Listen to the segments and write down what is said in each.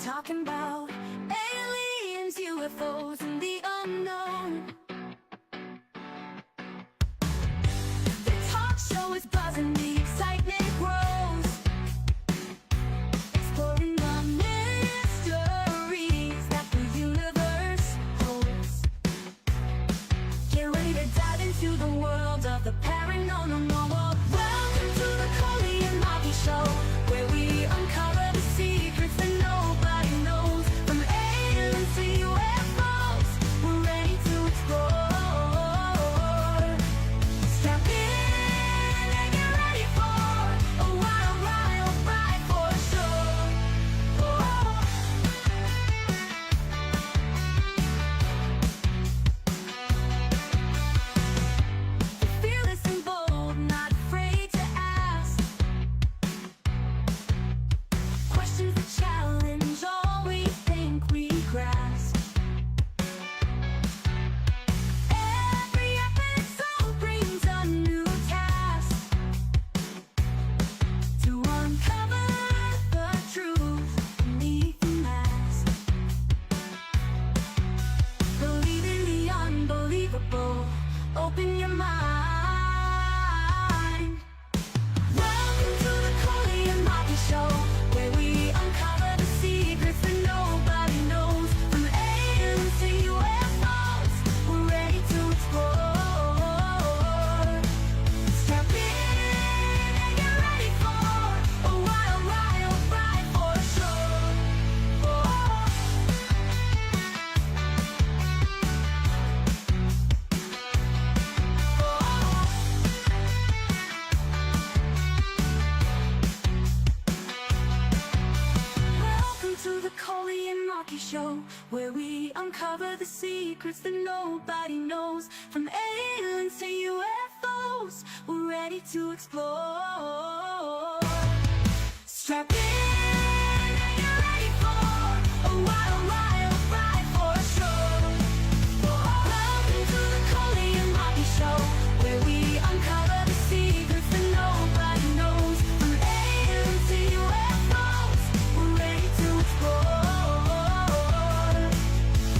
talking about aliens, UFOs, and the unknown. The talk show is buzzing, the excitement grows, exploring the mysteries that the universe holds. Get ready to dive into the world of the paranormal. Welcome to the Coley and Marky Show, where we uncover the secrets that nobody knows. From aliens to UFOs, we're ready to explore. Strap in and get ready for a wild ride for sure. Fearless and bold, not afraid to ask questions that challenge all we think we grasp. Every episode brings a new task to uncover the truth beneath the mask. Believe in the unbelievable. Open your mind. Welcome to the Coley and Marky Show, where we uncover the secrets that nobody knows. From aliens to UFOs, we're ready to explore. Strap in and get ready for a wild ride for sure. Welcome to the Coley and Marky Show, where we uncover the secrets that nobody knows. From aliens to UFOs, we're ready to explore. Strap in and get ready for a wild ride for sure. Welcome to the Coley and Marky Show, where we uncover the secrets that nobody knows. From aliens to UFOs, we're ready to explore.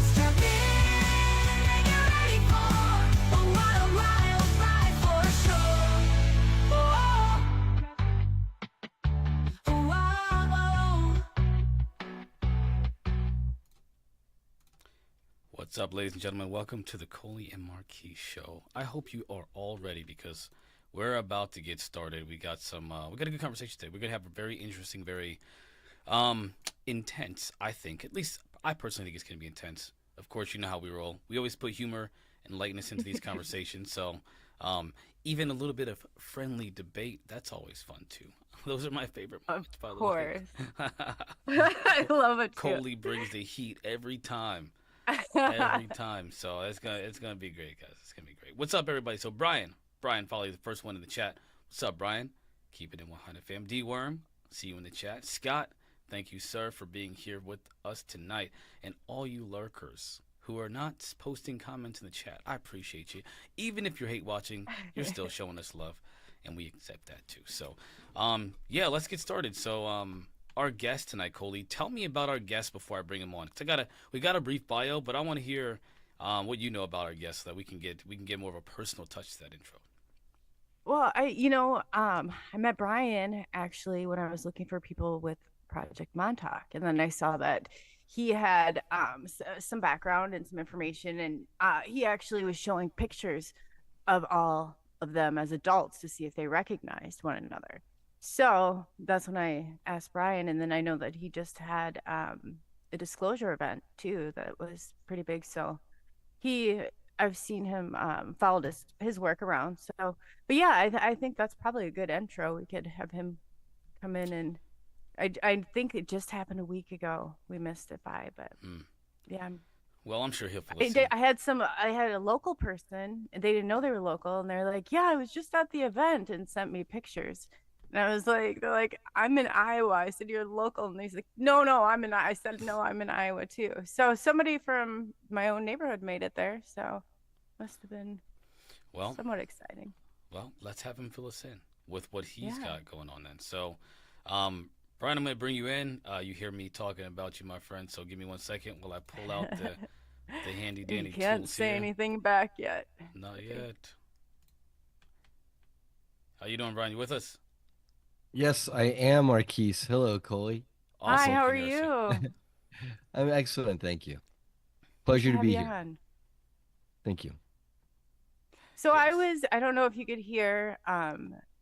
Strap in and get ready for a wild ride for sure. What's up, ladies and gentlemen? Welcome to the Coley and Marquis Show. I hope you are all ready because we're about to get started. We got a good conversation today. We're gonna have a very interesting, very intense. I think, at least I personally think it's gonna be intense. Of course, you know how we roll. We always put humor and lightness into these conversations. So even a little bit of friendly debate, that's always fun too. Those are my favorite moments, by the way. Of course. I love it too. Coley brings the heat every time. Every time. So it's gonna be great, guys. It's gonna be great. What's up, everybody? So Brian, follow the first one in the chat. What's up, Brian? Keep it in 100, fam. D Worm, see you in the chat. Scott, thank you, sir, for being here with us tonight. And all you lurkers who are not posting comments in the chat, I appreciate you. Even if you're hate watching, you're still showing us love, and we accept that too. So, yeah, let's get started. So, our guest tonight, Coley. Tell me about our guest before I bring him on. 'Cause we got a brief bio, but I want to hear what you know about our guest so that we can get more of a personal touch to that intro. Well, I met Brian actually when I was looking for people with Project Montauk, and then I saw that he had some background and some information, and he actually was showing pictures of all of them as adults to see if they recognized one another. So that's when I asked Brian, and then I know that he just had a disclosure event too that was pretty big. So I've seen him followed his work around. So, but yeah, I think that's probably a good intro. We could have him come in, and I think it just happened a week ago. We missed it by, but yeah. Well, I'm sure he'll listen. I had a local person, and they didn't know they were local, and they're like, "Yeah, I was just at the event," and sent me pictures. And I was like, they're like, "I'm in Iowa." I said, "You're local." And he's like, No, I said, "No, I'm in Iowa too." So somebody from my own neighborhood made it there. So must have been somewhat exciting. Well, let's have him fill us in with what he's got going on then. So, Brian, I'm gonna bring you in. You hear me talking about you, my friend. So give me 1 second while I pull out the handy You dandy can't tools say here. anything back yet. Not Okay. yet. How you doing, Brian? You with us? Yes, I am Marquise. Hello, Coley. Hi, Awesome. how are Interesting. you? I'm excellent, thank you. Good to Pleasure to have be you here. on. Thank you. So Yes. I don't know if you could hear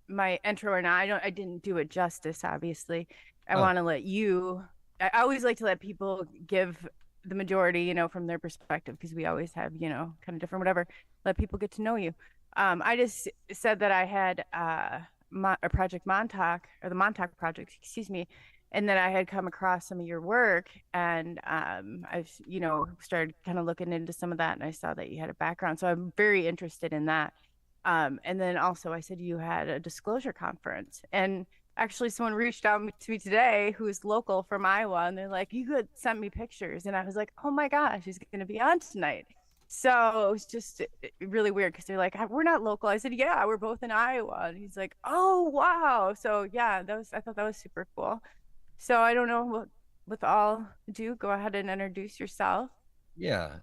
my intro or not. I didn't do it justice, obviously. I Oh, want to let you I always like to let people give the majority, from their perspective because we always have, kind of different whatever. Let people get to know you. I just said that I had a project Montauk or the Montauk project, excuse me, and that I had come across some of your work and I've started kind of looking into some of that and I saw that you had a background, so I'm very interested in that. And then also I said you had a disclosure conference, and actually someone reached out to me today who's local from Iowa, and they're like, you could send me pictures, and I was like, oh my gosh, he's going to be on tonight. So it was just really weird because they're like, we're not local. I said, yeah, we're both in Iowa. And he's like, oh, wow. So yeah, I thought that was super cool. So I don't know what, with all do, go ahead and introduce yourself. yeah,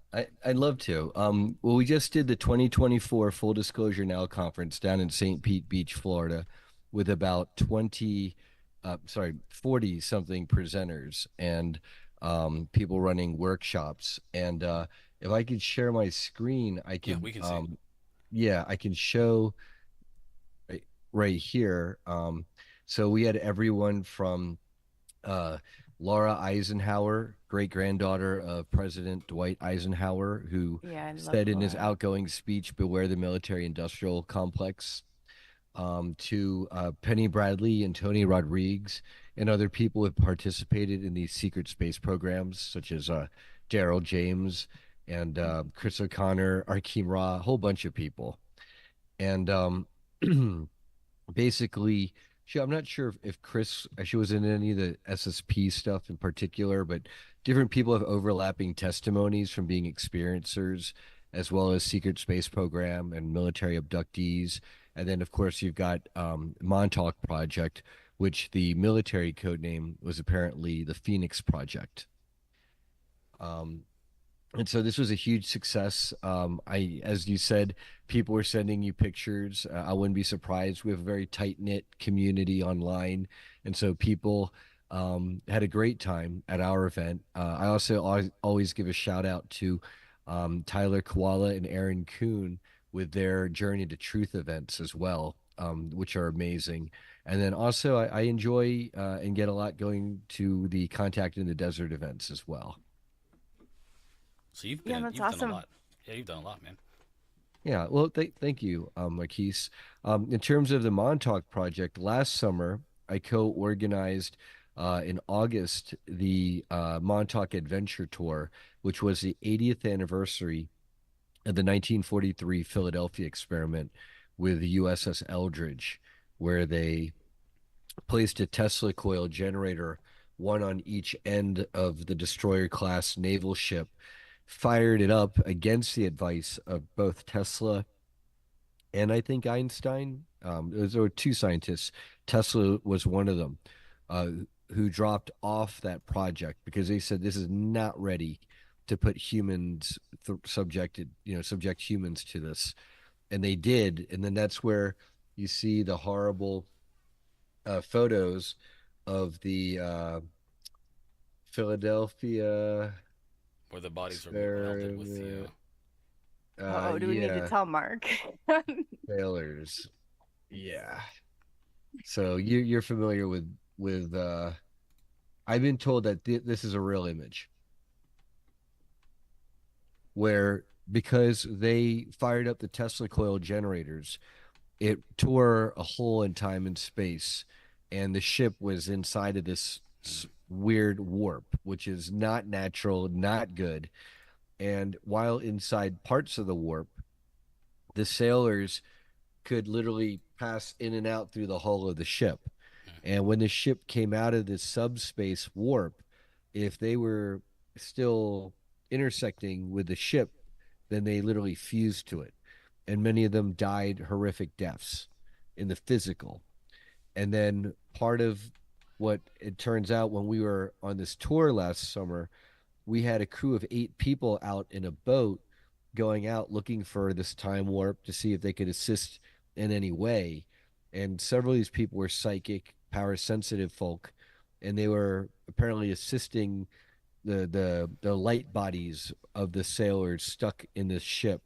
I'd love to. Well, we just did the 2024 Full Disclosure Now conference down in St. Pete Beach, Florida, with about 40 something presenters and people running workshops. And if I could share my screen, Yeah, we can see it. yeah, I can show right, right here. So we had everyone from uh, Laura Eisenhower, great granddaughter of President Dwight Eisenhower, who Yeah, I love said in his Laura. outgoing speech, "Beware the military industrial complex," to Penny Bradley and Tony Rodriguez and other people who have participated in these secret space programs, such as Daryl James and Chris O'Connor, Arkeem Ra, a whole bunch of people. And basically I'm not sure if Chris she was in any of the SSP stuff in particular, but different people have overlapping testimonies from being experiencers as well as secret space program and military abductees. And then of course you've got Montauk Project, which the military code name was apparently the Phoenix Project. um, and so this was a huge success. As you said, people were sending you pictures. I wouldn't be surprised. We have a very tight knit community online, and so people had a great time at our event. I also always give a shout out to Tyler Koala and Aaron Kuhn with their Journey to Truth events as well, which are amazing. And then also, I enjoy and get a lot going to the Contact in the Desert events as well. So Yeah, that's you've done a awesome. lot. Yeah, you've done a lot, man. Yeah, well, thank you, Marquise. In terms of the Montauk project, last summer I co-organized in August the Montauk Adventure Tour, which was the 80th anniversary of the 1943 Philadelphia experiment with the USS Eldridge, where they placed a Tesla coil generator, one on each end of the destroyer class naval ship, fired it up against the advice of both Tesla and I think Einstein. There were two scientists. Tesla was one of them, uh, who dropped off that project because they said this is not ready to put humans subject humans to this, and they did. And then that's where you see the horrible photos of the Philadelphia Where the bodies were melted with the experiment. Oh, do we need to Yeah, tell Mark? failures. Yeah. So you're familiar with I've been told that this is a real image where because they fired up the Tesla coil generators, it tore a hole in time and space, and the ship was inside of this weird warp, which is not natural, not good. And while inside parts of the warp, the sailors could literally pass in and out through the hull of the ship. And when the ship came out of this subspace warp, if they were still intersecting with the ship, then they literally fused to it. And many of them died horrific deaths in the physical. And then part of what it turns out, when we were on this tour last summer, we had a crew of 8 people out in a boat going out looking for this time warp to see if they could assist in any way. And several of these people were psychic, power sensitive folk, and they were apparently assisting the light bodies of the sailors stuck in this ship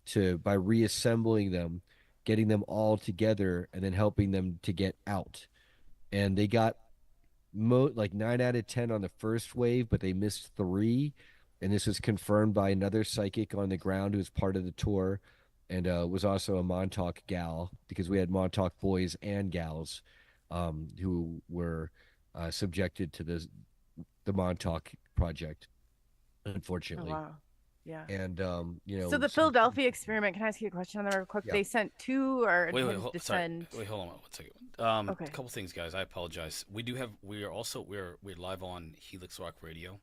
to by reassembling them, getting them all together, and then helping them to get out. And they got like 9 out of 10 on the first wave, but they missed three. And this was confirmed by another psychic on the ground who was part of the tour and was also a Montauk gal, because we had Montauk boys and gals who were subjected to the Montauk project, Oh unfortunately. wow. Yeah. And So the Philadelphia experiment, can I ask you a question on that real quick? yeah. They sent two or Wait, intended to sorry. send. Wait, hold on one second. A Okay. couple things, guys. I apologize. We're live on Helix Rock Radio.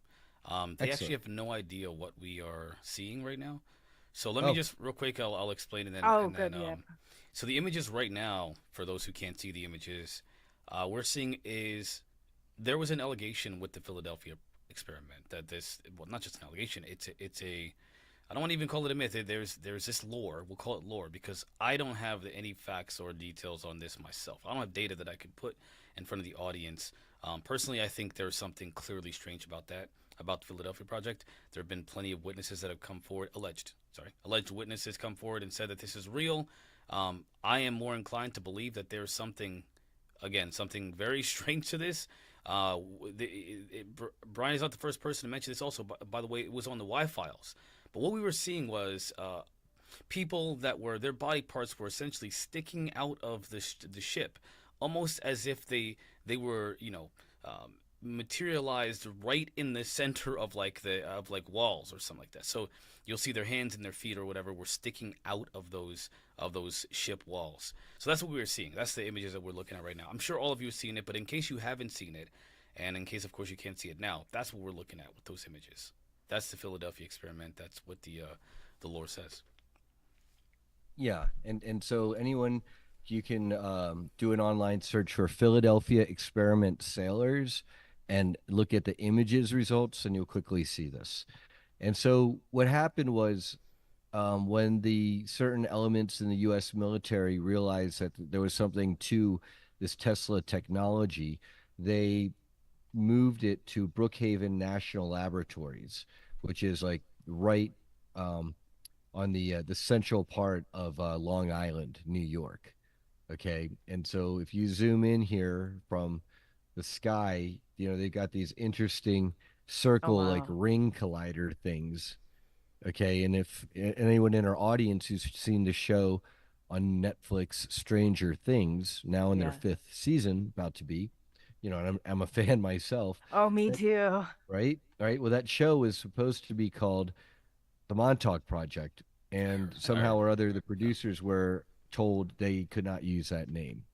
They actually Excellent. have no idea what we are seeing right now. So let me Oh, just real quick. I'll explain and then Oh, good. Yeah. so the images right now, for those who can't see the images, we're seeing is there was an allegation with the Philadelphia experiment that this, well, not just an allegation. It's a I don't want to even call it a myth. There's this lore. We'll call it lore because I don't have any facts or details on this myself. I don't have data that I could put in front of the audience. Personally, I think there's something clearly strange about that, about the Philadelphia Project. There have been plenty of witnesses that have come forward, alleged witnesses come forward and said that this is real. I am more inclined to believe that there's something, again, something very strange to this. Brian is not the first person to mention this. Also, by the way, it was on the Y files. But what we were seeing was people that were their body parts were essentially sticking out of the ship, almost as if they were materialized right in the center of like walls or something like that. So you'll see their hands and their feet or whatever were sticking out of those ship walls. So that's what we were seeing. That's the images that we're looking at right now. I'm sure all of you have seen it, but in case you haven't seen it, and in case of course you can't see it now, that's what we're looking at with those images. That's the Philadelphia experiment. That's what the lore says. yeah. And so anyone, you can do an online search for Philadelphia experiment sailors and look at the images results, and you'll quickly see this. And so what happened was, when the certain elements in the U.S. military realized that there was something to this Tesla technology, they moved it to Brookhaven National Laboratories, which is like right on the central part of Long Island, New York. Okay, and so if you zoom in here from the sky, they've got these interesting Oh circle like wow. ring collider things. Okay, and if anyone in our audience who's seen the show on Netflix, Stranger Things, now in their Yeah. fifth season, about to be, and I'm a fan myself. Oh, me That, too. right, right. Well, that show is supposed to be called the Montauk Project, and I heard. somehow or other, the Yeah, producers were told they could not use that name,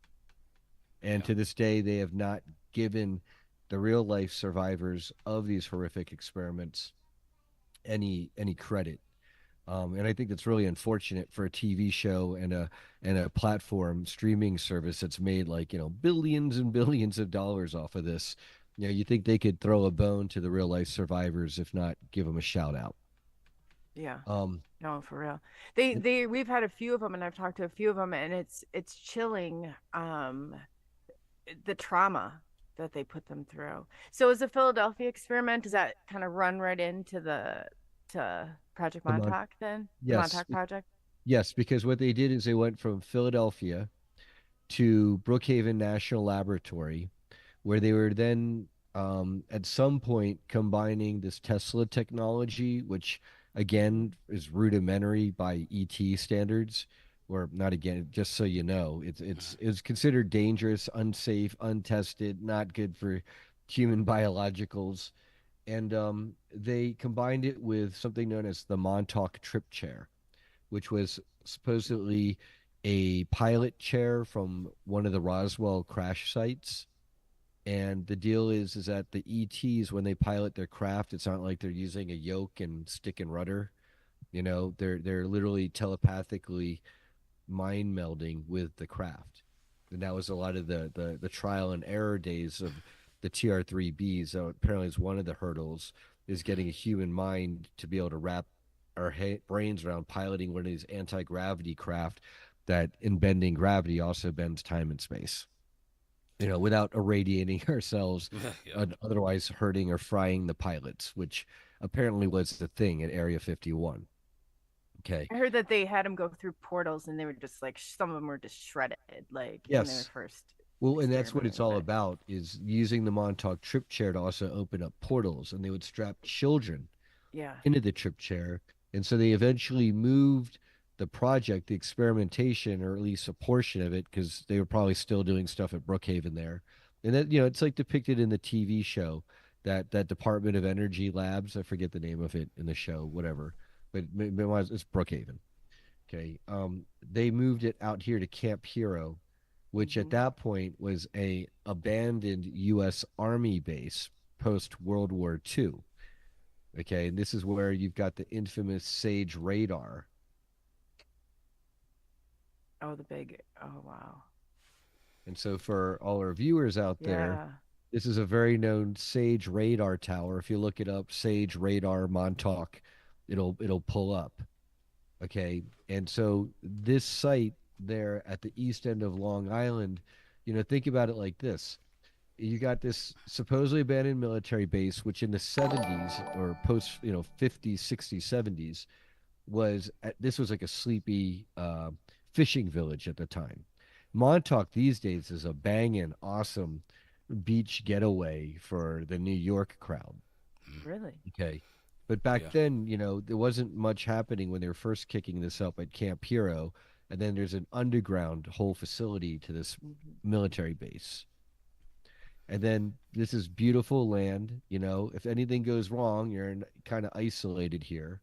and yeah. to this day, they have not given the real life survivors of these horrific experiments any credit. And I think that's really unfortunate for a TV show and a platform streaming service that's made like, billions and billions of dollars off of this. You think they could throw a bone to the real life survivors, if not give them a shout out. Yeah. Um, No, for real. We've had a few of them, and I've talked to a few of them, and it's chilling. The trauma that they put them through. So is the Philadelphia experiment, does that kind of run right into the to Project the Mon- Montauk then? The yes, Montauk Project? yes, because what they did is they went from Philadelphia to Brookhaven National Laboratory, where they were then at some point combining this Tesla technology, which again is rudimentary by ET standards, or not again, just so you know, it's considered dangerous, unsafe, untested, not good for human biologicals. And they combined it with something known as the Montauk Trip Chair, which was supposedly a pilot chair from one of the Roswell crash sites. And the deal is that the ETs, when they pilot their craft, it's not like they're using a yoke and stick and rudder. They're literally telepathically mind melding with the craft. And that was a lot of the trial and error days of the TR-3Bs. So apparently, is one of the hurdles is getting a human mind to be able to wrap our brains around piloting one of these anti-gravity craft that, in bending gravity, also bends time and space. Without irradiating ourselves, Yeah. otherwise hurting or frying the pilots, which apparently was the thing at Area 51. Okay. I heard that they had them go through portals and they were just like some of them were just shredded, like when they were Yes. first Well, and that's what it's experimenting with all it. about, is using the Montauk trip chair to also open up portals, and they would strap children Yeah. into the trip chair. And so they eventually moved the project, the experimentation, or at least a portion of it, because they were probably still doing stuff at Brookhaven there. And that, it's like depicted in the TV show, that Department of Energy Labs. I forget the name of it in the show, whatever, but it's Brookhaven. Okay. They moved it out here to Camp Hero, which at Hmm. that point was a abandoned U.S. Army base post World War II. Okay, and this is where you've got the infamous Sage radar. Oh, the big. Oh, wow. And so for all our viewers out there, Yeah. this is a very known Sage radar tower. If you look it up, Sage radar Montauk, it'll pull up. Okay, and so this site there at the east end of Long Island, think about it like this. You got this supposedly abandoned military base, which in the 70s or post, 50s, 60s, 70s this was like a sleepy fishing village at the time. Montauk these days is a banging, awesome beach getaway for the New York crowd. Really. Okay. But back Yeah. then, there wasn't much happening when they were first kicking this up at Camp Hero. And then there's an underground whole facility to this Hmm. military base. And then this is beautiful land. If anything goes wrong, you're kind of isolated here.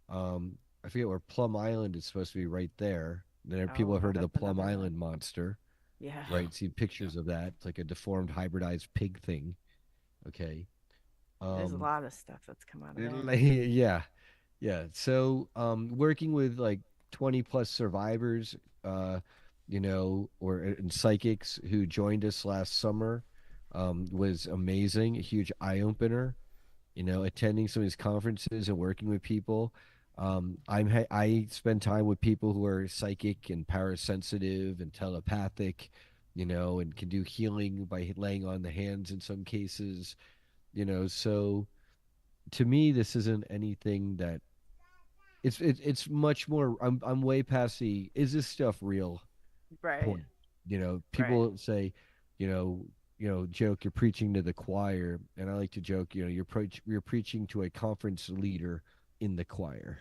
I forget where Plum Island is supposed to be, right there. Then people Oh, have heard of the that's Plum another one. Island monster, Yeah. Yeah. right? Seen Yeah. pictures of that. It's like a deformed hybridized pig thing. Okay. There's a Um, lot of stuff that's come out of there. yeah, yeah. So, working with like 20 plus survivors, or and psychics who joined us last summer, was amazing. A huge eye opener. Attending some of these conferences and working with people. I spend time with people who are psychic and parasensitive and telepathic, and can do healing by laying on the hands in some cases. So to me, this isn't anything that it's much more. I'm way past the is this stuff real Right. point. Right. People say, joke, you're preaching to the choir, and I like to joke, you're preaching to a conference leader in the choir,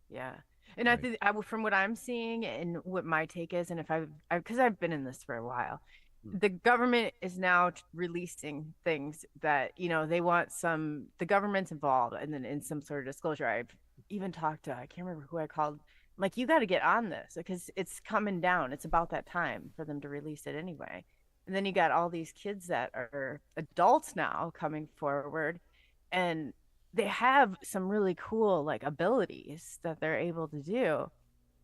Yeah. And I right? think from what I'm seeing and what my take is, and if because I've been in this for a while, Hmm. the government is now releasing things that, they want the government's involved and then in some sort of disclosure. I've even talked to, I can't remember who I called, like, you got to get on this because it's coming down. It's about that time for them to release it anyway. And then you got all these kids that are adults now coming forward and they have some really cool like abilities that they're able to do.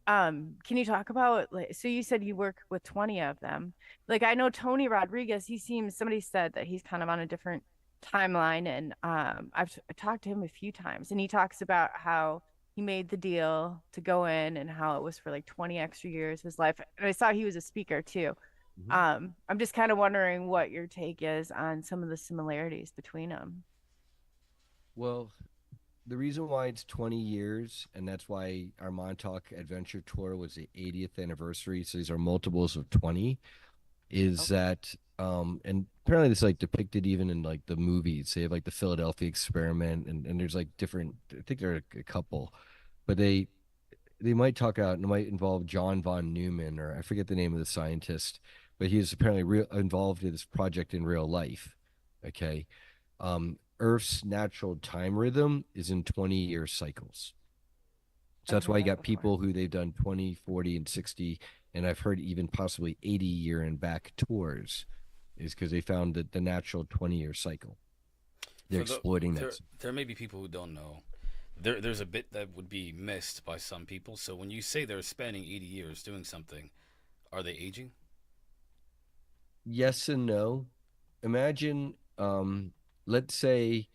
Can you talk about, like, so you said you work with 20 of them. Like, I know Tony Rodriguez, somebody said that he's kind of on a different timeline, and I've talked to him a few times, and he talks about how he made the deal to go in and how it was for like 20 extra years of his life. And I saw he was a speaker too. Mhm. I'm just kind of wondering what your take is on some of the similarities between them. Well, the reason why it's 20 years, and that's why our Montauk Adventure Tour was the 80th anniversary, so these are multiples of 20, is Okay. that and apparently this is like depicted even in like the movies. They have like the Philadelphia experiment, and there's like different, I think there are a couple, but they might talk out and it might involve John von Neumann, or I forget the name of the scientist, but he was apparently involved in this project in real life. Okay. Earth's natural time rhythm is in 20-year cycles. So I've that's why heard you that got before. people who they've done 20, 40, and 60, and I've heard even possibly 80-year and back tours, is because they found that the natural 20-year cycle. They're For the exploiting that. there may be people who don't know. There's a bit that would be missed by some people. So when you say they're spending 80 years doing something, are they aging? Yes and no. imagine, let's say,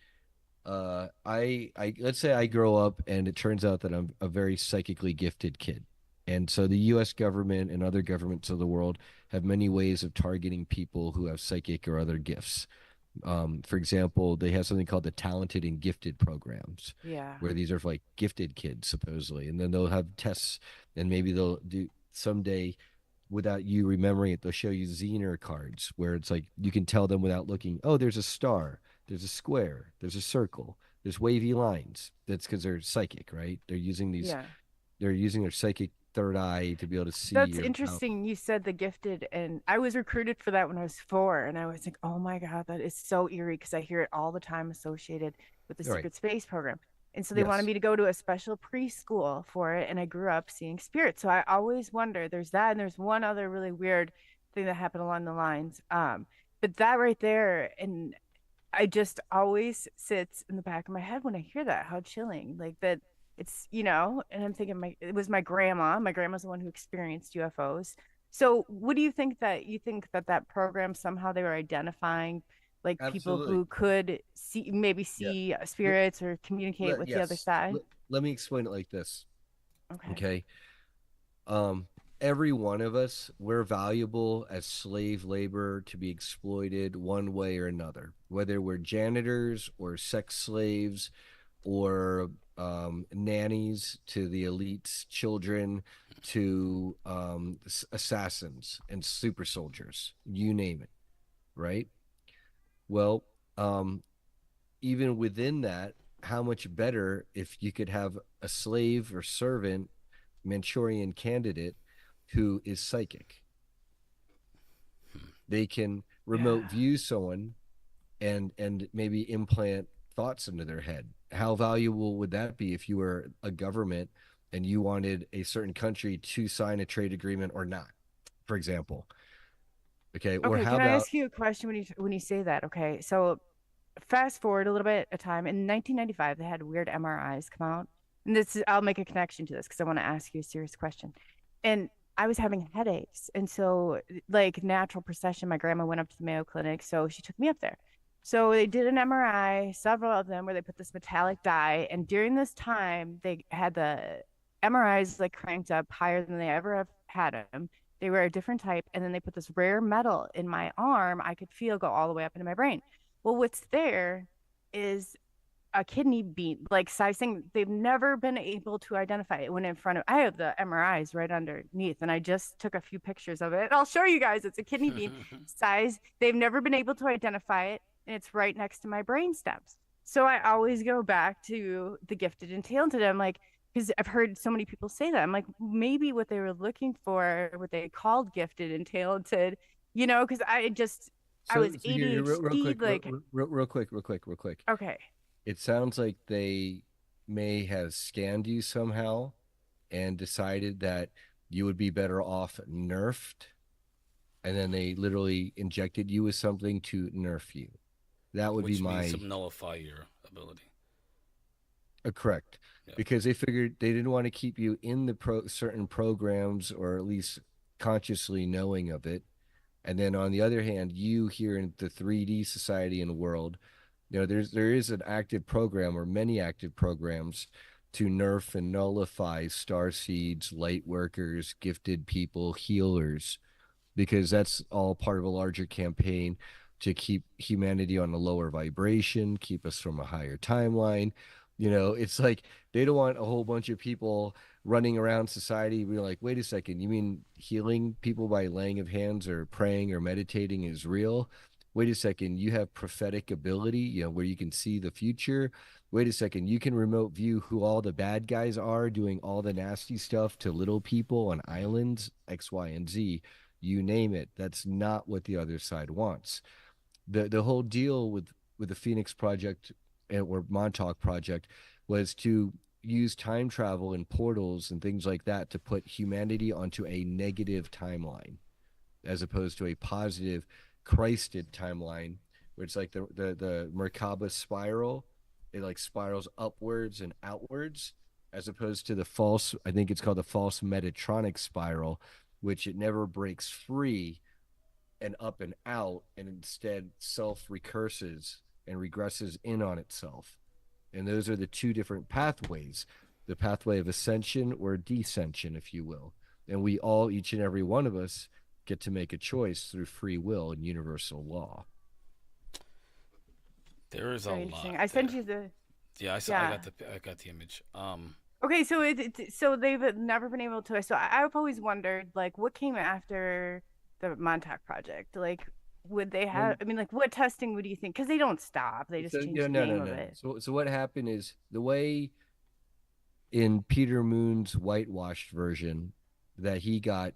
I let's say I grow up and it turns out that I'm a very psychically gifted kid. And so the US government and other governments of the world have many ways of targeting people who have psychic or other gifts. For example, they have something called the talented and gifted programs, Yeah. where these are for like gifted kids supposedly, and then they'll have tests, and maybe they'll do someday, without you remembering it, they'll show you Zener cards where it's like you can tell them without looking, oh, there's a star, there's a square, there's a circle, there's wavy lines. That's because they're psychic, right? Yeah. They're using their psychic third eye to be able to see That's your interesting. You said the gifted, and I was recruited for that when I was 4, and I was like, "Oh my God, that is so eerie," because I hear it all the time associated with the all right. secret space program. And so they wanted Yes, me to go to a special preschool for it, and I grew up seeing spirits. So I always wonder. There's that, and there's one other really weird thing that happened along the lines. But that right there, and I just always sits in the back of my head when I hear that. How chilling, like that. It's and I'm thinking it was my grandma. My grandma's the one who experienced UFOs. So, what do you think that that program somehow they were identifying like people absolutely. who could maybe Yeah. see spirits or communicate with the other Yes. side? Let me explain it like this. Okay. Okay. Um, every one of us, we're valuable as slave labor to be exploited one way or another, whether we're janitors or sex slaves or nannies to the elite's children to assassins and super soldiers, you name it, right? Well, um, even within that, how much better if you could have a slave or servant Manchurian candidate who is psychic. They can remote Yeah. view someone and maybe implant thoughts into their head. How valuable would that be if you were a government and you wanted a certain country to sign a trade agreement or not, for example? Okay, or Okay, how can I about ask you a question when you say that? Okay, so fast forward a little bit of time in 1995 they had weird MRIs come out, and I'll make a connection to this because I want to ask you a serious question. And I was having headaches, and so like natural procession, my grandma went up to the Mayo Clinic, so she took me up there. So they did an MRI, several of them, where they put this metallic dye, and during this time they had the MRIs like cranked up higher than they ever have had them. They were a different type, and then they put this rare metal in my arm I could feel go all the way up into my brain. Well, what's there is a kidney bean, like sizing. They've never been able to identify it when in front of. I have the MRIs right underneath, and I just took a few pictures of it. I'll show you guys. It's a kidney bean size. They've never been able to identify it, and it's right next to my brain stems. So I always go back to the gifted and talented. I'm like, because I've heard so many people say that. I'm like, maybe what they were looking for, what they called gifted and talented, because I was real ADHD, quick, like, real quick. okay. It sounds like they may have scanned you somehow and decided that you would be better off nerfed, and then they literally injected you with something to nerf you. That would be Which means my to nullify your ability. correct, Yeah. because they figured they didn't want to keep you in the certain programs, or at least consciously knowing of it. And then on the other hand, you here in the 3D society and world, there is an active program or many active programs to nerf and nullify star seeds, light workers, gifted people, healers, because that's all part of a larger campaign to keep humanity on a lower vibration, keep us from a higher timeline. It's like they don't want a whole bunch of people running around society being like, wait a second, you mean healing people by laying of hands or praying or meditating is real? Wait a second, you have prophetic ability, where you can see the future. Wait a second, you can remote view who all the bad guys are doing all the nasty stuff to little people on islands, X, Y, and Z, you name it. That's not what the other side wants. The whole deal with the Phoenix Project or Montauk Project was to use time travel and portals and things like that to put humanity onto a negative timeline as opposed to a positive Christed timeline, where it's like the Merkaba spiral. It like spirals upwards and outwards, as opposed to the false, I think it's called the false Metatronic spiral, which it never breaks free and up and out, and instead self recurses and regresses in on itself. And those are the two different pathways, the pathway of ascension or descension, if you will. And we all, each and every one of us, get to make a choice through free will and universal law. There is a Very lot. interesting. I sent you the. Yeah, Yeah. I got the image. Okay, so so they've never been able to. So I've always wondered, like, what came after the Montauk project? Like, would they have? I mean, like, what testing would you think? Because they don't stop; they just So change yeah, the no, no, name of no. it. So what happened is the way in Peter Moon's whitewashed version that he got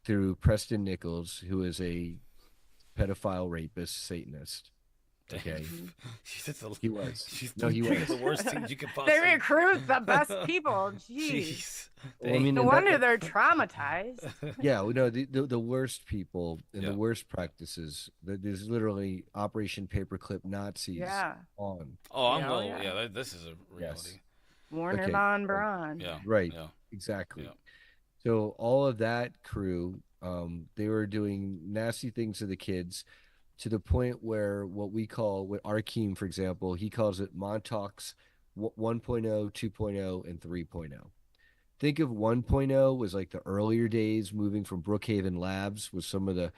through Preston Nichols, who is a pedophile rapist Satanist. Okay, he was. No, he was. The worst things you could They possibly. recruit the best people. Jeez. Jeez. Well, I mean, No and wonder that, they're traumatized. yeah, no, the worst people and Yeah. the worst practices. There's literally Operation Paperclip Nazis Yeah. on. Oh, I'm Yeah, well. yeah. Yeah, this is a reality. Warner Okay. von Braun. Yeah. Right. Yeah. Exactly. Yeah. So all of that crew, they were doing nasty things to the kids to the point where what Arkeem, for example, he calls it Montauk's 1.0, 2.0, and 3.0. Think of 1.0 was like the earlier days moving from Brookhaven Labs with some of Okay.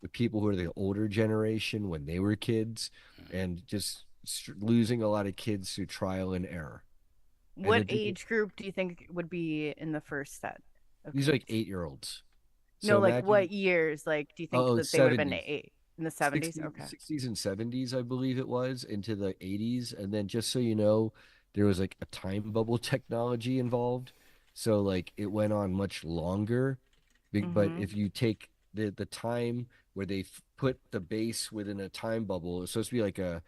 the people who are the older generation when they were kids and just losing a lot of kids through trial and error. What And age group do you think would be in the first set? these are like 8-year-olds. No, So like imagine, what years? Like, do you think oh, that they would have been 70s. eight in the 70s? Okay. 60s and 70s, I believe it was, into the 80s. And then just so you know, there was like a time bubble technology involved. So like it went on much longer. But Mm-hmm. if you take the time where they put the base within a time bubble, it's supposed to be like a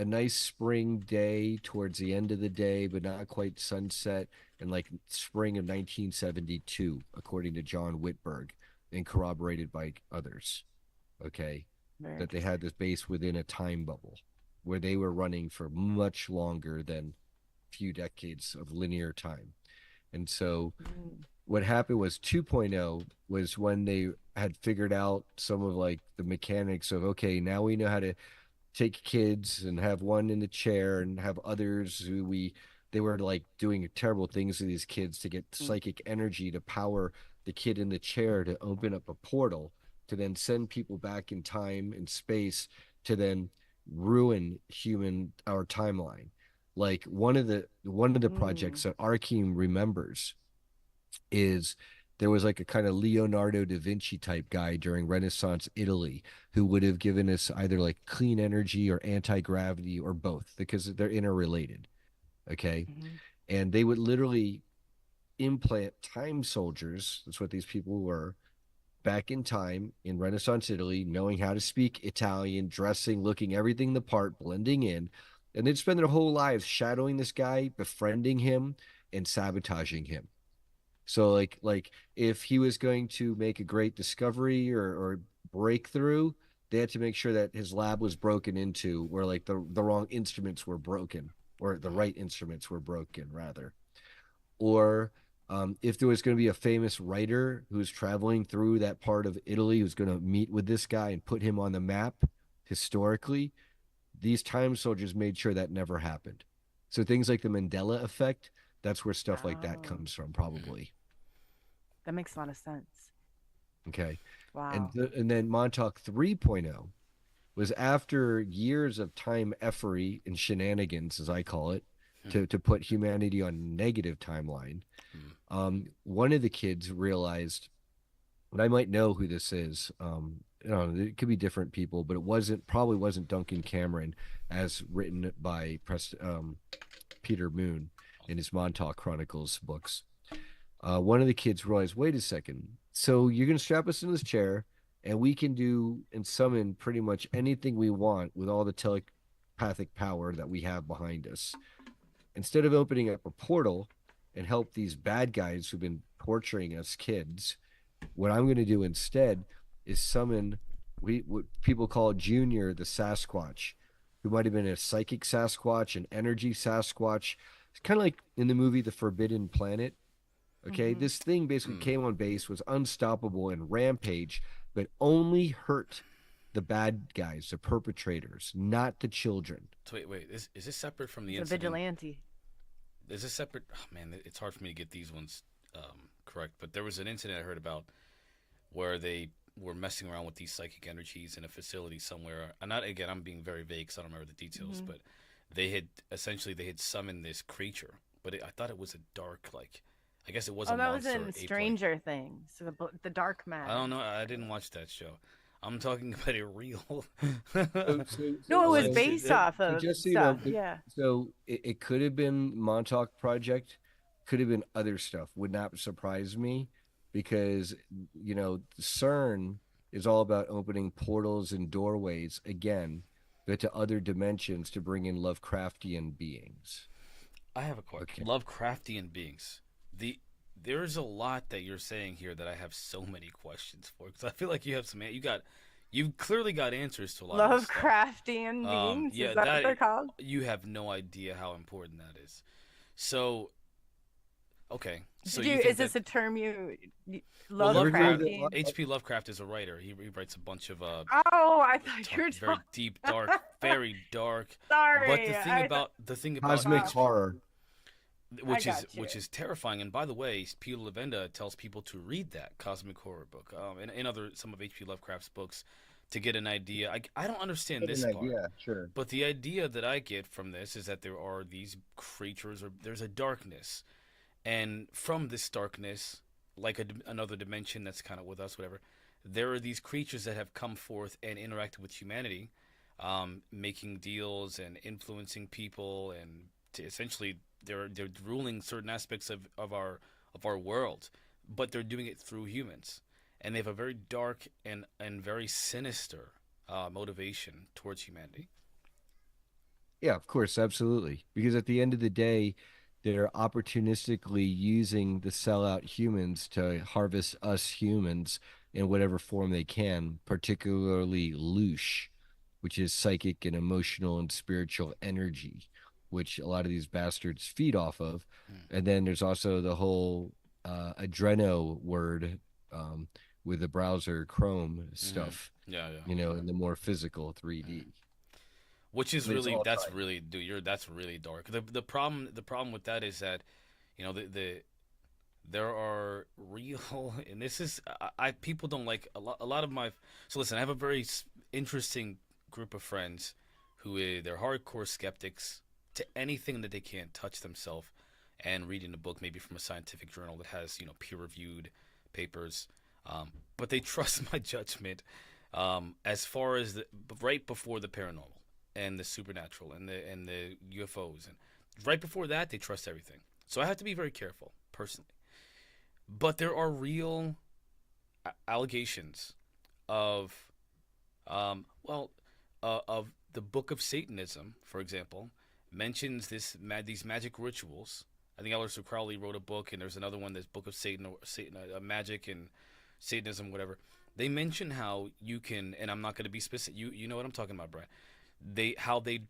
nice spring day towards the end of the day, but not quite sunset, in like spring of 1972, according to John Whitberg, and corroborated by others. Okay, Very that they had this base within a time bubble where they were running for much longer than a few decades of linear time. And so interesting. what happened was 2.0 was when they had figured out some of like the mechanics of, okay, now we know how to take kids and have one in the chair and have others who they were like doing terrible things to these kids to get psychic energy to power the kid in the chair to open up a portal to then send people back in time and space to then ruin our timeline. Like one of the projects that Arkeem remembers is there was like a kind of Leonardo da Vinci type guy during Renaissance Italy who would have given us either like clean energy or anti-gravity or both because they're interrelated. Okay. And they would literally implant time soldiers. That's what these people were back in time in Renaissance Italy, knowing how to speak Italian, dressing, looking everything the part, blending in. And they'd spend their whole lives shadowing this guy, befriending him, and sabotaging him. So like if he was going to make a great discovery or breakthrough, they had to make sure that his lab was broken into where like the wrong instruments were broken or the right instruments were broken rather. Or if there was going to be a famous writer who's traveling through that part of Italy who's going to meet with this guy and put him on the map historically, these time soldiers made sure that never happened. So things like the Mandela effect, that's where stuff like that comes from, probably. That makes a lot of sense. Okay. Wow. And then Montauk 3.0 was after years of time effery and shenanigans, as I call it, to put humanity on a negative timeline. One of the kids realized, and I might know who this is. It could be different people, but probably wasn't Duncan Cameron, as written by Peter Moon in his Montauk Chronicles books. One of the kids realized, wait a second, so you're going to strap us in this chair and we can do and summon pretty much anything we want with all the telepathic power that we have behind us. Instead of opening up a portal and help these bad guys who've been torturing us kids, what I'm going to do instead is summon what people call Junior the Sasquatch, who might have been a psychic Sasquatch, an energy Sasquatch. It's kind of like in the movie The Forbidden Planet. Okay, this thing basically came on base, was unstoppable and rampage, but only hurt the bad guys, the perpetrators, not the children. So wait. Is this separate from the He's a incident? vigilante. Is this separate? Oh, man, it's hard for me to get these ones correct. But there was an incident I heard about where they were messing around with these psychic energies in a facility somewhere. And not again, I'm being very vague, so I don't remember the details. But they had summoned this creature, but I thought it was a dark, like, I guess it was Oh, a that was monster or in ape-like. Stranger Things, the dark matter. I don't know. I didn't watch that show. I'm talking about a real. No, it was Like, based off of just so you stuff. know, Yeah. so it could have been Montauk Project, could have been other stuff. Would not surprise me because CERN is all about opening portals and doorways again, but to other dimensions to bring in Lovecraftian beings. I have a question. Okay. Lovecraftian beings. There's a lot that you're saying here that I have so many questions for because I feel like you have some. You've clearly got answers to a lot of this stuff. Lovecraftian beings. Yeah, Is that what they're called? You have no idea how important that is. So, okay. So you think Is this that, a term well, Lovecraftian? H.P. Lovecraft is a writer. He writes a bunch of Oh, I thought you were very talking. deep, dark, very dark. Sorry. But the thing about Cosmic H.P. horror. Which is terrifying. And by the way, Peter Levenda tells people to read that Cosmic Horror book, and in other some of H.P. Lovecraft's books, to get an idea. I don't understand this part. Yeah, sure. But the idea that I get from this is that there are these creatures, or there's a darkness, and from this darkness, like another dimension that's kind of with us, whatever, there are these creatures that have come forth and interacted with humanity, making deals and influencing people, and essentially they're ruling certain aspects of our world, but they're doing it through humans, and they have a very dark and very sinister motivation towards humanity. Yeah, of course, absolutely. Because at the end of the day, they're opportunistically using the sellout humans to harvest us humans in whatever form they can, particularly loosh, which is psychic and emotional and spiritual energy, which a lot of these bastards feed off of. And then there's also the whole adreno word with the browser Chrome stuff, Yeah. in the more physical 3D. Which is But it's really all that's tied. really dude, that's really dark. The problem with that is that there are real and this is I people don't like a lot of my. So listen, I have a very interesting group of friends who they're hardcore skeptics to anything that they can't touch themselves and reading a book maybe from a scientific journal that has peer reviewed papers, but they trust my judgment as far as right before the paranormal and the supernatural and the UFOs, and right before that they trust everything. So I have to be very careful personally. But there are real allegations of of the Book of Satanism, for example, mentions these magic rituals. I think Aleister Crowley wrote a book, and there's another one, this Book of Satan, Magic and Satanism, whatever. They mention how you can, and I'm not going to be specific. You know what I'm talking about, Brian. How they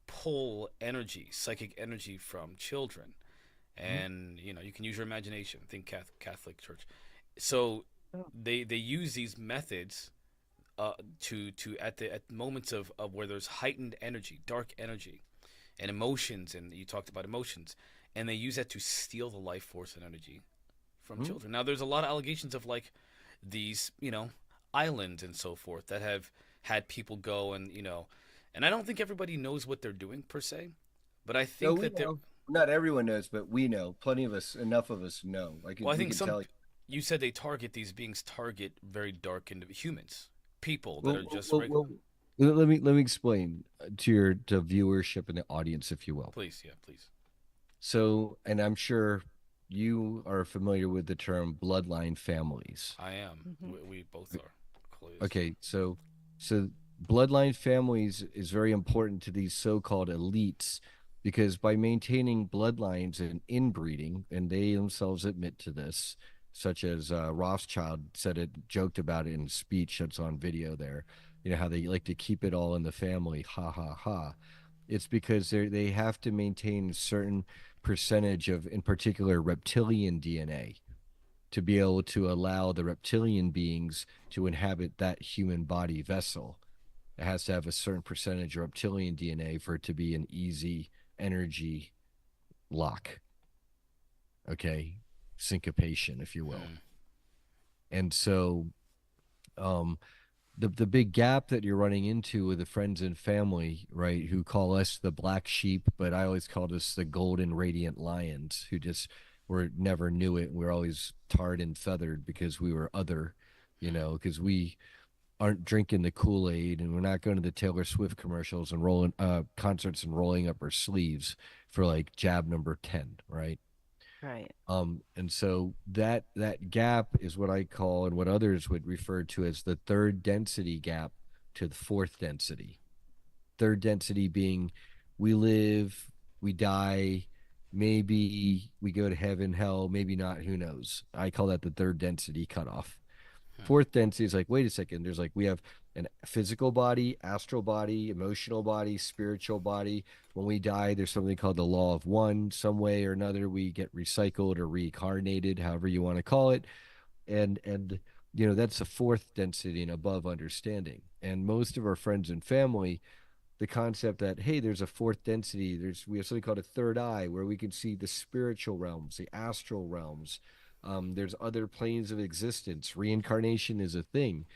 pull energy, psychic energy from children, and you can use your imagination. Think Catholic Church. So they use these methods to at moments of where there's heightened energy, dark energy, and emotions, and you talked about emotions, and they use that to steal the life force and energy from children. Now, there's a lot of allegations of like these, islands and so forth that have had people go and and I don't think everybody knows what they're doing per se, but I think that they're. Not everyone knows, but we know. Plenty of us, enough of us know. Like, Well, I we think can some. tell you. You said these beings target very dark humans, people that Well, are just well, regular. let me explain to viewership and the audience, if you will. Please, yeah, please. So, and I'm sure you are familiar with the term bloodline families. I am. We both are. Close. Okay, so bloodline families is very important to these so-called elites because by maintaining bloodlines and inbreeding, and they themselves admit to this, such as Rothschild said it, joked about it in a speech that's on video there, how they like to keep it all in the family, ha ha ha. It's because they have to maintain a certain percentage of, in particular, reptilian DNA. to be able to allow the reptilian beings to inhabit that human body vessel. It has to have a certain percentage of reptilian DNA for it to be an easy energy lock. Okay. Syncopation, if you will. Mm. And so um the big gap that you're running into with the friends and family, right, who call us the black sheep, but I always called us the golden radiant lions, who just were never knew it. We're always tarred and feathered because we were other, because we aren't drinking the Kool-Aid and we're not going to the Taylor Swift commercials and rolling concerts and rolling up our sleeves for like jab number 10, right? Right. And so that gap is what I call and what others would refer to as the third density gap to the fourth density. Third density being we live, we die, maybe we go to heaven, hell, maybe not, who knows. I call that the third density cutoff. Fourth density is like, wait a second, there's like we have a physical body, astral body, emotional body, spiritual body. When we die, there's something called the law of one. Some way or another, we get recycled or reincarnated, however you want to call it. And that's the fourth density and above understanding. And most of our friends and family, the concept that, hey, there's a fourth density, we have something called a third eye where we can see the spiritual realms, the astral realms. There's other planes of existence. Reincarnation is a thing.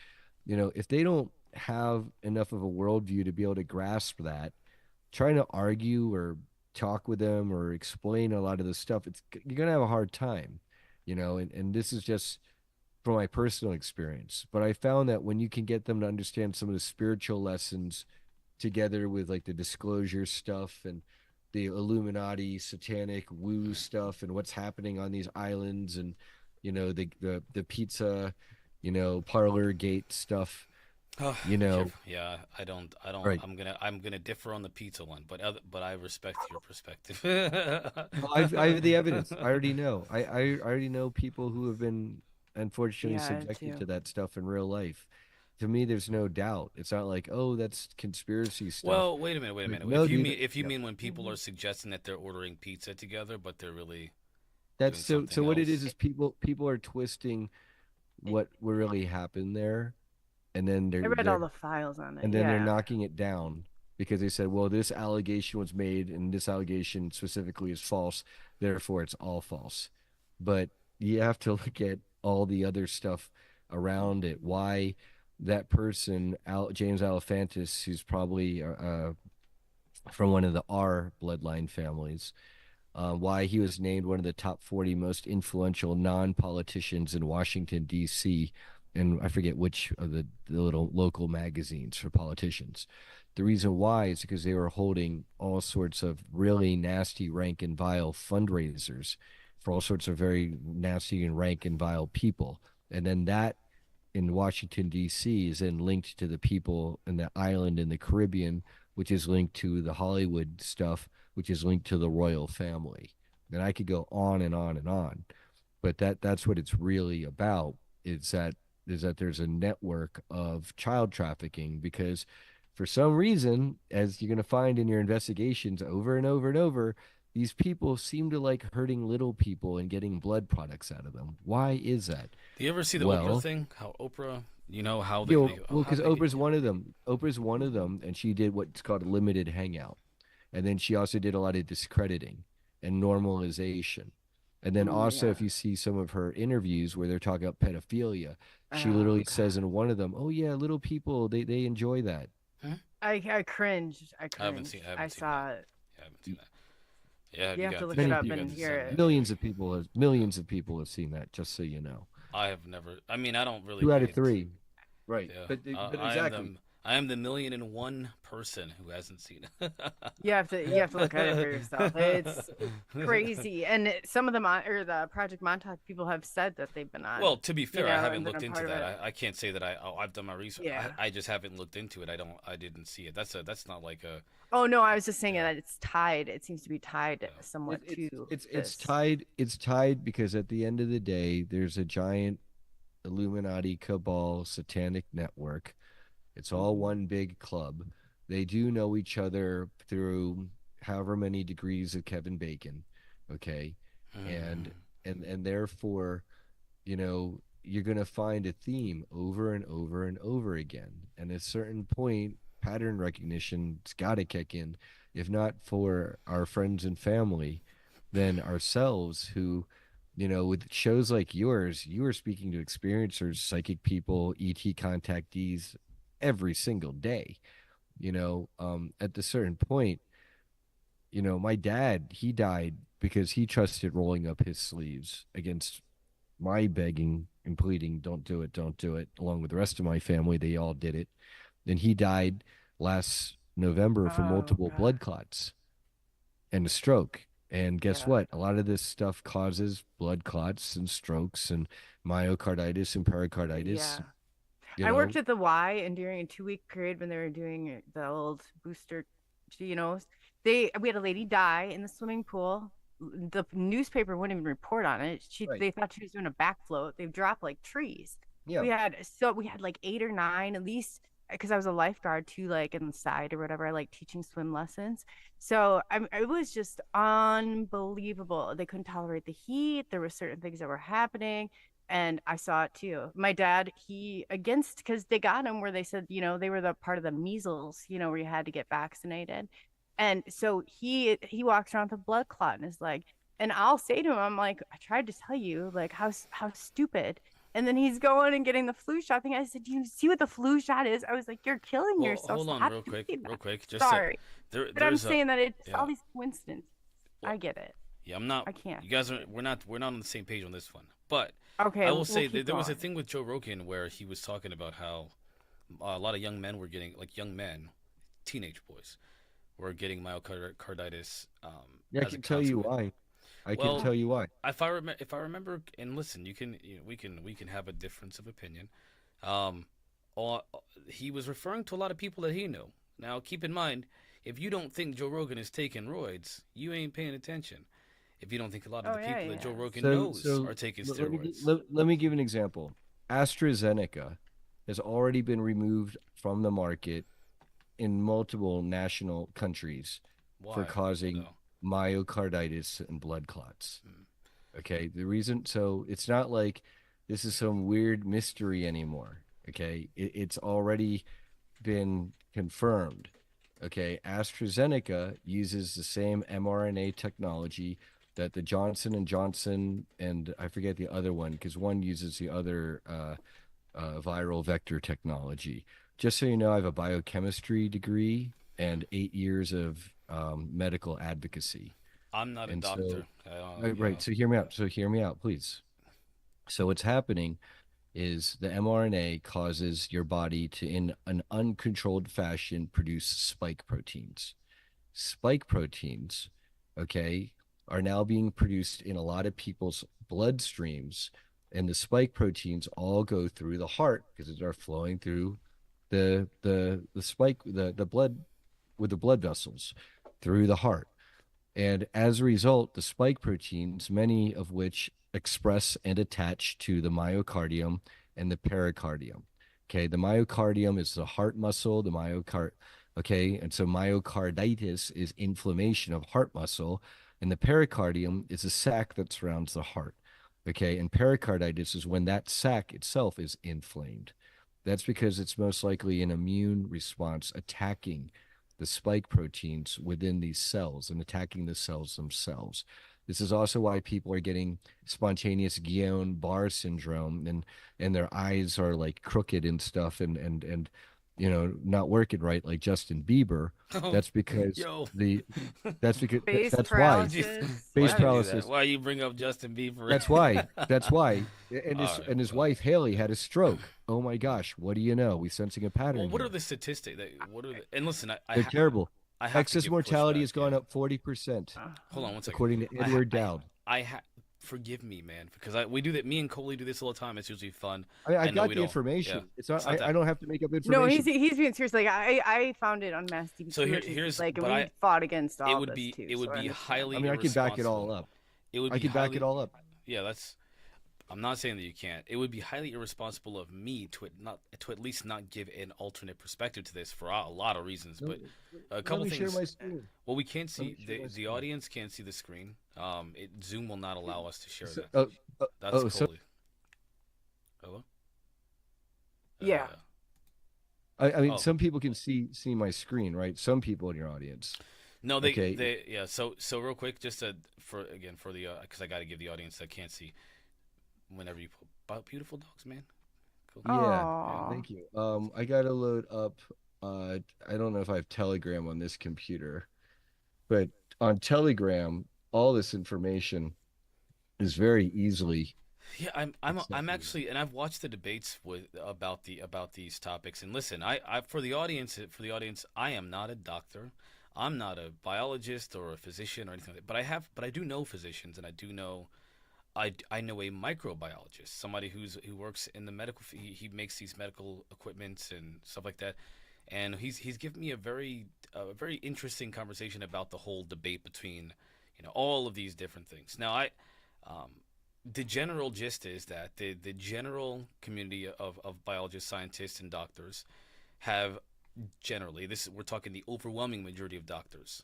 If they don't have enough of a worldview to be able to grasp that, trying to argue or talk with them or explain a lot of this stuff, you're gonna have a hard time, and this is just from my personal experience. But I found that when you can get them to understand some of the spiritual lessons together with like the disclosure stuff and the Illuminati satanic woo stuff and what's happening on these islands and the pizza parlor gate stuff. Oh, you know yeah, I don't. right. I'm gonna differ on the pizza one, but I respect your perspective. Well, I have the evidence. I already know. I already know people who have been unfortunately Yeah, subjected too. to that stuff in real life. To me, there's no doubt. It's not like, oh, that's conspiracy stuff. Well, wait a minute, wait a Like, minute. no, If you dude. mean if you Yeah. mean when people Mhm. are suggesting that they're ordering pizza together, but they're really That's doing so something what it else. is people are twisting what really happened there, and then I read all the files on it. they're Yeah. knocking it down because they said, well, this allegation was made and this allegation specifically is false, therefore it's all false. But you have to look at all the other stuff around it. Why that person, James Alefantis, who's probably from one of the R bloodline families, why he was named one of the top 40 most influential non-politicians in Washington, D.C., and I forget which of the little local magazines for politicians. The reason why is because they were holding all sorts of really nasty, rank and vile fundraisers for all sorts of very nasty and rank and vile people. And then that in Washington, D.C. is then linked to the people in the island in the Caribbean, which is linked to the Hollywood stuff, which is linked to the royal family. And I could go on and on and on. But that's what it's really about is that there's a network of child trafficking because for some reason, as you're going to find in your investigations over and over and over, these people seem to like hurting little people and getting blood products out of them. Why is that? Do you ever see the Oprah Well, thing? How Oprah, how yeah, how because they get. Oprah's one of them. Oprah's one of them, and she did what's called a limited hangout, and then she also did a lot of discrediting and normalization. And then also, Yeah. if you see some of her interviews where they're talking about pedophilia, she Oh literally says God. in one of them, "Oh yeah, little people, they enjoy that." Hmm? I cringed. I I haven't seen. cringed. I I haven't seen that. saw it. Yeah, I haven't seen that. Yeah, You have to look it Many up you people, got and to hear send it. that to me. Yeah. millions of people have seen that. Just so you know, I have never. I mean, I don't really 2 out of 3, right? Yeah, But I am exactly. the million and one person who hasn't seen it. You have to look at it for yourself. It's crazy. And some of the or the Project Montauk people have said that they've been on, Well, to be fair, I haven't and been a looked into part of that. it. I can't say that I've done my research. Yeah. I just haven't looked into it. I didn't see it. That's not like a. Oh no, I was just saying Yeah, that it's tied. It seems to be tied yeah. somewhat to It's this. tied. It's tied because at the end of the day, there's a giant Illuminati cabal satanic network. It's all Mhm. one big club. They do know each other through however many degrees of Kevin Bacon, okay? And Mm. and therefore you're going to find a theme over and over and over again. And at a certain point, pattern recognition's got to kick in. If not for our friends and family, then ourselves who, with shows like yours, you are speaking to experiencers, psychic people, ET contactees every single day. At the certain point, my dad, he died because he trusted rolling up his sleeves against my begging and pleading, don't do it, don't do it, along with the rest of my family. They all did it. And he died last November from Oh multiple God. blood clots and a stroke. And guess Yeah. what? A lot of this stuff causes blood clots and strokes and myocarditis and pericarditis. Yeah. You I worked know, at the Y, and during a 2 week period when they were doing the old booster, we had a lady die in the swimming pool. The newspaper wouldn't even report on it. right. They thought she was doing a back float. They dropped like trees. Yeah. We had like 8 or 9 at least, because I was a lifeguard too, like in the side or whatever. I like teaching swim lessons. So it was just unbelievable. They couldn't tolerate the heat. There were certain things that were happening, and I saw it too. My dad, because they got him where they said, they were the part of the measles, where you had to get vaccinated. And so he walks around with a blood clot and is like, and I'll say to him, I'm like, I tried to tell you, like, how stupid. And then he's going and getting the flu shot thing. I said, do you see what the flu shot is? I was like, you're killing Well, yourself. hold on, Stop real quick, doing real that. quick. Sorry. But I'm There's a saying that it's yeah. all these coincidences. Well, I get it. yeah, I'm not. I can't. You guys are. We're not on the same page on this one. But Okay, I will we'll say keep there was a going. thing with Joe Rogan where he was talking about how a lot of young men were getting, like young men, teenage boys, were getting myocarditis Yeah, I as a can tell you consequence. why. I can Well, tell you why. if I remember, and listen, we can have a difference of opinion. Um, he was referring to a lot of people that he knew. Now, keep in mind, if you don't think Joe Rogan is taking roids, you ain't paying attention. If you don't think a lot of Oh the yeah, people that Joe yeah. Rogan So, knows so are taking let me steroids. let me give an example. AstraZeneca has already been removed from the market in multiple national countries for Why, causing though? myocarditis and blood clots. Hmm. Okay, the reason, so it's not like this is some weird mystery anymore. Okay, it's already been confirmed. Okay, AstraZeneca uses the same mRNA technology that the Johnson and Johnson, and I forget the other one because one uses the other viral vector technology. Just so you know, I have a biochemistry degree and 8 years of medical advocacy. I'm not a And so, doctor. right. So hear me out. So hear me out, please. So what's happening is the mRNA causes your body to, in an uncontrolled fashion, produce spike proteins. Spike proteins, okay, are now being produced in a lot of people's bloodstreams. And the spike proteins all go through the heart because they're flowing through the blood with the blood vessels through the heart. And as a result, the spike proteins, many of which express and attach to the myocardium and the pericardium. Okay, the myocardium is the heart muscle, the myocard. Okay, and so myocarditis is inflammation of heart muscle, and the pericardium is a sac that surrounds the heart. Okay, and pericarditis is when that sac itself is inflamed. That's because it's most likely an immune response attacking the spike proteins within these cells and attacking the cells themselves. This is also why people are getting spontaneous Guillain-Barré syndrome and their eyes are like crooked and stuff and not working right like Justin Bieber. Oh, That's because yo. the that's because Face that's why Why'd you paralysis. face why'd you do that? paralysis. Why you bring up Justin Bieber? That's why. That's why. And All his right. and his Well, wife Haley had a stroke. Oh my gosh, what do you know? We're sensing a well, pattern what are here. the statistics? What are the, and listen, They're terrible. I have to Excess give mortality pushback. has Yeah. gone up 40%, Hold on one second. according to Edward Dowd. Forgive me, man, because we do that. Me and Coley do this all the time. It's usually fun. I I know got we the don't. Yeah, information. It's not. it's not I that. don't have to make up No, information. he's being serious. Like I found it on Mass TV So too, which is here's, like, and but we fought against it all would this be, too. it would So I be understand. I highly mean, I can back it all irresponsible. up. It would I be can back it highly, all up. yeah. I'm not saying that you can't. It would be highly irresponsible of me to at least not give an alternate perspective to this for a lot of reasons. But a Let couple me share things. my screen. Well, we can't Let see me share my the screen. audience can't see the screen. Zoom will not allow us to share So, that. oh, That's so Coley. Yeah. I mean, Oh some people can see my screen, right? Some people in your audience. no, Okay. they yeah. So real quick, just for again for the because I got to give the audience that can't see whenever you put about beautiful dogs, man. Cool. Yeah, yeah, Oh. thank you. I gotta load up. I don't know if I have Telegram on this computer, but on Telegram, all this information is very easily Yeah, I'm accessible. actually, and I've watched the debates with about these topics. And listen, I for the audience, I am not a doctor, I'm not a biologist or a physician or anything like that. But I do know physicians, and I do know I know a microbiologist, somebody who works in the medical. He makes these medical equipments and stuff like that, and he's given me a very interesting conversation about the whole debate between, all of these different things. Now um, the general gist is that the general community of biologists, scientists, and doctors have generally this we're talking the overwhelming majority of doctors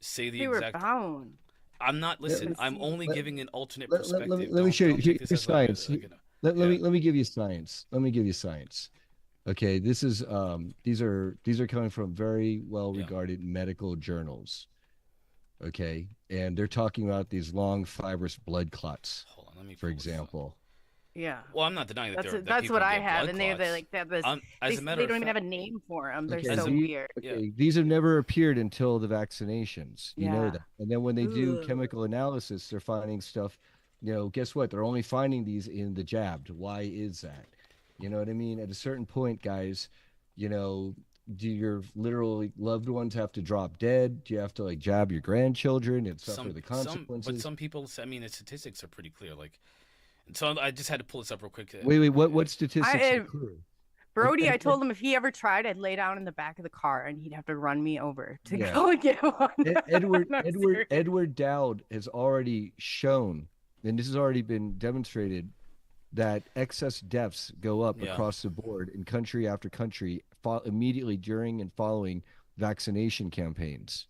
say the They were exact. bound I'm not Yeah, listen. to I'm see. only let, giving an alternate let me perspective. let me show you. Don't take this Here's as like science. yeah. Let me give you science. Let me give you science. Okay, this is these are coming from very well Yeah. regarded medical journals. Okay, and they're talking about these long fibrous blood clots, Hold on. Let me for pull this up. example. Yeah. Well, I'm not denying that that That's what people I get have, blood and they clots. like that this As a matter they of don't even have fact, a name for them. They're Okay, as so a weird. yeah. these have never appeared until the vaccinations. You know Yeah. that. And then when they do Ugh. chemical analysis, they're finding stuff, guess what? They're only finding these in the jabbed. Why is that? You know what I mean? At a certain point, guys, you know, do your literally loved ones have to drop dead? Do you have to like jab your grandchildren and suffer the But consequences? some people. I mean, the statistics are pretty clear. Like, so I just had to pull this up real quick. Wait, what statistics I are clear? Brody, I told him if he ever tried, I'd lay down in the back of the car and he'd have to run me over to Yeah. go and get one. No, I'm serious. Edward Dowd has already shown, and this has already been demonstrated, that excess deaths go up Yeah. across the board in country after country immediately during and following vaccination campaigns.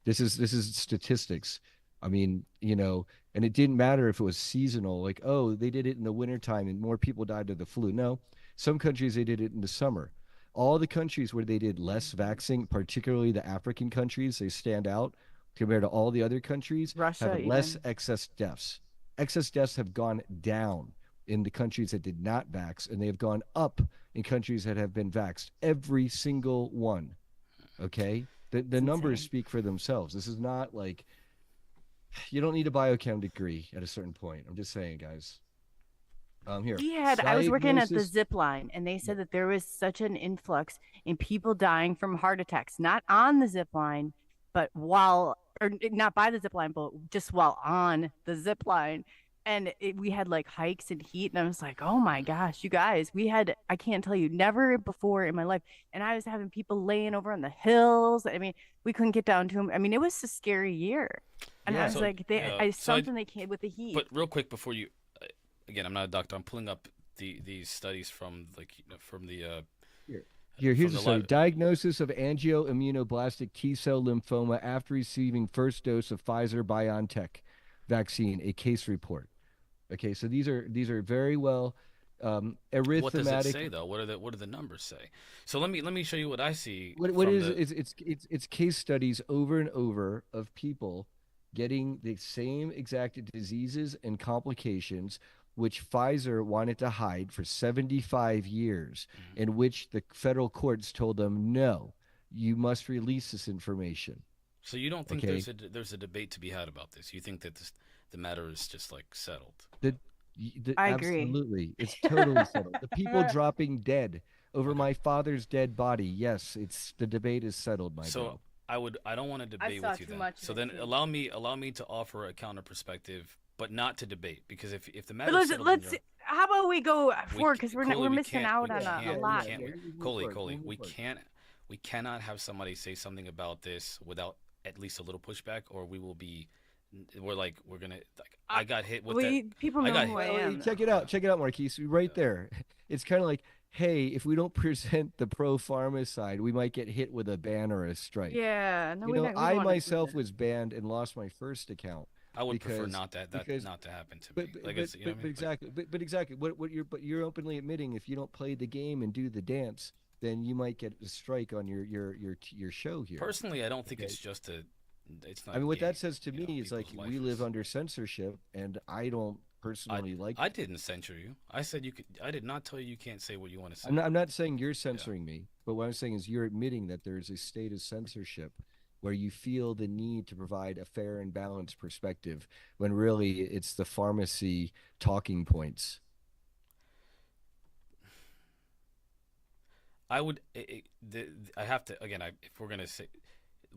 This is statistics. I mean, and it didn't matter if it was seasonal, like, oh, they did it in the wintertime and more people died of the flu. No, some countries they did it in the summer. All the countries where they did less vaccine, particularly the African countries, they stand out compared to all the other countries, have Russia, less even. excess deaths. Excess deaths have gone down in the countries that did not vax, and they have gone up in countries that have been vaxxed. Every single one. Okay, the It's numbers insane. speak for themselves. This is not like you don't need a biochem degree at a certain point. I'm just saying, guys. Here, I was working at the diagnosis. zip line and they Yeah, said that there was such an influx in people dying from heart attacks, not on the zip line, but while, or not by the zip line, but just while on the zip line. And we had like hikes and heat. And I was like, oh my gosh, you guys, I can't tell you, never before in my life. And I was having people laying over on the hills. I mean, we couldn't get down to them. I mean, it was a scary year. And I yeah. was So like, yeah. something they came with the heat. But real quick before you, again, I'm not a doctor. I'm pulling up these studies from Here, from here's a the study. lab. Diagnosis of angioimmunoblastic T cell lymphoma after receiving first dose of Pfizer BioNTech vaccine. A case report. Okay, so these are very well What does it arithmetic. say though? What do the numbers say? So let me show you what I see What from is the it's case studies over and over of people getting the same exact diseases and complications which Pfizer wanted to hide for 75 years, Mhm. in which the federal courts told them no, you must release this information. So you don't think Okay, there's a debate to be had about this? You think that the matter is just like settled? the, I agree. absolutely, it's totally settled. The people dropping dead over Okay. my father's dead body, yes, it's the debate is settled, my So bro. I don't want to I debate saw with you too then. much of So it then too. allow me to offer a counter perspective, but not to debate because if the But matter is settled in let's. your How about we go we forward because Coley, we're missing out on yeah, a we lot can't here. We'll move Coley, forward. We'll move we forward. cannot have somebody say something about this without at least a little pushback, or we will be we're gonna like Uh, I got hit with that. people I know got who hit. I Well, am check though. it Yeah, out. Check it out, Marquise. Right yeah. there. It's kind of like, hey, if we don't present the pro pharma side, we might get hit with a ban or a strike. Yeah, no, we don't I want to do myself that. was banned and lost my first account I would prefer because not that because not to happen to but me. Like but it's, you know what but, I but mean? Like exactly exactly what you're openly admitting, if you don't play the game and do the dance, then you might get a strike on your show here. personally, I don't think Okay. it's just a. It's not I a mean, what that game. says to You me know, is like people's life we live is. under censorship, and I don't I personally like I that. didn't censor you. I said you could. I did not tell you you can't say what you want to say. I'm not saying you're Yeah. censoring me, but what I'm saying is you're admitting that there's a state of censorship where you feel the need to provide a fair and balanced perspective when really it's the pharmacy talking points. I would. I have to again. If we're gonna say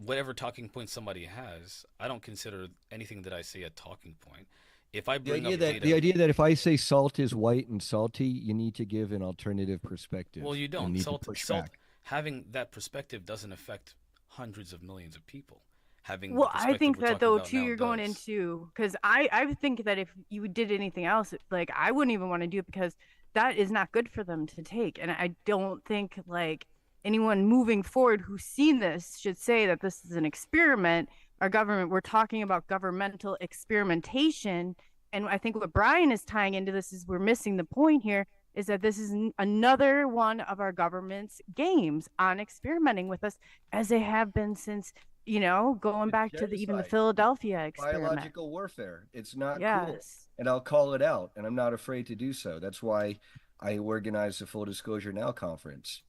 whatever talking point somebody has, I don't consider anything that I say a talking point. If I bring up The data, idea that if I say salt is white and salty, you need to give an alternative well, perspective you and don't. need to push Salt, back. having that perspective doesn't affect hundreds of millions of people. Having the Well, I perspective think we're that talking though about too, now you're going does. into because I think that if you did anything else, like I wouldn't even want to do it because that is not good for them to take, and I don't think like anyone moving forward who's seen this should say that this is an experiment. Our government, we're talking about governmental experimentation, and I think what Brian is tying into this is we're missing the point here. Is that this is another one of our government's games on experimenting with us as they have been since going It's back to even the genocide. It's Philadelphia experiment. biological warfare. It's not cool. Yes. And I'll call it out, and I'm not afraid to do so. That's why I organized the Full Disclosure Now conference.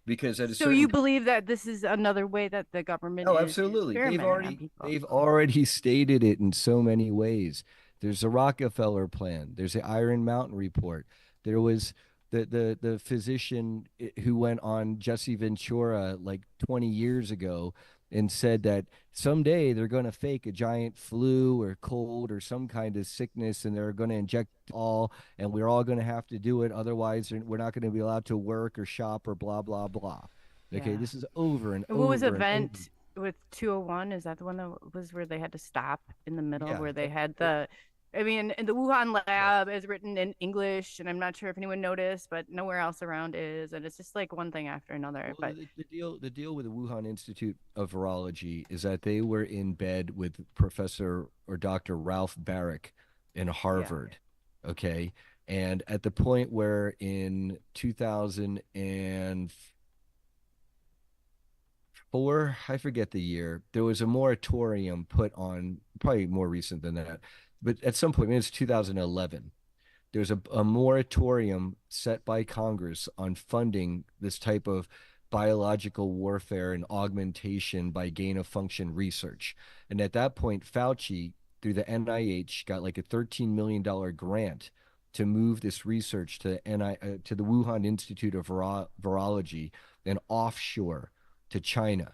Because at a So certain you believe that this is another way that the government Oh, is absolutely. experimenting on people? They've already stated it in so many ways. There's the Rockefeller plan. There's the Iron Mountain report. There was the physician who went on Jesse Ventura like 20 years ago and said that someday they're going to fake a giant flu or cold or some kind of sickness and they're going to inject all and we're all going to have to do it. Otherwise, we're not going to be allowed to work or shop or blah, blah, blah. Okay, Yeah. this is over and And what was over and over. event with 201? Is that the one that was where they had to stop in the middle, Yeah, where they had it- I mean, in the Wuhan yeah. lab is written in English, and I'm not sure if anyone noticed, but nowhere else around is, and it's just like one thing after another. Well, But the deal with the Wuhan Institute of Virology is that they were in bed with Professor or Dr. Ralph Barrick in yeah, Harvard. Okay. And at the point where in 2004, I forget the year, there was a moratorium put on, probably more recent than that, but at some point, maybe it's 2011, there's a moratorium set by Congress on funding this type of biological warfare and augmentation by gain of function research. And at that point, Fauci, through the NIH, got like a $13 million grant to move this research to to the Wuhan Institute of Virology and offshore to China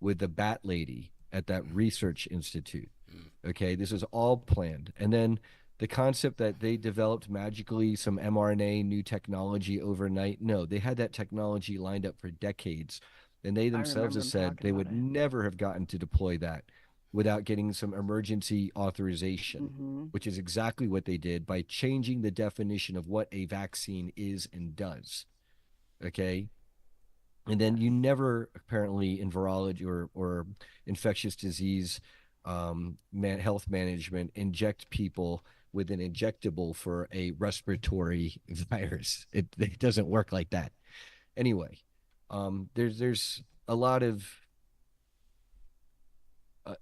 with the bat lady at that research institute. Mm. Okay, this is all planned. And then the concept that they developed magically some mRNA new technology overnight. No, they had that technology lined up for decades. And they I themselves remember have them said talking they about would it. never have gotten to deploy that without getting some emergency authorization, Hmm. which is exactly what they did by changing the definition of what a vaccine is and does. Okay. And then you Yes. never apparently in virology or infectious disease health management inject people with an injectable for a respiratory virus. It doesn't work like that. Anyway, there's a lot of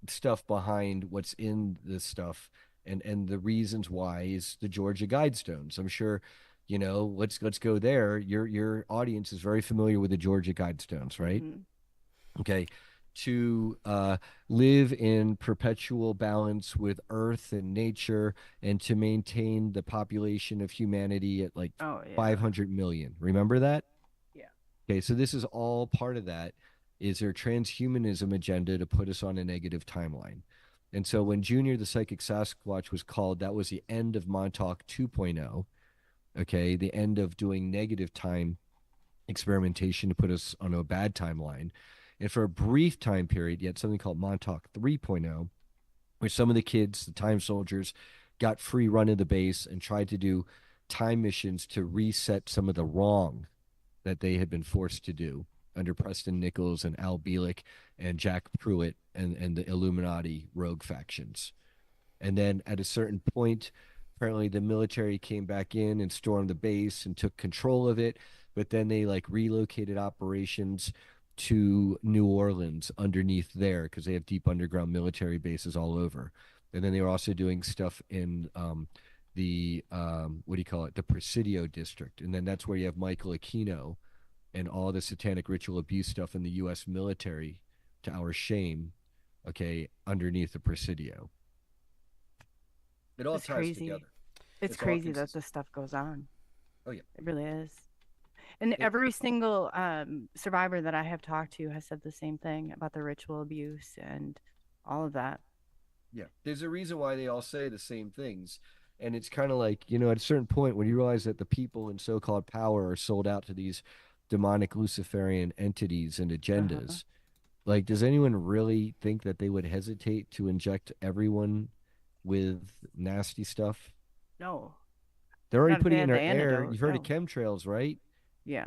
stuff behind what's in this stuff, and the reasons why is the Georgia Guidestones. I'm sure, let's go there. Your audience is very familiar with the Georgia Guidestones, right? Hmm. Okay. To live in perpetual balance with earth and nature and to maintain the population of humanity at like Oh yeah. 500 million. Remember that? Yeah. Okay, so this is all part of that. Is their transhumanism agenda to put us on a negative timeline? And so when Junior the Psychic Sasquatch was called, that was the end of Montauk 2.0. Okay, the end of doing negative time experimentation to put us on a bad timeline. And for a brief time period, you had something called Montauk 3.0, where some of the kids, the time soldiers, got free run of the base and tried to do time missions to reset some of the wrong that they had been forced to do. under Preston Nichols and Al Bielek and Jack Pruitt and the Illuminati rogue factions. And then at a certain point, apparently the military came back in and stormed the base and took control of it. But then they like relocated operations to New Orleans underneath there because they have deep underground military bases all over. And then they were also doing stuff in the what do you call it? The Presidio district. And then that's where you have Michael Aquino and all the satanic ritual abuse stuff in the U.S. military, to our shame, okay, underneath the Presidio. It all It's ties crazy. together. It's all crazy that consistent. this stuff goes on. Oh yeah. It really is. And every single survivor that I have talked to has said the same thing about the ritual abuse and all of that. Yeah. There's a reason why they all say the same things. And it's kind of like, you know, at a certain point when you realize that the people in so-called power are sold out to these demonic Luciferian entities and agendas, like, does anyone really think that they would hesitate to inject everyone with nasty stuff? No. They're already Not if putting they it in had our the air. antidote, You've heard no. of chemtrails, right? Yeah.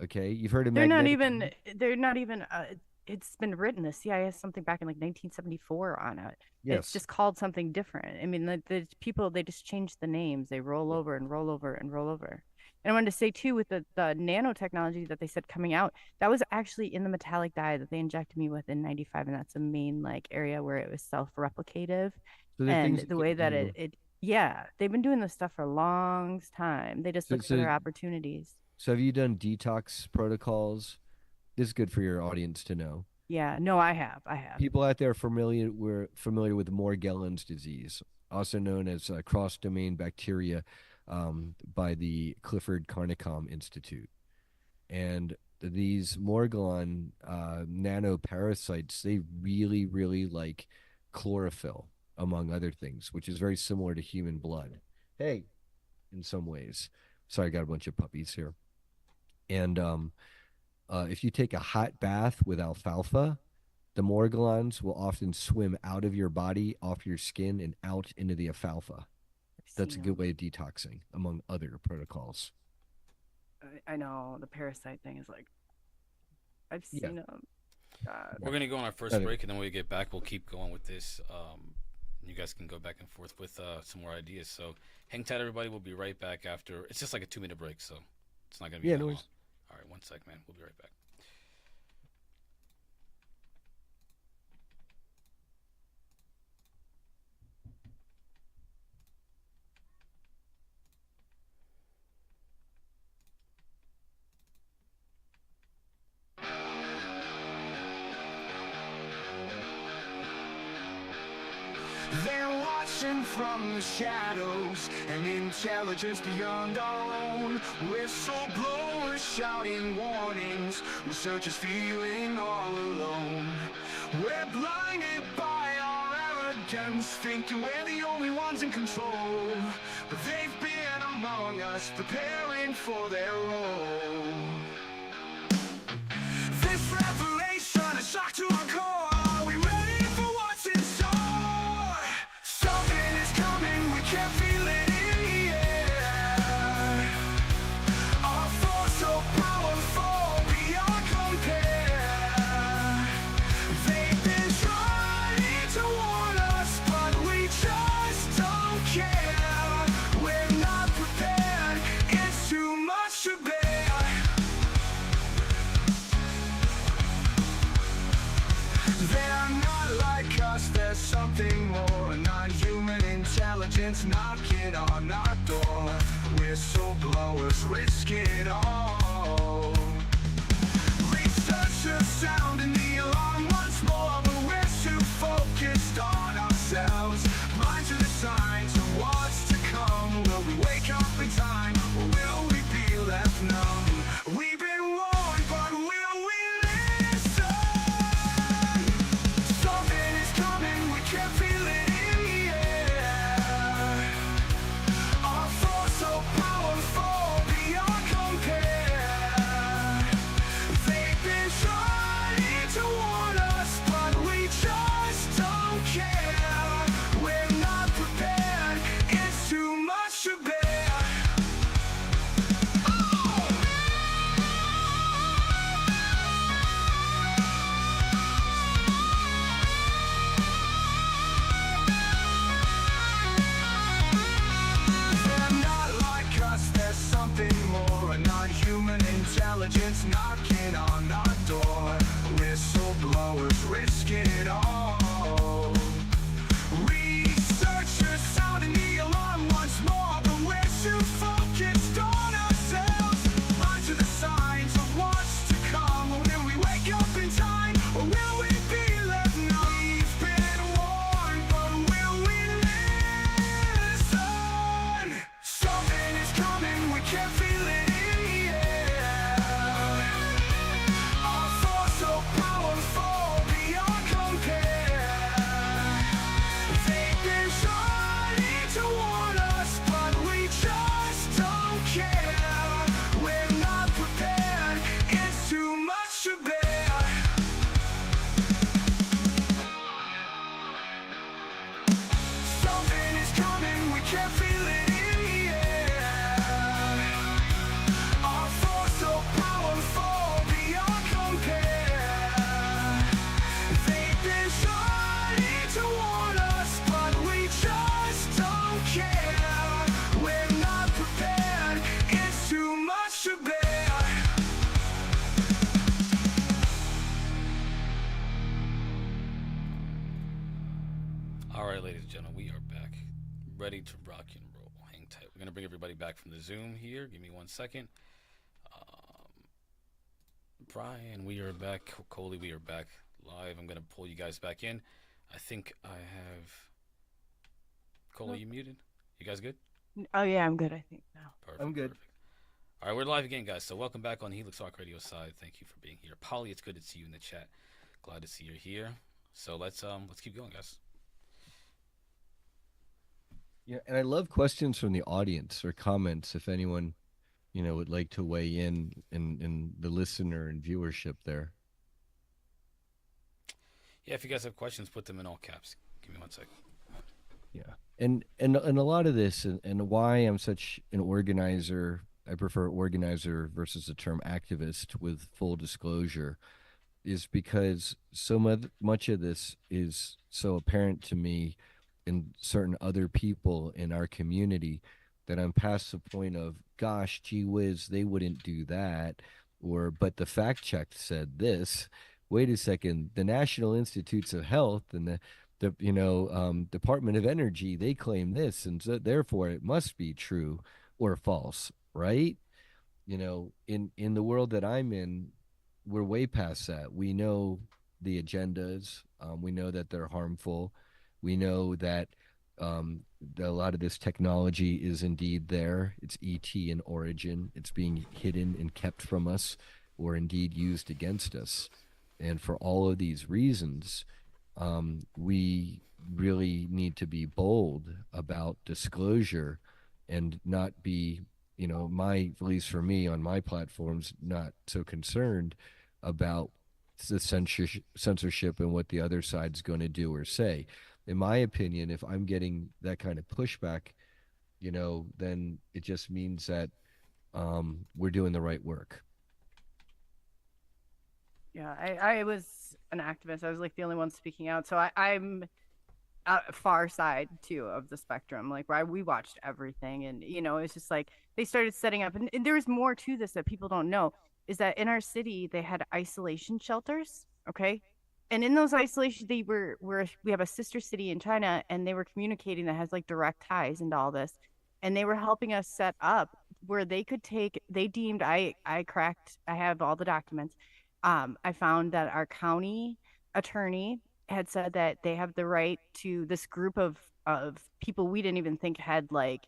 Okay. You've heard of They're not magnetic. even it's been written, the CIA has something back in like 1974 on it. Yes. It's just called something different. I mean, the people, they just change the names. They roll over and roll over and roll over. And I wanted to say too, with the nanotechnology that they said coming out, that was actually in the metallic dye that they injected me with in 95. And that's the main like area where it was self-replicative. So the And things the you way can that do- it yeah, they've been doing this stuff for a long time. They just So- look for their so- opportunities. So have you done detox protocols? This is good for your audience to know. Yeah, no, I have. People out there familiar with Morgellons disease, also known as cross-domain bacteria, by the Clifford Carnicom Institute. And these Morgellon nanoparasites, they really, really like chlorophyll, among other things, which is very similar to human blood. Hey, in some ways. Sorry, I got a bunch of puppies here. And if you take a hot bath with alfalfa, the Morgellons will often swim out of your body, off your skin, and out into the alfalfa. That's a good way of detoxing, among other protocols. I know the parasite thing is like, I've Yeah. seen them. God. We're gonna go on our first Okay. break, and then when we get back, we'll keep going with this. You guys can go back and forth with some more ideas. So hang tight, everybody. We'll be right back after. It's just like a 2-minute break, so it's not gonna be Yeah, that no long. worries. All right, one sec, man. We'll be right back. They're watching from the shadows, an intelligence beyond our own. Whistleblowers shouting warnings, researchers feeling all alone. We're blinded by our arrogance, thinking we're the only ones in control. But they've been among us, preparing for their role. This revelation is shock to our core. Are we ready for what's in store? Something is coming, we can feel it in the air. Our force so powerful, beyond compare. They've been trying to warn us, but we just don't care. We're not prepared, it's too much to bear. They're not like us, there's something more. Non-human intelligence knocking on our door. Whistleblowers risk it all. Researchers sounding the alarm once more, but we're too focused on ourselves. Blind to the signs of what's to come. Will we wake up in time, or will we be left numb? We've been warned, but will we listen? Something is coming, we can feel it in the air. Our force so powerful, beyond compare. They've been trying to it all. Researchers sounding the alarm once more, but we're too focused on ourselves. On to the signs of what's to come. Will we wake up in time, or will we be left numb? We've been warned, but will we listen? Something is coming, we can feel it in the air. Our force so powerful, beyond compare. They've been trying to warn us, but we just don't care. We're not prepared, it's too much to bear. Something is coming, we can feel it in the air. Our force so powerful, beyond compare. They've been trying to warn us, but we just don't care. We're not prepared, it's too much to bear. All right, ladies and gentlemen, we are back, ready to rock and roll. Hang tight. We're gonna bring everybody back from the Zoom here. Give me 1 second. Brian, we are back. Coley, we are back live. I'm gonna pull you guys back in. I think I have Coley. You muted? You guys good? Oh yeah, I'm good. I think now. Perfect. I'm good. Perfect. All right, we're live again, guys. So welcome back on Helix Rock Radio side. Thank you for being here. Polly, it's good to see you in the chat. Glad to see you're here. So let's keep going, guys. Yeah, and I love questions from the audience or comments if anyone, would like to weigh in the listener and viewership there. Yeah, if you guys have questions, put them in all caps. Give me 1 second. Yeah. And a lot of this and why I'm such an organizer, I prefer organizer versus the term activist with full disclosure, is because so much of this is so apparent to me and certain other people in our community that I'm past the point of, gosh, gee whiz, they wouldn't do that. Or, but the fact check said this. Wait a second, the National Institutes of Health and the Department of Energy, they claim this, and so therefore it must be true or false, right? In the world that I'm in, we're way past that. We know the agendas. We know that they're harmful. We know that a lot of this technology is indeed there. It's ET in origin. It's being hidden and kept from us, or indeed used against us. And for all of these reasons, we really need to be bold about disclosure and not be, at least for me on my platforms, not so concerned about the censorship and what the other side's going to do or say. In my opinion, if I'm getting that kind of pushback, then it just means that we're doing the right work. Yeah, I was an activist. I was like the only one speaking out. So I'm far side too of the spectrum. Like we watched everything, and it's just like they started setting up, and there's more to this that people don't know. Is that in our city they had isolation shelters, okay? And in those isolation, we have a sister city in China, and they were communicating that has like direct ties into all this, and they were helping us set up where they could take. They deemed I have all the documents. I found that our county attorney had said that they have the right to this group of people we didn't even think had like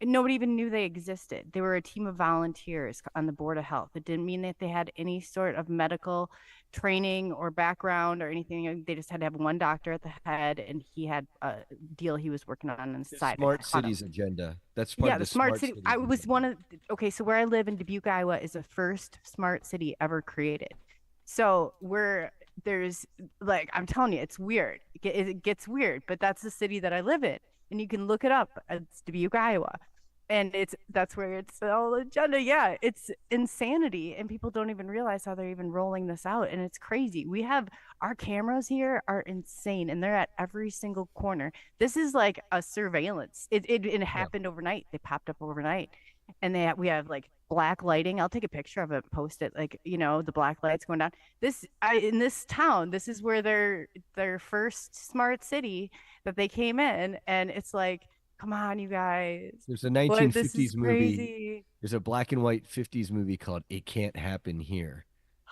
nobody even knew they existed. They were a team of volunteers on the Board of Health. It didn't mean that they had any sort of medical training or background or anything. They just had to have one doctor at the head, and he had a deal he was working on the side. Smart cities agenda. That's part of the smart city. I was agenda. one of so where I live in Dubuque, Iowa, is the first smart city ever created. So there's like, I'm telling you, it's weird. It gets weird, but that's the city that I live in, and you can look it up. It's Dubuque, Iowa. And that's where it's all agenda. Yeah, it's insanity, and people don't even realize how they're even rolling this out, and it's crazy. We have our cameras here are insane, and they're at every single corner. This is like a surveillance. It happened overnight. They popped up overnight, and we have like black lighting. I'll take a picture of it, post it, like, you know, the black lights going down. In this town, this is where their first smart city that they came in, and it's like, come on, you guys. There's a What, this is 1950s movie. crazy. There's a black and white 50s movie called It Can't Happen Here.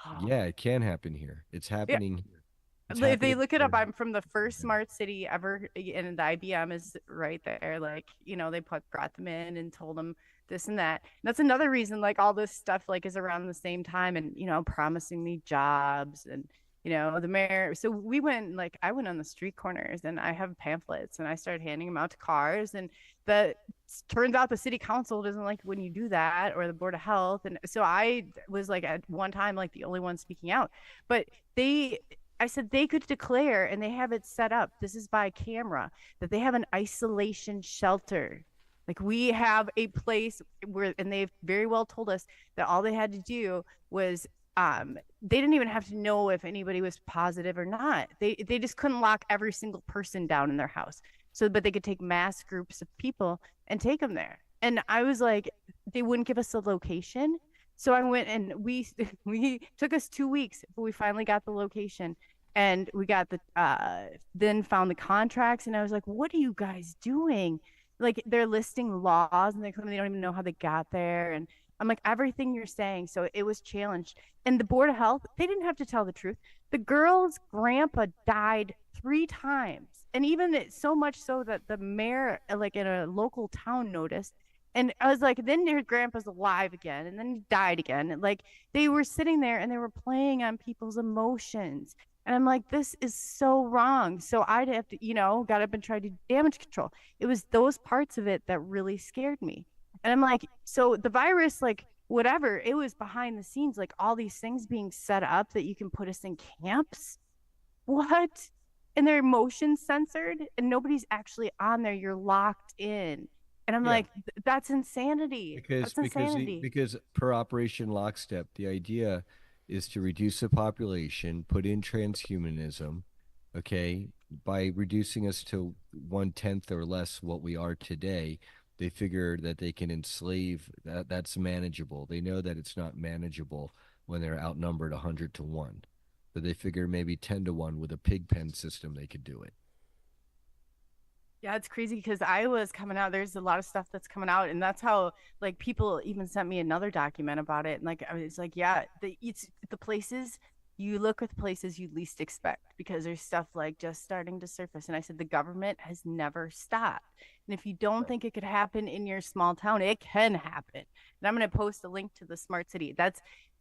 Oh. Yeah, it can happen here. It's Yeah, happening here. It's if they happening look it up, here. I'm from the first smart city ever, and the IBM is right there. Like, you know, they brought them in and told them this and that. And that's another reason, like, all this stuff like is around the same time, and you know, promising me jobs, and you know, the mayor. So I went on the street corners, and I have pamphlets, and I started handing them out to cars, and the turns out the city council doesn't like when you do that, or the board of health. And so I was like at one time like the only one speaking out, but they I said they could declare, and they have it set up. This is by camera, that they have an isolation shelter. Like, we have a place where, and they've very well told us that all they had to do was, they didn't even have to know if anybody was positive or not. They just couldn't lock every single person down in their house. So, but they could take mass groups of people and take them there. And I was like, they wouldn't give us a location. So I went, and we took us 2 weeks, but we finally got the location, and we got the then found the contracts, and I was like, what are you guys doing? Like, they're listing laws, and they don't even know how they got there. And I'm like, everything you're saying. So it was challenged. And the Board of Health, they didn't have to tell the truth. The girl's grandpa died 3 times. And even so much so that the mayor, like in a local town, noticed. And I was like, then your grandpa's alive again, and then he died again. And like, they were sitting there and they were playing on people's emotions. And I'm like, this is so wrong. So I'd have to, you know, got up and tried to do damage control. It was those parts of it that really scared me. And I'm like, so the virus, like, whatever, it was behind the scenes, like all these things being set up that you can put us in camps. What? And their emotions censored, and nobody's actually on there. You're locked in. And I'm Yeah. like, that's insanity. Because That's insanity. because per Operation Lockstep, the idea is to reduce the population, put in transhumanism, okay, by reducing us to 1/10 or less what we are today. They figure that they can enslave that's manageable. They know that it's not manageable when they're outnumbered 100 to 1. But they figure maybe 10 to 1 with a pig pen system they could do it. Yeah, it's crazy because I was coming out. There's a lot of stuff that's coming out, and that's how, like, people even sent me another document about it. And like, I was like, yeah, it's the places you look at, the places you least expect, because there's stuff like just starting to surface. And I said the government has never stopped. And if you don't think it could happen in your small town, it can happen. And I'm going to post a link to the smart city.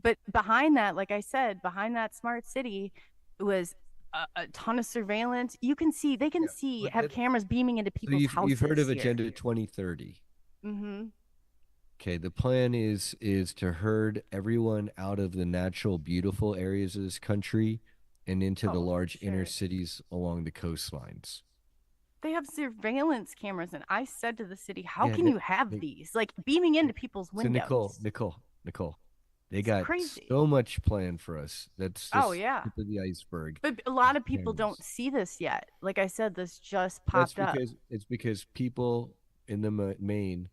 But behind that, like I said, behind that smart city was a ton of surveillance. They can Yeah, see, but have cameras beaming into so people's you've heard houses of here. Agenda 2030. Mm-hmm. Okay, the plan is to herd everyone out of the natural beautiful areas of this country and into the Oh, large inner sure. cities along the coastlines. They have surveillance cameras, and I said to the city, how Yeah, can you have these, like, beaming into people's so windows? Nicole, they It's got crazy. so much planned for us. That's Oh just yeah. tip of the iceberg. But a lot of people don't Cameras. see this yet. Like I said, this just That's popped up. because it's because people in the main.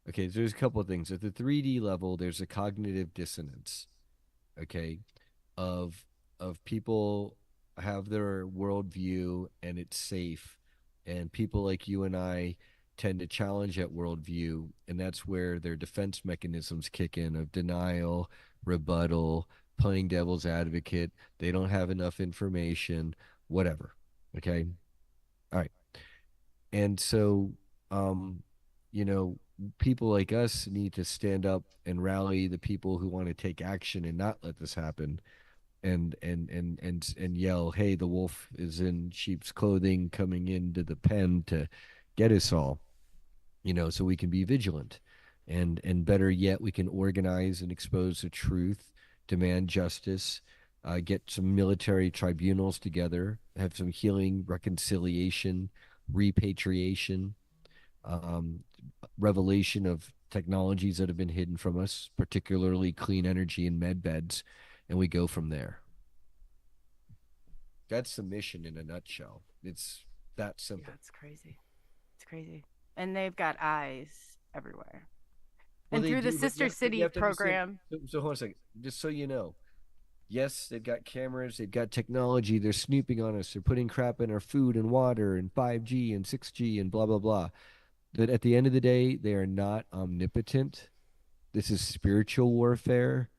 Okay, so there's a couple of things. At the 3D level, there's a cognitive dissonance. Okay, of people have their worldview and it's safe, and people like you and I tend to challenge that worldview, and that's where their defense mechanisms kick in of denial, rebuttal, playing devil's advocate. They don't have enough information, whatever. Okay, all right. And so, um, you know, people like us need to stand up and rally the people who want to take action and not let this happen, and yell, "Hey, the wolf is in sheep's clothing, coming into the pen to get us all." So we can be vigilant, and better yet, we can organize and expose the truth, demand justice, get some military tribunals together, have some healing, reconciliation, repatriation, um, revelation of technologies that have been hidden from us, particularly clean energy and med beds, and we go from there. That's the mission in a nutshell. It's that Yeah, simple. it's crazy. It's crazy. And they've got eyes everywhere. Well, And they through the do, Sister but you City have to understand. program. So hold on a second, just so you know. Yes, they've got cameras, they've got technology, they're snooping on us, they're putting crap in our food and water and 5G and 6G and blah blah blah. But at the end of the day, they are not omnipotent. This is spiritual warfare.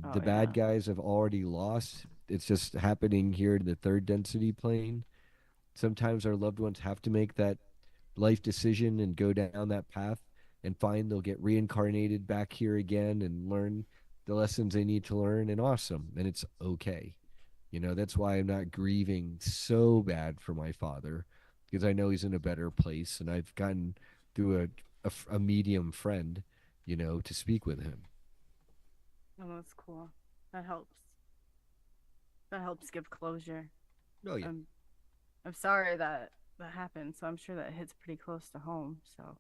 Oh The bad yeah. guys have already lost. It's just happening here in the third density plane. Sometimes our loved ones have to make that life decision and go down that path and find they'll get reincarnated back here again and learn the lessons they need to learn, and awesome. And it's okay. That's why I'm not grieving so bad for my father, because I know he's in a better place and I've gotten through a medium friend, to speak with him. Oh, that's cool. That helps. That helps give closure. Oh yeah. I'm I'm sorry that that happened. So I'm sure that hits pretty close to home. So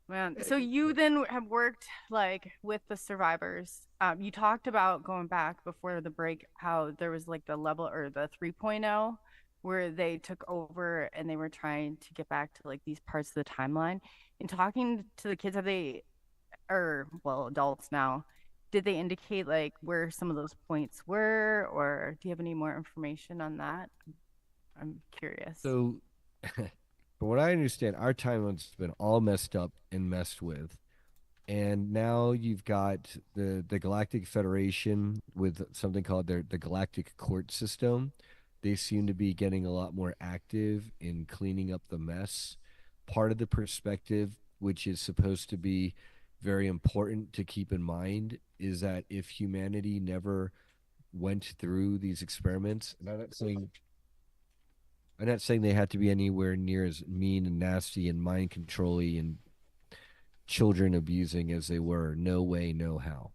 man, so you then have worked like with the survivors. You talked about going back before the break how there was like the level or the 3.0 where they took over and they were trying to get back to like these parts of the timeline. In talking to the kids, have they or well, adults now, did they indicate like where some of those points were, or do you have any more information on that? I'm curious. So, from what I understand, our timeline's been all messed up and messed with. And now you've got the Galactic Federation with something called the Galactic Court System. They seem to be getting a lot more active in cleaning up the mess. Part of the perspective, which is supposed to be very important to keep in mind, is that if humanity never went through these experiments, and I'm not saying they have to be anywhere near as mean and nasty and mind controlling and children abusing as they were. No way, no how.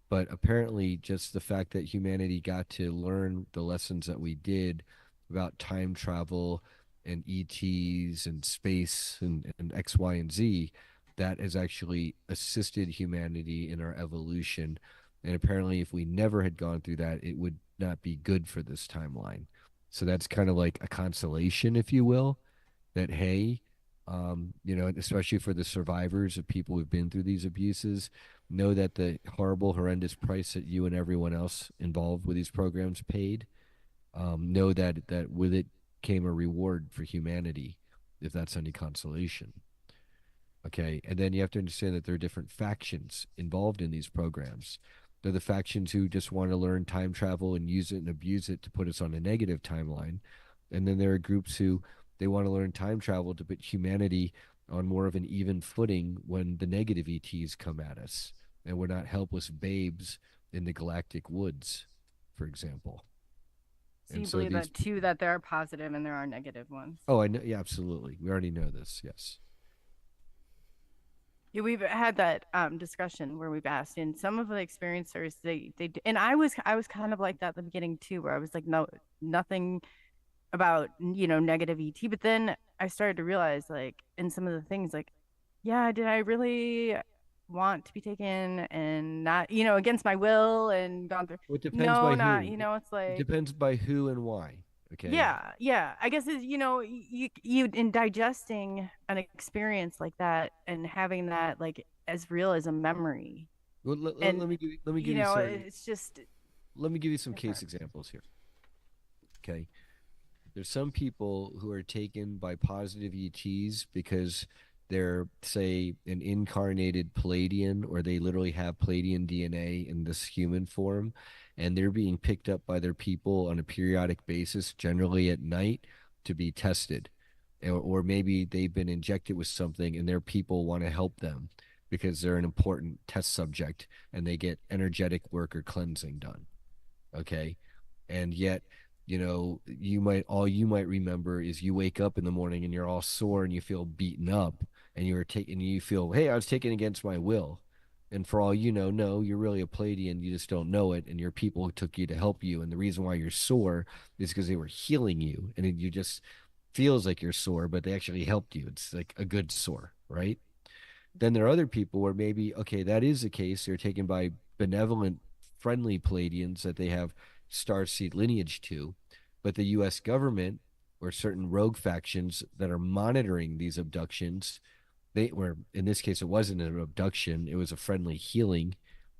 But apparently, just the fact that humanity got to learn the lessons that we did about time travel and ETs and space and X, Y, and Z, that has actually assisted humanity in our evolution. And apparently, if we never had gone through that, it would not be good for this timeline. So that's kind of like a consolation, if you will, that hey, especially for the survivors of people who've been through these abuses, know that the horrible, horrendous price that you and everyone else involved with these programs paid, know that with it came a reward for humanity, if that's any consolation. Okay. And then you have to understand that there are different factions involved in these programs. They're the factions who just want to learn time travel and use it and abuse it to put us on a negative timeline. And then there are groups who they want to learn time travel to put humanity on more of an even footing when the negative ETs come at us. And we're not helpless babes in the galactic woods, for example. So you And so believe these, that too, that there are positive and there are negative ones. oh, I know. Yeah, absolutely. We already know this. Yes. Yeah, we've had that discussion where we've asked, and some of the experiencers, and I was kind of like that at the beginning too, where I was like, no, nothing about negative ET, but then I started to realize like in some of the things like, yeah, did I really want to be taken and not against my will and gone through? Well, it depends No, by not who. it's It like depends by who and why. Okay. yeah, I guess it's you in digesting an experience like that and having that like as real as a memory, Well, and let me give you some it's just let me give you some case different. examples here. Okay. There's some people who are taken by positive ETs because they're, say, an incarnated Palladian, or they literally have Palladian DNA in this human form, and they're being picked up by their people on a periodic basis, generally at night, to be tested. Or maybe they've been injected with something and their people want to help them because they're an important test subject and they get energetic work or cleansing done. Okay. And yet, you might remember is you wake up in the morning and you're all sore and you feel beaten up and you feel, hey, I was taken against my will. And for all you know, no, you're really a Palladian, you just don't know it, and your people took you to help you, and the reason why you're sore is because they were healing you, and you just feels like you're sore, but they actually helped you. It's like a good sore, right? Then there are other people where maybe, okay, that is the case. They're taken by benevolent, friendly Palladians that they have starseed lineage to, but the U.S. government or certain rogue factions that are monitoring these abductions They were, in this case, it wasn't an abduction, it was a friendly healing.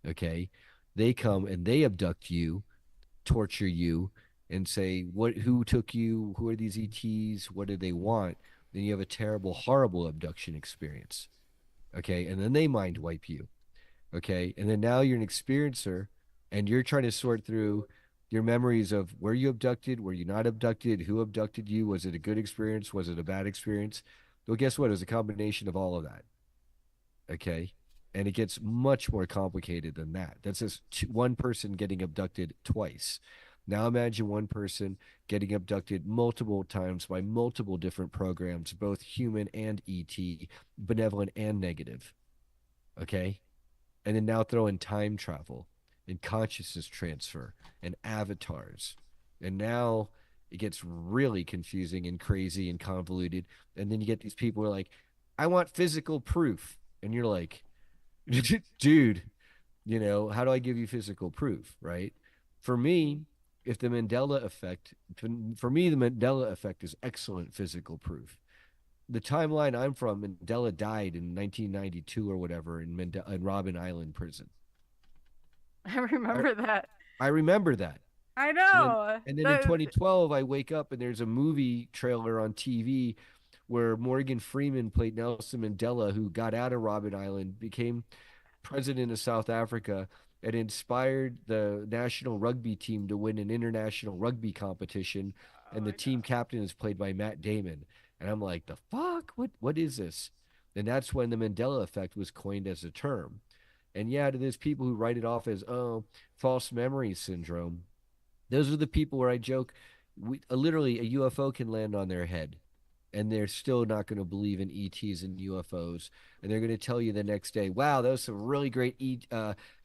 Okay. They come and they abduct you, torture you, and say, what, who took you? Who are these ETs? What do they want? Then you have a terrible, horrible abduction experience. Okay. And then they mind wipe you. Okay. And then now you're an experiencer and you're trying to sort through your memories of were you abducted? Were you not abducted? Who abducted you? Was it a good experience? Was it a bad experience? Well, guess what? It was a combination of all of that. Okay. And it gets much more complicated than that. That's just one person getting abducted twice. Now imagine one person getting abducted multiple times by multiple different programs, both human and ET, benevolent and negative. Okay. And then now throw in time travel and consciousness transfer and avatars. And now it gets really confusing and crazy and convoluted. And then you get these people who are like, I want physical proof. And you're like, dude, how do I give you physical proof? Right. For me, if the Mandela effect, for me, the Mandela effect is excellent physical proof. The timeline I'm from, Mandela died in 1992 or whatever in in Robben Island prison. I I, remember that. I remember that. I And then know. and then in 2012, I wake up and there's a movie trailer on TV where Morgan Freeman played Nelson Mandela, who got out of Robben Island, became president of South Africa, and inspired the national rugby team to win an international rugby competition. Oh And the my team gosh. captain is played by Matt Damon. And I'm like, the fuck? What is this? And that's when the Mandela effect was coined as a term. And yeah, there's people who write it off as, oh, false memory syndrome. Those are the people where I joke, literally a UFO can land on their head and they're still not going to believe in ETs and UFOs. And they're going to tell you the next day, wow, that was some really great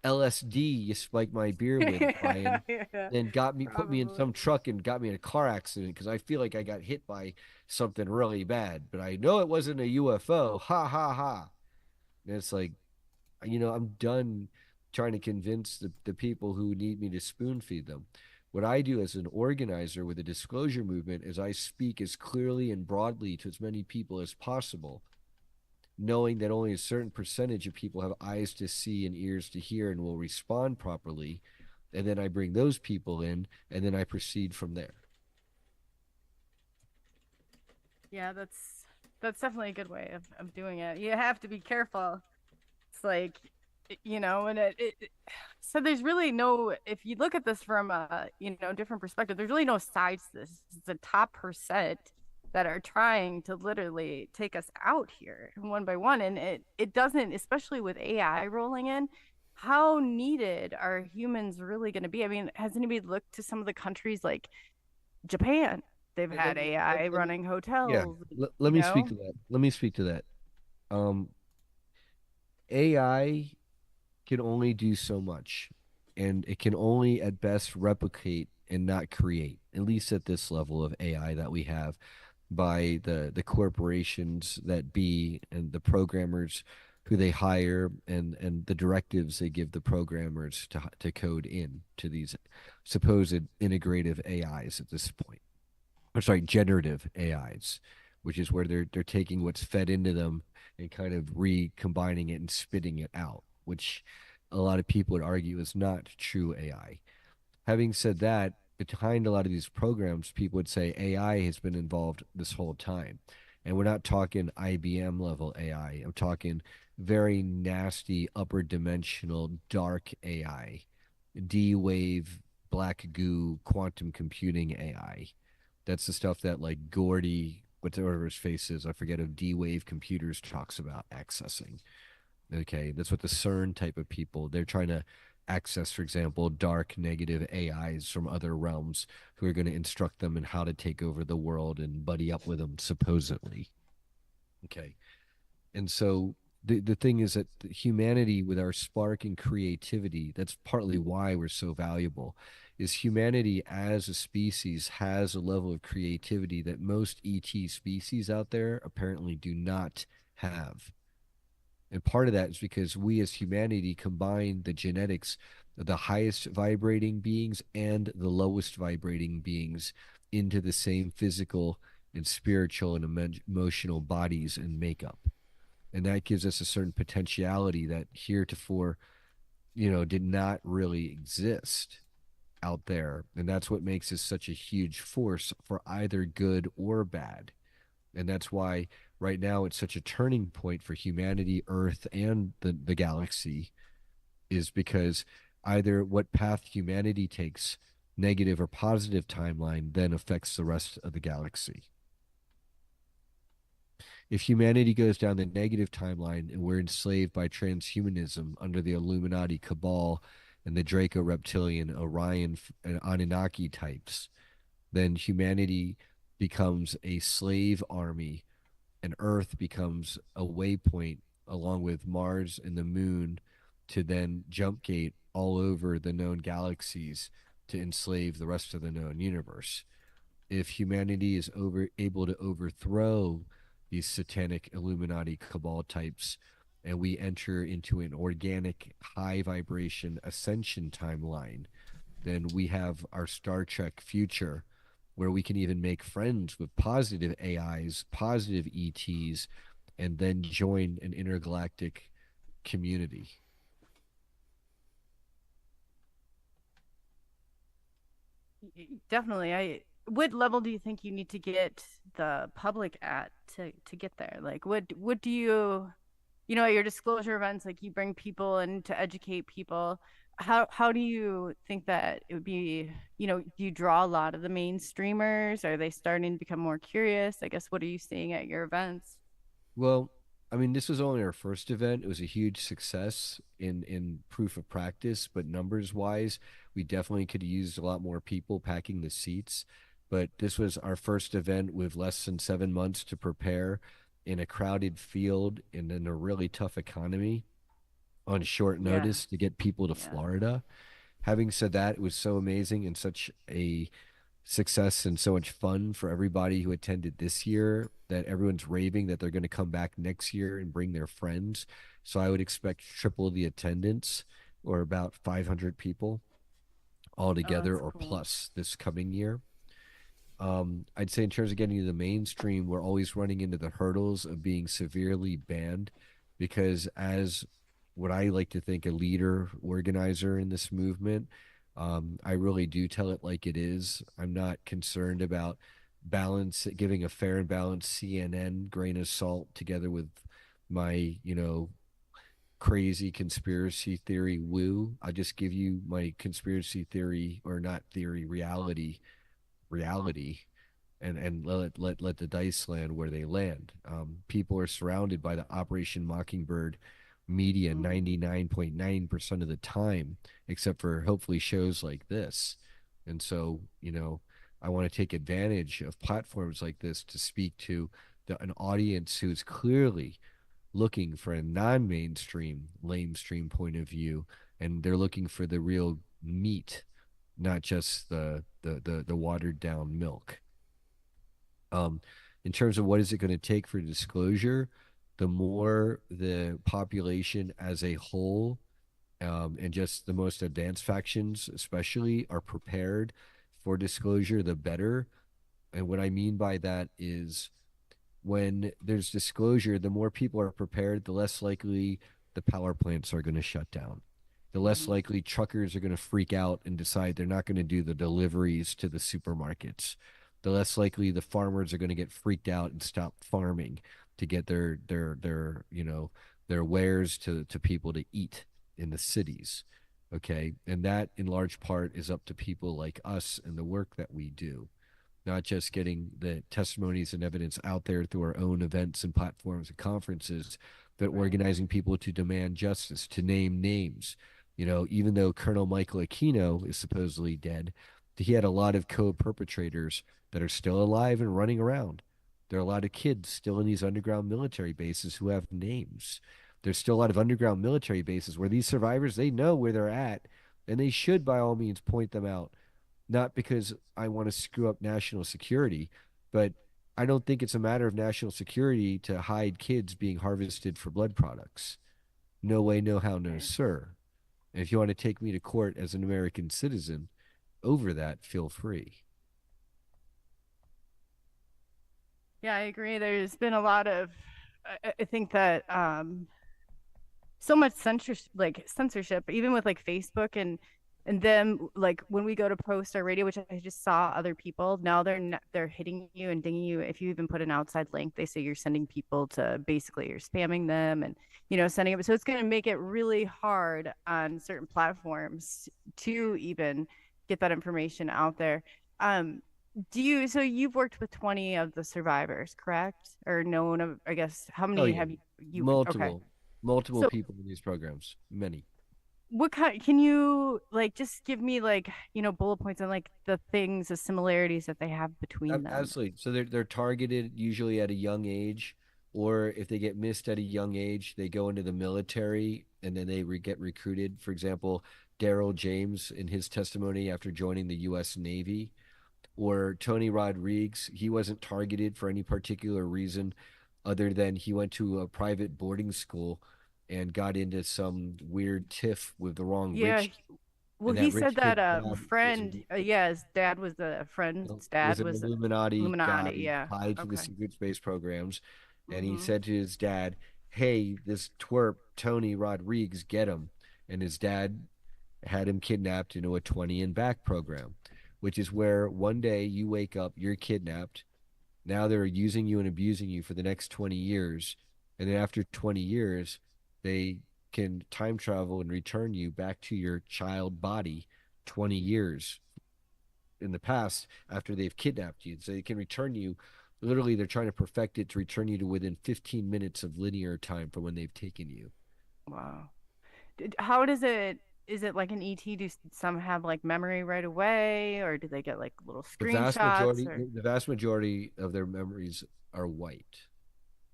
LSD you spiked my beer with, Brian. Yeah, Then put me in probably. some truck and got me in a car accident because I feel like I got hit by something really bad. But I know it wasn't a UFO. Ha ha ha. And it's like, I'm done trying to convince the people who need me to spoon feed them. What I do as an organizer with a disclosure movement is I speak as clearly and broadly to as many people as possible, knowing that only a certain percentage of people have eyes to see and ears to hear and will respond properly. And then I bring those people in and then I proceed from there. Yeah, that's definitely a good way of doing it. You have to be careful. It's like, and so there's really no, if you look at this from a, different perspective, there's really no sides to this. It's the top percent that are trying to literally take us out here one by one. And it doesn't, especially with AI rolling in, how needed are humans really going to be? I mean, has anybody looked to some of the countries like Japan? They've had AI running Yeah, hotels, let me speak to that. Let me speak to that. Um, AI can only do so much, and it can only at best replicate and not create, at least at this level of AI that we have by the corporations that be and the programmers who they hire and the directives they give the programmers to code in to these supposed integrative AIs at this point. Or sorry, generative AIs, which is where they're taking what's fed into them and kind of recombining it and spitting it out, which a lot of people would argue is not true AI. Having said that, behind a lot of these programs, people would say AI has been involved this whole time. And we're not talking IBM level AI. I'm talking very nasty upper dimensional dark AI, D wave, black goo, quantum computing AI. That's the stuff that like Gordy, whatever his face is, I forget, of D wave computers talks about accessing. Okay, that's what the CERN type of people, they're trying to access, for example, dark negative AIs from other realms who are going to instruct them in how to take over the world and buddy up with them, supposedly. Okay. And so the thing is that humanity, with our spark and creativity, that's partly why we're so valuable, is humanity as a species has a level of creativity that most ET species out there apparently do not have. And part of that is because we as humanity combine the genetics of the highest vibrating beings and the lowest vibrating beings into the same physical and spiritual and emotional bodies and makeup. And that gives us a certain potentiality that heretofore, did not really exist out there. And that's what makes us such a huge force for either good or bad. And that's why right now it's such a turning point for humanity, Earth, and the galaxy, is because either what path humanity takes, negative or positive timeline, then affects the rest of the galaxy. If humanity goes down the negative timeline and we're enslaved by transhumanism under the Illuminati cabal and the Draco reptilian, Orion, and Anunnaki types, then humanity becomes a slave army and Earth becomes a waypoint along with Mars and the moon to then jump gate all over the known galaxies to enslave the rest of the known universe. If humanity is able to overthrow these satanic Illuminati cabal types and we enter into an organic high vibration ascension timeline, then we have our Star Trek future where we can even make friends with positive AIs, positive ETs, and then join an intergalactic community. Definitely. What level do you think you need to get the public at to get there? Like what do you, at your disclosure events, like you bring people in to educate people. How do you think that it would be, do you draw a lot of the mainstreamers? Are they starting to become more curious? I guess what are you seeing at your events? Well, I mean, this was only our first event. It was a huge success in proof of practice, but numbers wise, we definitely could use a lot more people packing the seats. But this was our first event with less than 7 months to prepare in a crowded field and in a really tough economy on short Yeah. notice to get people to Yeah. Florida. Having said that, it was so amazing and such a success and so much fun for everybody who attended this year that everyone's raving that they're going to come back next year and bring their friends. So I would expect triple the attendance, or about 500 people Oh, altogether that's or cool. plus this coming year. I'd say in terms of getting to the mainstream, we're always running into the hurdles of being severely banned because, as what I like to think, a leader, organizer in this movement, I really do tell it like it is. I'm not concerned about balance, giving a fair and balanced CNN grain of salt together with my, crazy conspiracy theory woo. I just give you my conspiracy theory, or not theory, reality, and let the dice land where they land. People are surrounded by the Operation Mockingbird media Mm. 99.9% of the time, except for hopefully shows like this. And so, I want to take advantage of platforms like this to speak to an audience who's clearly looking for a non-mainstream, lamestream point of view, and they're looking for the real meat, not just the watered down milk. Um, in terms of what is it going to take for disclosure, the more the population as a whole, and just the most advanced factions, especially, are prepared for disclosure, the better. And what I mean by that is when there's disclosure, the more people are prepared, the less likely the power plants are going to shut down. The less Hmm. likely truckers are going to freak out and decide they're not going to do the deliveries to the supermarkets. The less likely the farmers are going to get freaked out and stop farming to get their wares to people to eat in the cities. Okay. And that in large part is up to people like us and the work that we do, not just getting the testimonies and evidence out there through our own events and platforms and conferences, but Right. organizing people to demand justice, to name names. Even though Colonel Michael Aquino is supposedly dead, he had a lot of co-perpetrators that are still alive and running around. There are a lot of kids still in these underground military bases who have names. There's still a lot of underground military bases where these survivors, they know where they're at, and they should by all means point them out, not because I want to screw up national security, but I don't think it's a matter of national security to hide kids being harvested for blood products. No way, no how, no Right. sir. And if you want to take me to court as an American citizen over that, feel free. Yeah, I agree. There's been a lot of I think that so much censorship, even with like Facebook and them, like when we go to post our radio, which I just saw other people now, they're hitting you and dinging you if you even put an outside link. They say you're sending people to, basically you're spamming them, and sending them. So it's going to make it really hard on certain platforms to even get that information out there. um so you've worked with 20 of the survivors, correct? Or known of, I guess, how Oh many yeah, have you okay. multiple So people in these programs, many. what kind, can you like just give me like, bullet points on like the things, the similarities that they have between them? Absolutely. So they're targeted usually at a young age, or if they get missed at a young age, they go into the military and then get recruited. For example, Daryl James in his testimony after joining the U.S. Navy, or Tony Rodriguez, he wasn't targeted for any particular reason other than he went to a private boarding school and got into some weird tiff with the wrong Yeah, rich, well, and he that said rich that kid's a dad friend, yeah, his dad was the friend's was dad an was Illuminati guy Illuminati. Yeah. tied to the Okay. secret space programs. And he Mm-hmm. said to his dad, "Hey, this twerp, Tony Rodriguez, get him." And his dad had him kidnapped into a 20 and back program, which is where one day you wake up, you're kidnapped. Now they're using you and abusing you for the next 20 years. And then after 20 years, they can time travel and return you back to your child body 20 years in the past after they've kidnapped you. So they can return you. Literally, they're trying to perfect it to return you to within 15 minutes of linear time from when they've taken you. Wow. How does it, is it like an ET? Do some have like memory right away, or do they get like little screenshots or? The vast majority of their memories are wiped.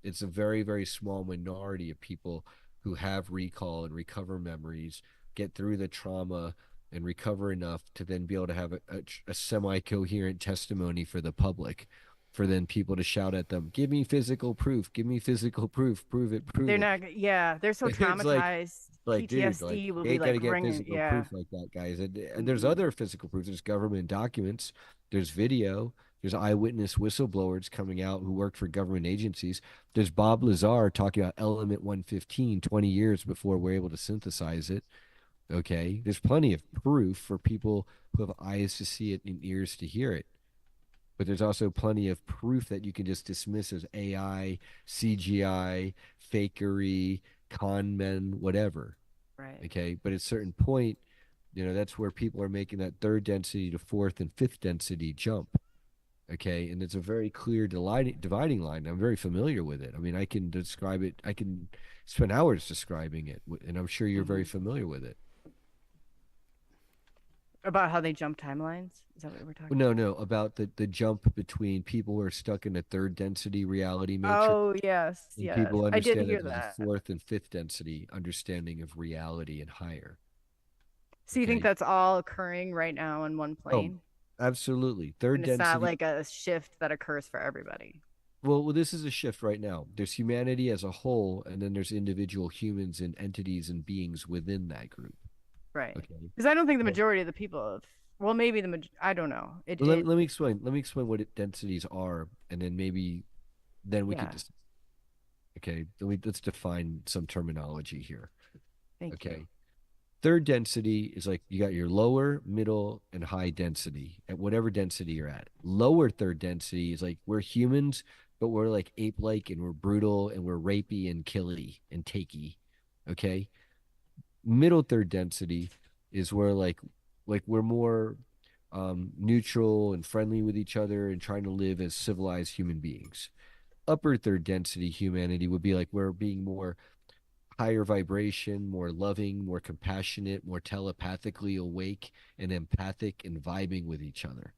It's a very, very small minority of people who have recall and recover memories, get through the trauma and recover enough to then be able to have a semi-coherent testimony for the public, for then people to shout at them, "Give me physical proof, give me physical proof, prove They're it." not, yeah, they're so It's traumatized. dude, like PTSD will you be ain't got like to get ringing. physical Yeah. proof like that, guys. And there's Mm-mm. other physical proof. There's government documents. There's video. There's eyewitness whistleblowers coming out who worked for government agencies. There's Bob Lazar talking about element 115 20 years before we're able to synthesize it. Okay. There's plenty of proof for people who have eyes to see it and ears to hear it. But there's also plenty of proof that you can just dismiss as AI, CGI, fakery, con men, whatever. Right. Okay. But at a certain point, that's where people are making that third density to fourth and fifth density jump. Okay. And it's a very clear dividing line. I'm very familiar with it. I mean, I can describe it, I can spend hours describing it, and I'm sure you're very Mm-hmm. familiar with it. About how they jump timelines. Is that what we're talking No, about? no, about the jump between people who are stuck in a third density reality matrix Oh, yes, and yes. people I did understand that hear there's a that. fourth and fifth density understanding of reality and higher. So you think Okay. that's all occurring right now in one Oh, plane? absolutely. Third And it's not density. like a shift that occurs for everybody. Well, this is a shift right now. There's humanity as a whole, and then there's individual humans and entities and beings within that group. Right. Okay. Because I don't think the So, majority of the people have, well, maybe I don't know. well, let me explain. Let me explain what densities are, and then maybe then we could Yeah. just okay. Let's define some terminology here. Thank you. Okay. Third density is like you got your lower, middle, and high density at whatever density you're at. Lower third density is like we're humans, but we're like ape-like and we're brutal and we're rapey and killy and takey. Okay. Middle third density is where like we're more neutral and friendly with each other and trying to live as civilized human beings. Upper third density humanity would be like we're being more higher vibration, more loving, more compassionate, more telepathically awake and empathic and vibing with each other.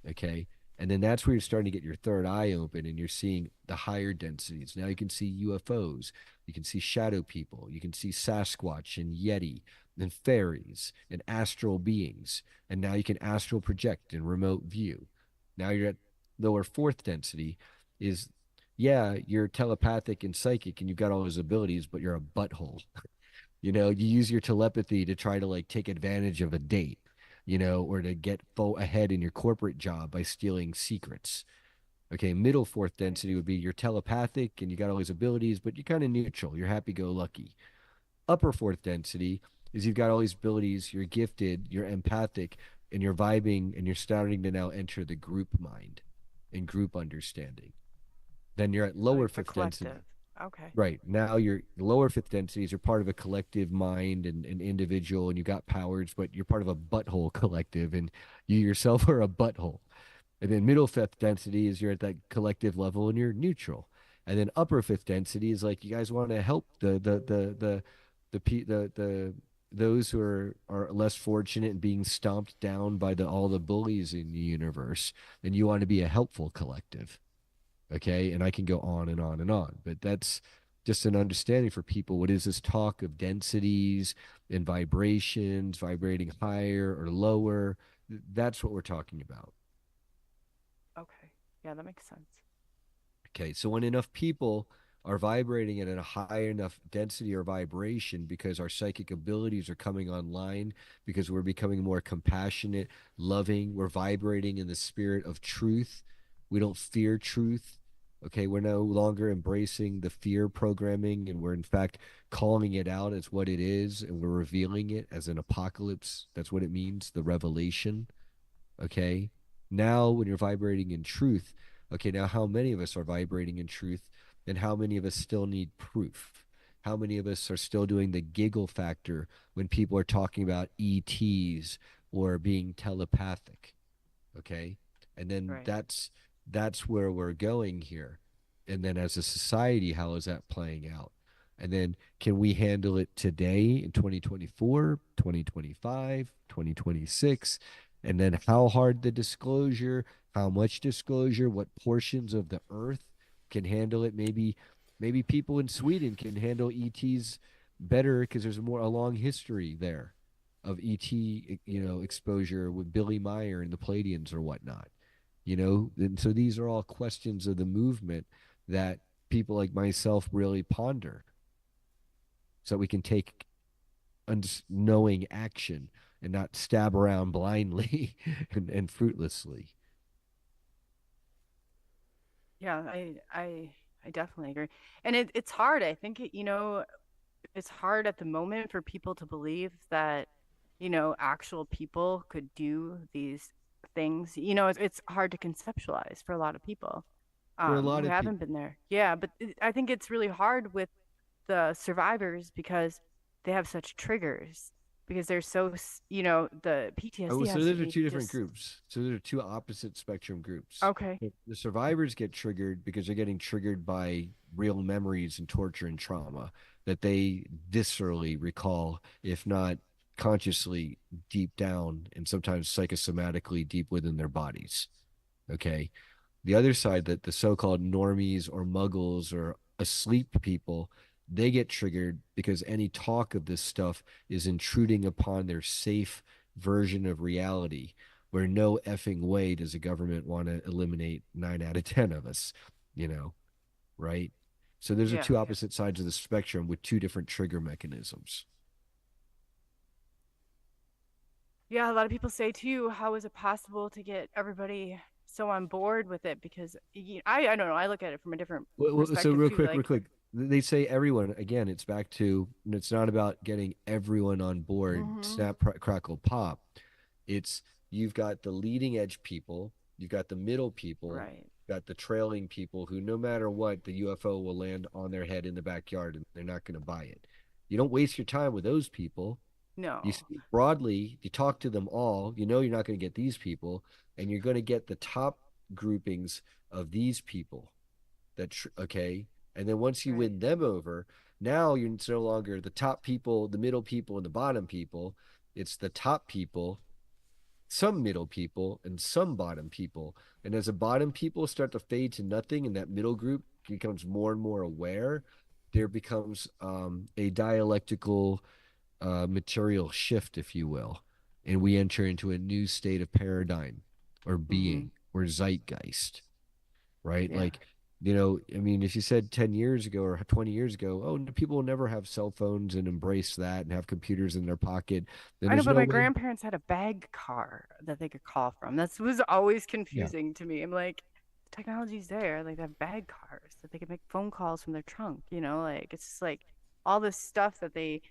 Okay. And then that's where you're starting to get your third eye open and you're seeing the higher densities. Now you can see UFOs, you can see shadow people, you can see Sasquatch and Yeti and fairies and astral beings. And now you can astral project and remote view. Now you're at lower fourth density is yeah, you're telepathic and psychic and you've got all those abilities, but you're a butthole. You use your telepathy to try to like take advantage of a date, or to get ahead in your corporate job by stealing secrets. Okay, middle fourth density would be you're telepathic and you got all these abilities, but you're kind of neutral. You're happy go lucky. Upper fourth density is you've got all these abilities, you're gifted, you're empathic, and you're vibing, and you're starting to now enter the group mind and group understanding. Then you're at Oh, lower the fifth density. collective. Okay. Right. Now you're lower fifth densities, you're part of a collective mind and an individual, and you got powers, but you're part of a butthole collective, and you yourself are a butthole. And then middle fifth density is you're at that collective level and you're neutral. And then upper fifth density is like you guys want to help the those who are less fortunate and being stomped down by all the bullies in the universe, and you want to be a helpful collective. Okay, and I can go on and on and on, but that's just an understanding for people. What is this talk of densities and vibrations, vibrating higher or lower? That's what we're talking about. Okay. Yeah, that makes sense. Okay, so when enough people are vibrating at a high enough density or vibration because our psychic abilities are coming online, because we're becoming more compassionate, loving, we're vibrating in the spirit of truth. We don't fear truth. Okay, we're no longer embracing the fear programming, and we're in fact calling it out as what it is, and we're revealing it as an apocalypse. That's what it means, the revelation. Okay. Now, when you're vibrating in truth, okay, now how many of us are vibrating in truth, and how many of us still need proof? How many of us are still doing the giggle factor when people are talking about ETs or being telepathic? Okay. And then Right. that's where we're going here. And then as a society, how is that playing out? And then can we handle it today in 2024, 2025, 2026? And then how hard the disclosure, how much disclosure, what portions of the earth can handle it? Maybe people in Sweden can handle ETs better because there's a long history there of ET, exposure with Billy Meyer and the Palladians or whatnot. And so these are all questions of the movement that people like myself really ponder, so that we can take knowing action and not stab around blindly and fruitlessly. Yeah, I definitely agree. And it's hard. I think it's hard at the moment for people to believe that, actual people could do these things. It's hard to conceptualize for a lot of people For a lot who of haven't people. been there. Yeah, but I think it's really hard with the survivors because they have such triggers because they're so, the Oh, PTSD so has to those are be two different just groups. So those are two opposite spectrum groups. okay. The survivors get triggered because they're getting triggered by real memories and torture and trauma that they viscerally recall, if not consciously deep down, and sometimes psychosomatically deep within their bodies. Okay. The other side, that the so-called normies or muggles or asleep people, they get triggered because any talk of this stuff is intruding upon their safe version of reality, where no effing way does the government want to eliminate 9 out of 10 of us, you know, right? So those are Yeah, two yeah. opposite sides of the spectrum with two different trigger mechanisms. Yeah, a lot of people say too, how is it possible to get everybody so on board with it? Because I don't know, I look at it from a different So perspective real too. quick, real Like, quick. They say everyone, again, it's back to, it's not about getting everyone on board, hmm snap, crackle, pop. It's, you've got the leading edge people, you've got the middle people, right. got the trailing people who, no matter what, the UFO will land on their head in the backyard and they're not going to buy it. You don't waste your time with those people. You No, speak broadly, you talk to them all, you're not going to get these people, and you're going to get the top groupings of these people. Okay. And then once you right. win them over, now you're it's no longer the top people, the middle people, and the bottom people. It's the top people, some middle people, and some bottom people. And as the bottom people start to fade to nothing, and that middle group becomes more and more aware, there becomes a dialectical material shift, if you will. And we enter into a new state of paradigm or hmm being or zeitgeist, right? Yeah. Like, I mean, if you said 10 years ago or 20 years ago, oh, people will never have cell phones and embrace that and have computers in their pocket, then I know, there's but no my way. grandparents had a bag car that they could call from. That was always Yeah. confusing to me. I'm like, technology's there. Like they have bag cars that they can make phone calls from their trunk, like it's just like all this stuff that they,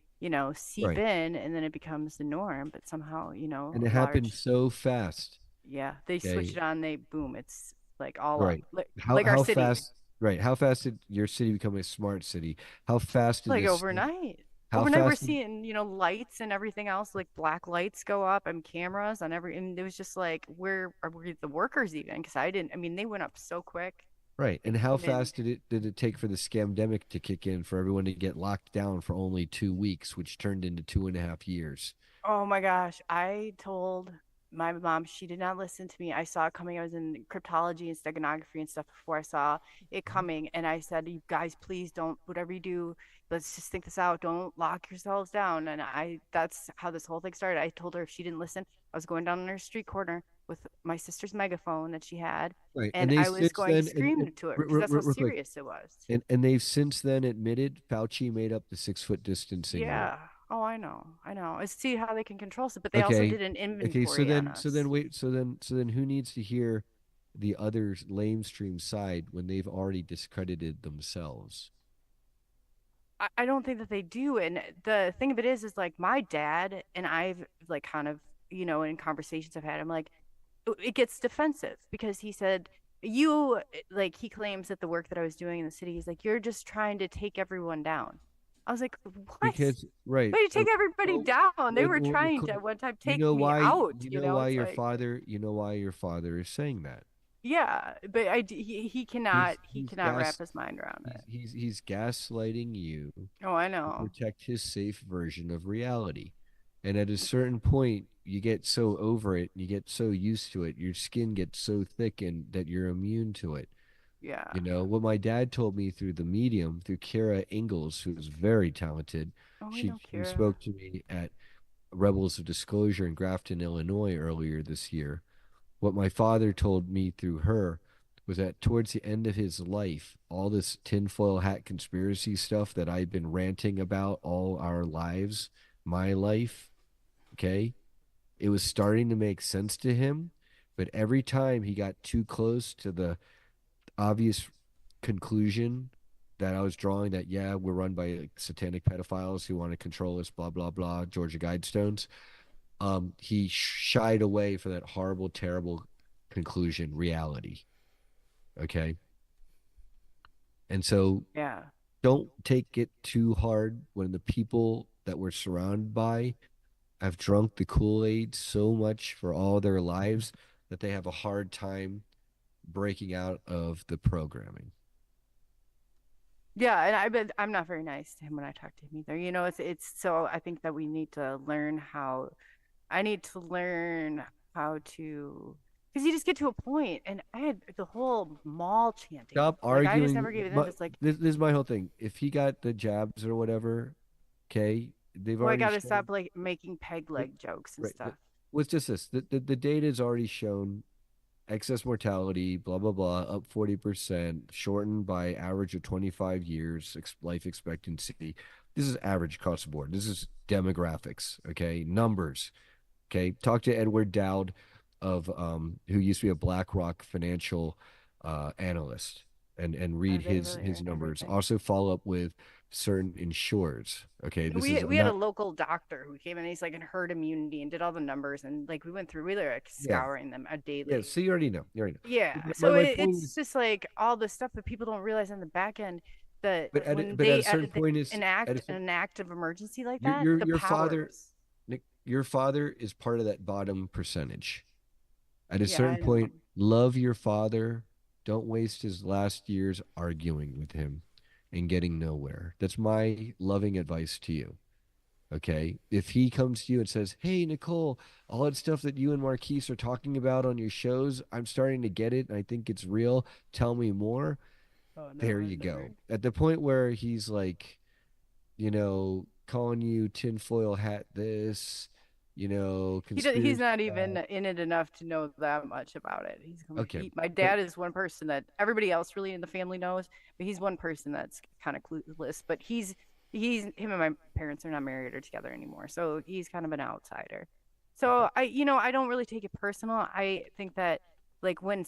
seep Right. in and then it becomes the norm, but somehow, And a it happened large, so fast. yeah, they switch Okay. it on, they boom, it's like all up. Right. Like our How city, fast, right? How fast did your city become a smart city? How fast did like this overnight. how Overnight we're fast did, seeing, lights and everything else, like black lights go up and cameras on every, and it was just like, where are we the workers even? Because I mean, they went up so quick. right? And how And fast did it take for the scamdemic to kick in for everyone to get locked down for only 2 weeks, which turned into 2.5 years? oh my gosh, I told my mom, she did not listen to me. I saw it coming. I was in cryptology and steganography and stuff before I saw it Mhm. coming. And I said, you guys, please don't, whatever you do, let's just think this out. Don't lock yourselves down. And that's how this whole thing started. I told her if she didn't listen, I was going down on her street corner with my sister's megaphone that she had. Right. And And they I was since going to then, scream and to her because real, that's how real quick, serious it was. and they've since then admitted Fauci made up the 6 foot distancing rule. Yeah. Oh, I know. I know. It's see how they can control us. But they also Okay. did an Okay. inventory on So then us. wait. So then who needs to hear the other lamestream side when they've already discredited themselves? I don't think that they do. And the thing of it is like my dad and I've like kind of, in conversations I've had, I'm like, it gets defensive because he said, you like, he claims that the work that I was doing in the city, he's like, you're just trying to take everyone down. I was like, what? Because right. Way to take everybody Well, down. They were well, trying to at one time take me out, It's like, you know why your father is saying that. yeah, but he He's cannot wrap gas his mind around it. he's gaslighting you Oh, I to know. protect his safe version of reality. And at a certain point, you get so over it, you get so used to it, your skin gets so thickened that you're immune to it. Yeah. You know, what my dad told me through the medium, through Kara Ingalls, who's very talented, Oh, we know, she Kira. spoke to me at Rebels of Disclosure in Grafton, Illinois earlier this year. What my father told me through her was that towards the end of his life, all this tinfoil hat conspiracy stuff that I've been ranting about all our lives, my life, okay, it was starting to make sense to him. But every time he got too close to the obvious conclusion that I was drawing that, yeah, we're run by like, satanic pedophiles who want to control us, blah, blah, blah, Georgia Guidestones, he shied away from that horrible, terrible conclusion, reality. Okay. And so Yeah. don't take it too hard when the people that we're surrounded by have drunk the Kool-Aid so much for all their lives that they have a hard time breaking out of the programming. Yeah, and I'm not very nice to him when I talk to him either. It's so I think that we need to learn how I need to learn how to because you just get to a point and I had the whole mall chanting. Stop Like I just arguing. never gave it in. But It's like, this is my whole thing. If he got the jabs or whatever, okay, they've oh, I already gotta shown. stop like making peg Right, leg jokes and right. stuff. What's just this? The data has already shown excess mortality, blah blah blah, up 40%, shortened by average of 25 years life expectancy. This is average across the board. This is demographics, okay, numbers. Okay, talk to Edward Dowd of who used to be a BlackRock financial analyst, and read They his really are numbers. everything. Also follow up with certain insurers. Okay, this is We I'm had a not. local doctor who came in. He's like in herd immunity and did all the numbers and like we went through. We were like Yeah, scouring them yeah. daily. So you already know. You already know. Yeah. My So point it's is, just like all the stuff that people don't realize on the back end that when but at a they certain point is at a enact certain, an act of emergency like that, the your father, powers. Nick, your father is part of that bottom percentage. At a Yeah, certain I know. point, love your father. Don't waste his last years arguing with him and getting nowhere. That's my loving advice to you. Okay. If he comes to you and says, "Hey, Nicole, all that stuff that you and Marquise are talking about on your shows, I'm starting to get it. And I think it's real. Tell me more." Oh no, There I've you never. go. At the point where he's like, calling you tinfoil hat this, He's conspiracy not even that. in it enough to know that much about it. Okay. My But dad is one person that everybody else really in the family knows, but he's one person that's kind of clueless. But he's him and my parents are not married or together anymore, so he's kind of an outsider. okay. So I don't really take it personal. I think that like when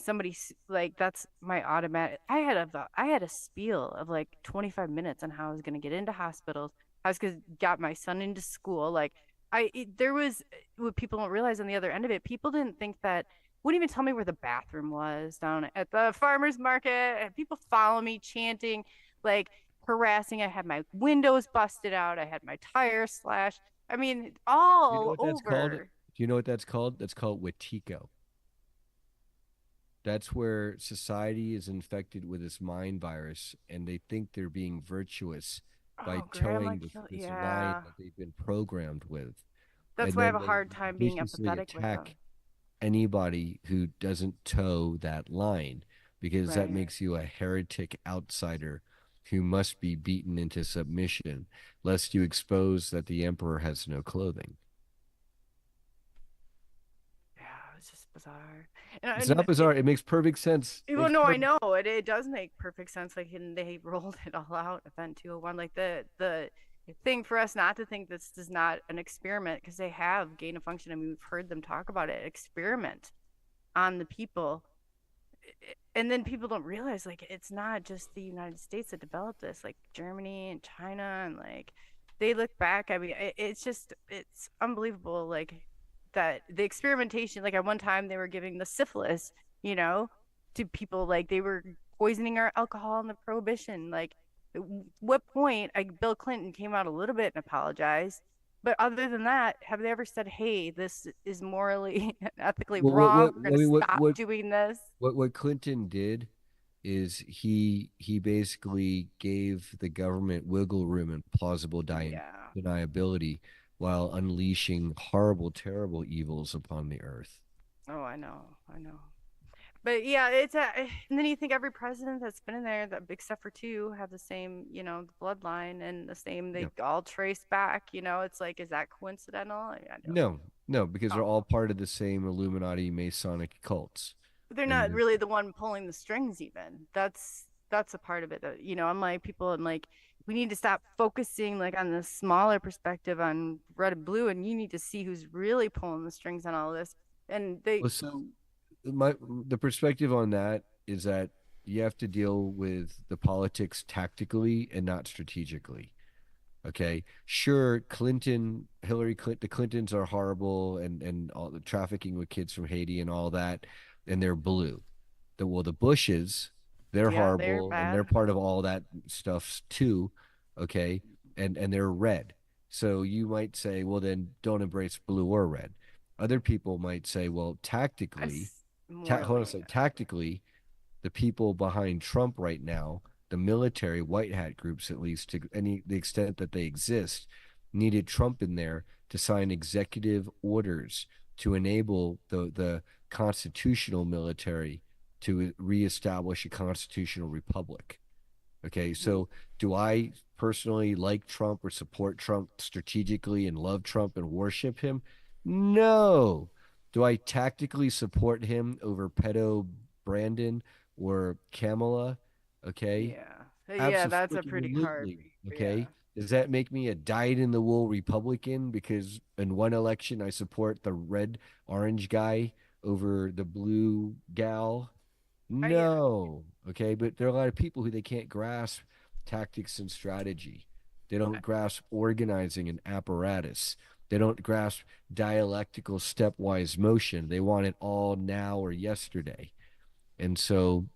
like that's my automatic. I had a spiel of like 25 minutes on how I was going to get into hospitals. I was going to got my son into school. Like there was what people don't realize on the other end of it. People didn't think that wouldn't even tell me where the bathroom was down at the farmers market. And people follow me chanting, like harassing. I had my windows busted out. I had my tire slashed. I mean, You know all what that's called? Do over. you know what that's called? That's called Wetiko. That's where society is infected with this mind virus, and they think they're being virtuous by Oh, grandma towing kill. this line Yeah. that they've been programmed with. That's And why I have then a they hard time being viciously empathetic with attack them. anybody who doesn't toe that line because that Right. makes you a heretic outsider who must be beaten into submission, lest you expose that the emperor has no clothing. Yeah, it's just bizarre. It's And not bizarre. It makes perfect sense. well, Makes no, I perfect. know it does make perfect sense. Like, and they rolled it all out. Event 201, like the thing for us not to think this is not an experiment because they have gain of function. I mean, we've heard them talk about it. Experiment on the people, and then people don't realize like it's not just the United States that developed this. Like Germany and China, and like they look back. I mean, it's just it's unbelievable. Like that the experimentation. Like at one time they were giving the syphilis, you know, to people. Like they were poisoning our alcohol in the prohibition. Like what point? Like Bill Clinton came out a little bit and apologized. But other than that, have they ever said, "Hey, this is morally and ethically Well, wrong. We're going I to mean, stop doing this"? what Clinton did is he basically gave the government wiggle room and plausible Yeah. deniability while unleashing horrible, terrible evils upon the earth. Oh, I know. I know. But yeah, it's a, and then you think every president that's been in there, that except for two, have the same, bloodline and the same. They Yeah. all trace back. It's like, is that coincidental? I don't. No, no, because they're Oh, all part of the same Illuminati Masonic cults. they're And not really the one pulling the strings. Even that's a part of it. That I'm like people. I'm like, we need to stop focusing like on the smaller perspective on red and blue, and you need to see who's really pulling the strings on all this. And they, well, so my the perspective on that is that you have to deal with the politics tactically and not strategically. Okay, sure, Hillary Clinton, the Clintons are horrible, and all the trafficking with kids from Haiti and all that, and they're blue. The Bushes, they're yeah, they're horrible, and they're bad. part of all that stuff too. Okay, and they're red. So you might say, well, then don't embrace blue or red. Other people might say, well, hold on a Morally, second, tactically, the people behind Trump right now, the military, white hat groups at least, to any the extent that they exist, needed Trump in there to sign executive orders to enable the constitutional military to reestablish a constitutional republic. Okay, so do I personally like Trump or support Trump strategically and love Trump and worship him? No. Do I tactically support him over pedo Brandon or Kamala? Okay, yeah, yeah, that's a pretty hard. absolutely. Yeah, Okay, does that make me a dyed in the wool Republican because in one election I support the red orange guy over the blue gal? yeah, No. Okay. But there are a lot of people who they can't grasp tactics and strategy. They don't grasp organizing and apparatus. They don't grasp dialectical stepwise motion. They want it all now or yesterday. And so,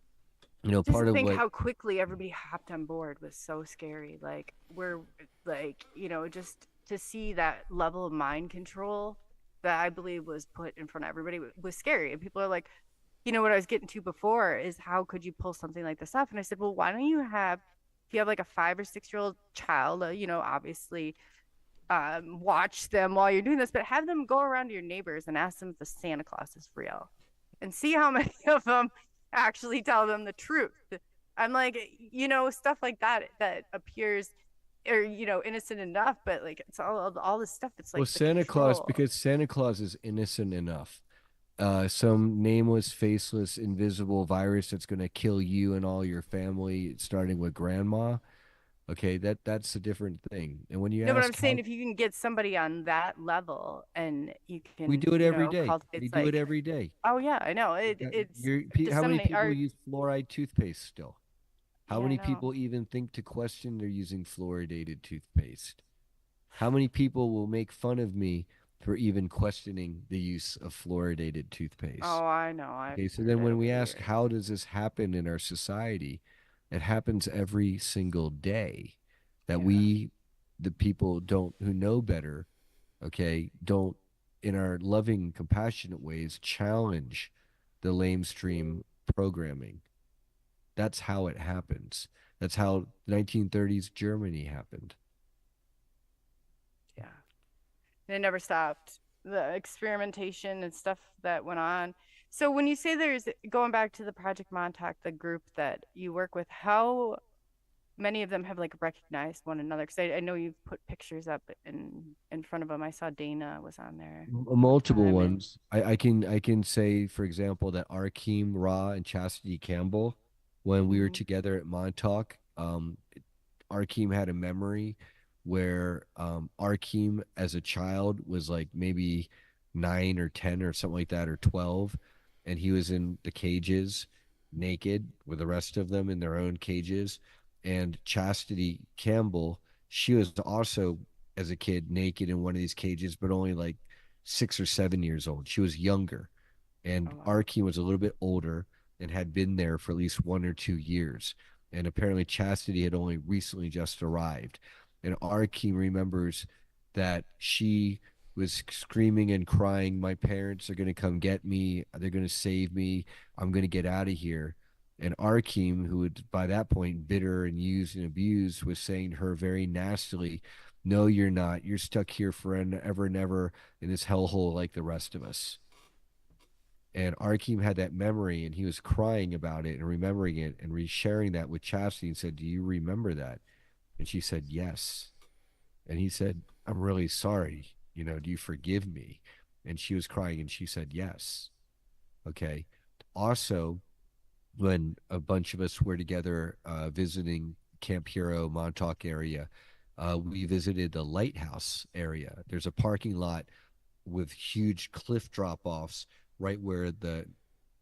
just part to of think what, how quickly everybody hopped on board was so scary. Like we're like, just to see that level of mind control that I believe was put in front of everybody was scary. And people are like, what I was getting to before is how could you pull something like this off? And I said, well, why don't you have, if you have like a 5 or 6 year old child, obviously watch them while you're doing this, but have them go around to your neighbors and ask them if the Santa Claus is real and see how many of them actually tell them the truth. I'm like, stuff like that appears or innocent enough, but like it's all this stuff that's well, like the control. Because Santa Claus is innocent enough. Some nameless, faceless, invisible virus that's going to kill you and all your family, starting with grandma. Okay, that's a different thing. And when you No, but I'm ask saying how, if you can get somebody on that level and you we can, do it every day. We cultivate do it like, every day. oh yeah, I know it's How many disseminate people art. use fluoride toothpaste still? How Yeah, I many know. people even think to question they're using fluoridated toothpaste? How many people will make fun of me for even questioning the use of fluoridated toothpaste? Oh, I know. I've Okay, so heard then it when over we the ask years. how does this happen in our society, it happens every single day that Yeah. we, the people don't who know better, okay, don't in our loving, compassionate ways challenge the lamestream programming. That's how it happens. That's how 1930s Germany happened. Yeah. It never stopped. The experimentation and stuff that went on. So when you say there's going back to the Project Montauk, the group that you work with, how many of them have like recognized one another? Because I know you've put pictures up in front of them. I saw Dana was on there one Multiple time, and ones. I can say, for example, that Arkeem Ra and Chastity Campbell, when we were mm, together at Montauk, Arkeem had a memory where Arkeem as a child was like maybe 9 or 10 or something like that, or 12, and he was in the cages naked with the rest of them in their own cages. And Chastity Campbell, she was also as a kid naked in one of these cages, but only like 6 or 7 years old. She was younger, oh and wow, Arkeem was a little bit older and had been there for at least 1 or 2 years. And apparently, Chastity had only recently just arrived. And Arkeem remembers that she was screaming and crying, "My parents are going to come get me. They're going to save me. I'm going to get out of here." And Arkeem, who had by that point bitter and used and abused, was saying to her very nastily, "No, you're not. You're stuck here forever and ever in this hellhole like the rest of us." And Arkeem had that memory and he was crying about it and remembering it and resharing that with Chastity and said, "Do you remember that?" And she said, "Yes." And he said, "I'm really sorry. Do you forgive me?" And she was crying and she said, "Yes." Okay. Also, when a bunch of us were together visiting Camp Hero, Montauk area, we visited the lighthouse area. There's a parking lot with huge cliff drop offs right where the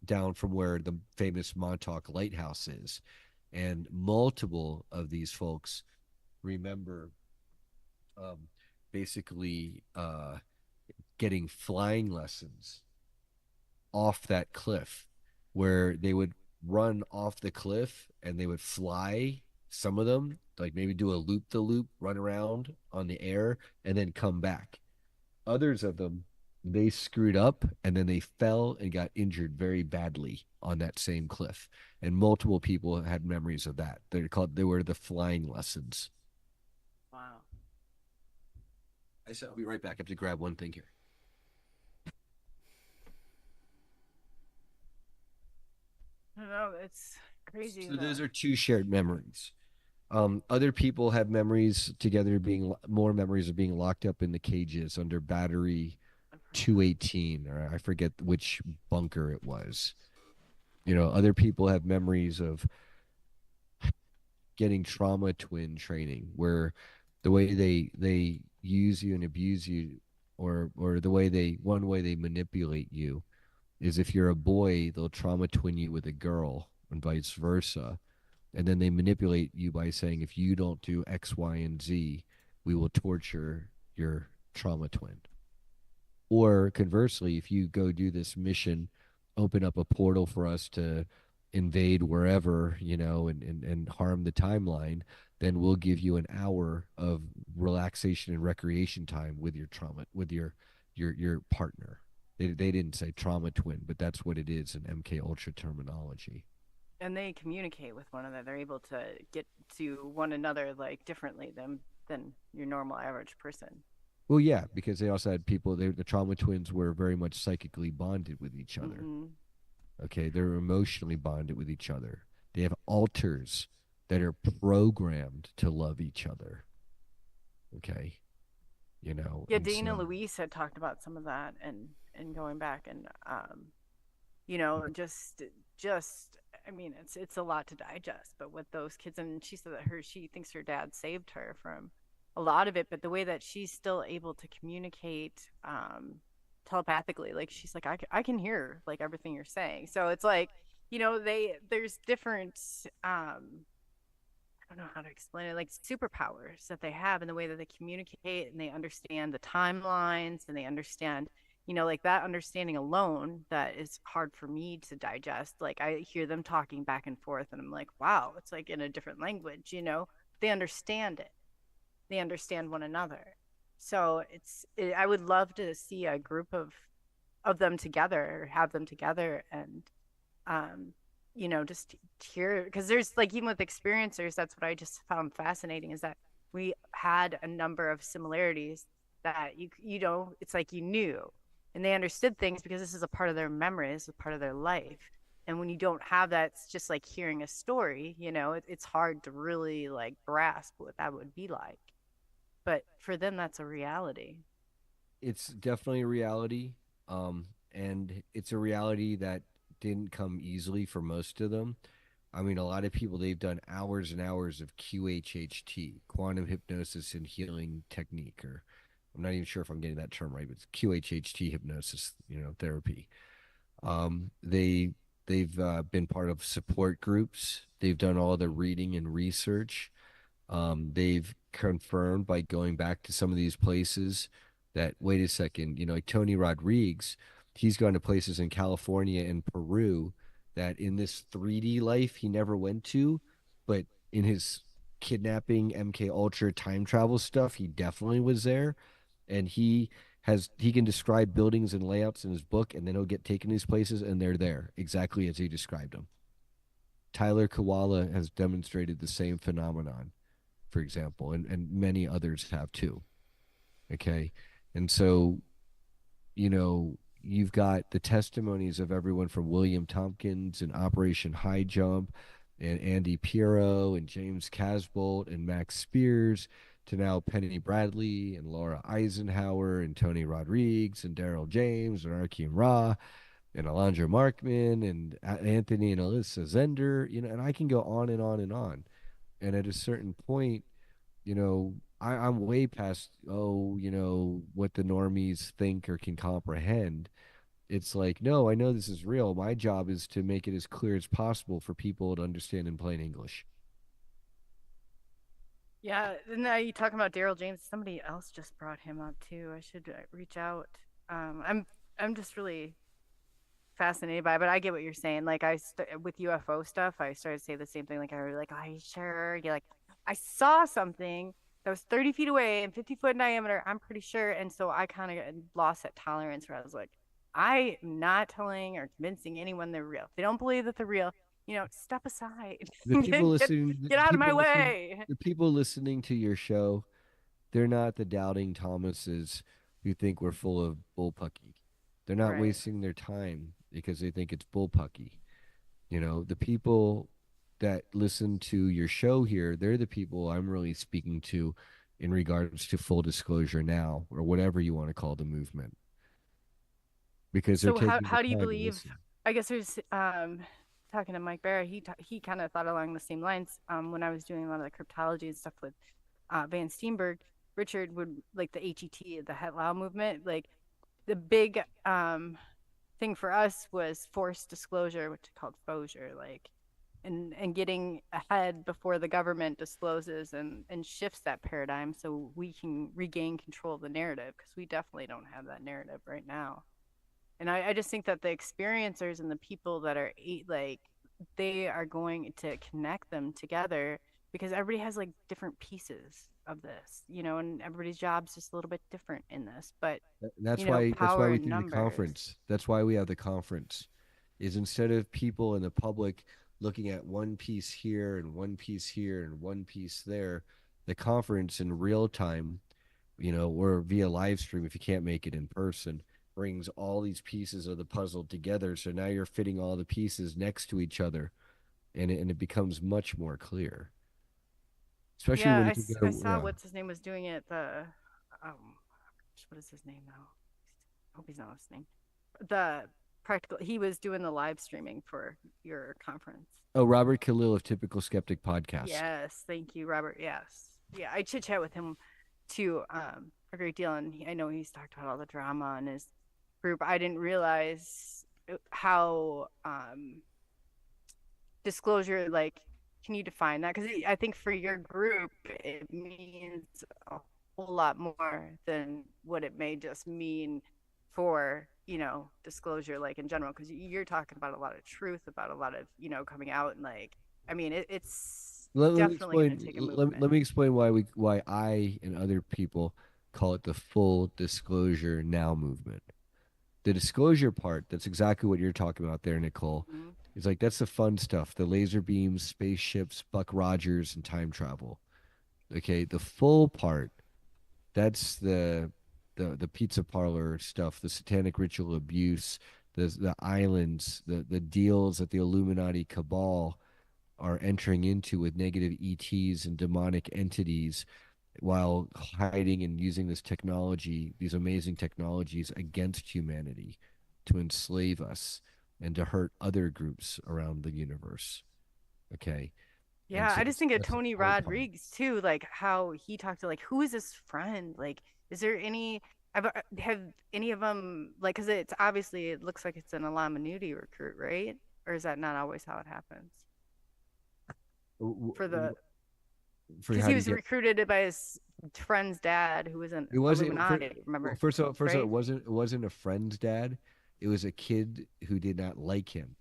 down from where the famous Montauk Lighthouse is. And multiple of these folks remember um, basically getting flying lessons off that cliff where they would run off the cliff and they would fly, some of them like maybe do a loop the loop, run around on the air and then come back. Others of them, they screwed up and then they fell and got injured very badly on that same cliff. And multiple people had memories of that. They were the flying lessons. wow. I said, I'll be right back. I have to grab one thing here. I don't know. It's crazy. So those are two shared memories. Other people have memories together, being more memories of being locked up in the cages under battery I've heard that. 218, or I forget which bunker it was. Other people have memories of getting trauma twin training where the way they use you and abuse you, or the way they one way they manipulate you is if you're a boy they'll trauma twin you with a girl and vice versa, and then they manipulate you by saying if you don't do X, Y, and Z we will torture your trauma twin. Or conversely, if you go do this mission, open up a portal for us to invade wherever, and harm the timeline, then we'll give you an hour of relaxation and recreation time with your trauma, with your partner. They didn't say trauma twin, but that's what it is in MK Ultra terminology. And they communicate with one another. They're able to get to one another like differently than your normal average person. Well, yeah, because they also had people. The trauma twins were very much psychically bonded with each other. Mm-hmm. Okay, they're emotionally bonded with each other. They have alters that are programmed to love each other. Okay, Yeah, and Dana so Luis had talked about some of that and going back and just I mean, it's a lot to digest, but with those kids, and she said that she thinks her dad saved her from a lot of it, but the way that she's still able to communicate telepathically, like she's like, I can hear like everything you're saying. So it's like, there's different I don't know how to explain it, like superpowers that they have in the way that they communicate, and they understand the timelines, and they understand, like that understanding alone that is hard for me to digest. Like I hear them talking back and forth and I'm like, wow, it's like in a different language, they understand it. They understand one another. So I would love to see a group of them together, or have them together, and um just hear, because there's like, even with experiencers, that's what I just found fascinating, is that we had a number of similarities that it's like you knew, and they understood things because this is a part of their memory, this is a part of their life. And when you don't have that, it's just like hearing a story, it's hard to really like grasp what that would be like, but for them that's a reality. It's definitely a reality. And it's a reality that didn't come easily for most of them. I mean, a lot of people, they've done hours and hours of QHHT, quantum hypnosis and healing technique, or I'm not even sure if I'm getting that term right, but it's QHHT hypnosis, therapy. They've been part of support groups. They've done all the reading and research. They've confirmed by going back to some of these places that, wait a second, like Tony Rodriguez, he's gone to places in California and Peru that in this 3D life he never went to, but in his kidnapping MK Ultra time travel stuff, he definitely was there. And he can describe buildings and layouts in his book, and then he'll get taken to these places and they're there exactly as he described them. Tyler Koala has demonstrated the same phenomenon, for example, and many others have too. Okay. And so, you've got the testimonies of everyone from William Tompkins and Operation High Jump and Andy Piero and James Casbolt and Max Spears to now Penny Bradley and Laura Eisenhower and Tony Rodriguez and Daryl James and Arkeem Ra and Alondra Markman and Anthony and Alyssa Zender, and I can go on and on and on. And at a certain point, I'm way past, what the normies think or can comprehend. It's like, no, I know this is real. My job is to make it as clear as possible for people to understand in plain English. Yeah, and now you talking about Daryl James. Somebody else just brought him up too. I should reach out. I'm just really fascinated by it, but I get what you're saying. Like with UFO stuff, I started to say the same thing. Like I was like, "Are you sure?" You're like, "I saw something that was 30 feet away and 50-foot in diameter. I'm pretty sure." And so I kind of lost that tolerance where I was like, "I am not telling or convincing anyone they're real. If they don't believe that they're real, step aside. The people get, get listening, get out of my way." the people listening to your show, they're not the doubting Thomases who think we're full of bullpucky. They're not Right. wasting their time because they think it's bullpucky. The people that listen to your show here, they're the people I'm really speaking to in regards to full disclosure now, or whatever you want to call the movement, because they're So how taking the how do you time to believe? listen. I guess there's talking to Mike Barra. He kind of thought along the same lines. When I was doing a lot of the cryptology and stuff with Van Steenberg, Richard would like the HET, the Het Lao movement. Like the big thing for us was forced disclosure, which is called FOSURE, like and getting ahead before the government discloses and shifts that paradigm so we can regain control of the narrative, because we definitely don't have that narrative right now. And I just think that the experiencers and the people that are like, they are going to connect them together, because everybody has like different pieces of this, and everybody's job's just a little bit different in this, but That's why power we in do the numbers. conference. That's why we have the conference. Is instead of people in the public looking at one piece here and one piece here and one piece there, the conference in real time, or via live stream if you can't make it in person, brings all these pieces of the puzzle together. So now you're fitting all the pieces next to each other, and it becomes much more clear. Especially Yeah, when you can I go, saw yeah. what's his name was doing it. Um, what is his name now? I hope he's not listening. The practical. He was doing the live streaming for your conference. Oh, Robert Khalil of Typical Skeptic Podcast. Yes, thank you, Robert. Yes, yeah, I chit chat with him too, a great deal, and I know he's talked about all the drama in his group. I didn't realize how disclosure, like, can you define that? Because I think for your group it means a whole lot more than what it may just mean for, disclosure, like, in general, because you're talking about a lot of truth, about a lot of, coming out, and, like, I mean, it's Let me definitely going explain. to take a Let movement. me explain why I and other people call it the full disclosure now movement. The disclosure part, that's exactly what you're talking about there, Nicole. Mm-hmm. It's like that's the fun stuff, the laser beams, spaceships, Buck Rogers, and time travel. Okay, the full part, that's the pizza parlor stuff, the satanic ritual abuse, the islands, the deals that the Illuminati cabal are entering into with negative ETs and demonic entities while hiding and using this technology, these amazing technologies against humanity to enslave us and to hurt other groups around the universe. Okay. And Yeah, so I just think of that's the Tony whole part. Rodriguez too, like how he talked to, like, who is his friend? Like, is there any have any of them, like, because it's obviously, it looks like it's an Alamanuti recruit, right? Or is that not always how it happens W- for the w- For because how he do you was get recruited by his friend's dad who was an it wasn't for Illuminati, well, remember? first of all, Right? it wasn't a friend's dad. It was a kid who did not like him,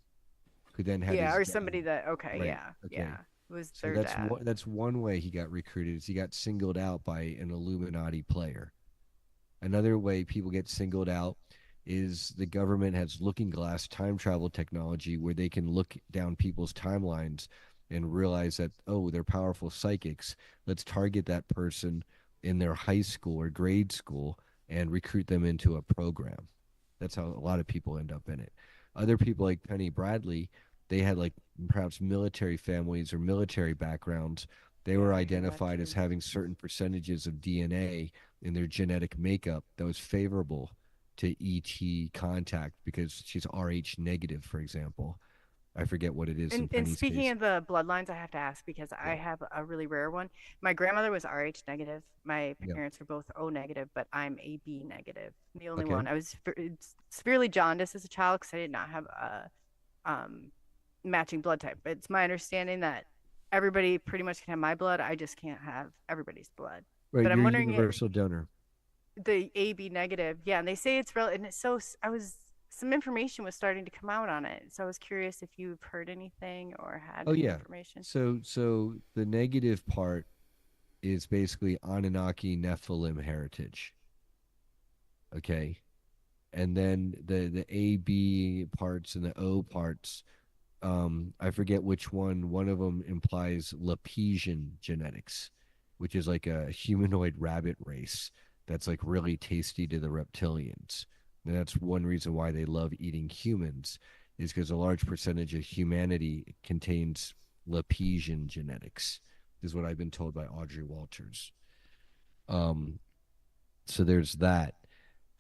who then had Yeah, his or dad. somebody that, okay, Right. yeah, Okay. yeah. It was So their dad. that's one way he got recruited is he got singled out by an Illuminati player. Another way people get singled out is the government has looking glass time travel technology where they can look down people's timelines and realize that, oh, they're powerful psychics. Let's target that person in their high school or grade school and recruit them into a program. That's how a lot of people end up in it. Other people like Penny Bradley, they had like perhaps military families or military backgrounds. They Yeah, were I hear that identified too. as having certain percentages of DNA in their genetic makeup that was favorable to ET contact because she's Rh negative, for example. I forget what it is in And Penny's speaking case. of the bloodlines, I have to ask because I Yeah, have a really rare one. My grandmother was Rh negative. My yeah. parents are both O negative, but I'm AB negative. The only Okay. one. I was severely jaundiced as a child because I did not have a matching blood type. It's my understanding that everybody pretty much can have my blood. I just can't have everybody's blood. Right, But I'm you're a wondering, universal donor. the AB negative, yeah, and they say it's real, and it's so. I was some information was starting to come out on it, so I was curious if you've heard anything or had Oh any yeah. information. So the negative part is basically Anunnaki Nephilim heritage. Okay. And then the A B parts and the O parts, I forget which one. One of them implies Lapesian genetics, which is like a humanoid rabbit race that's like really tasty to the reptilians. And that's one reason why they love eating humans, is because a large percentage of humanity contains Lapesian genetics, is what I've been told by Audrey Walters. Um, so there's that.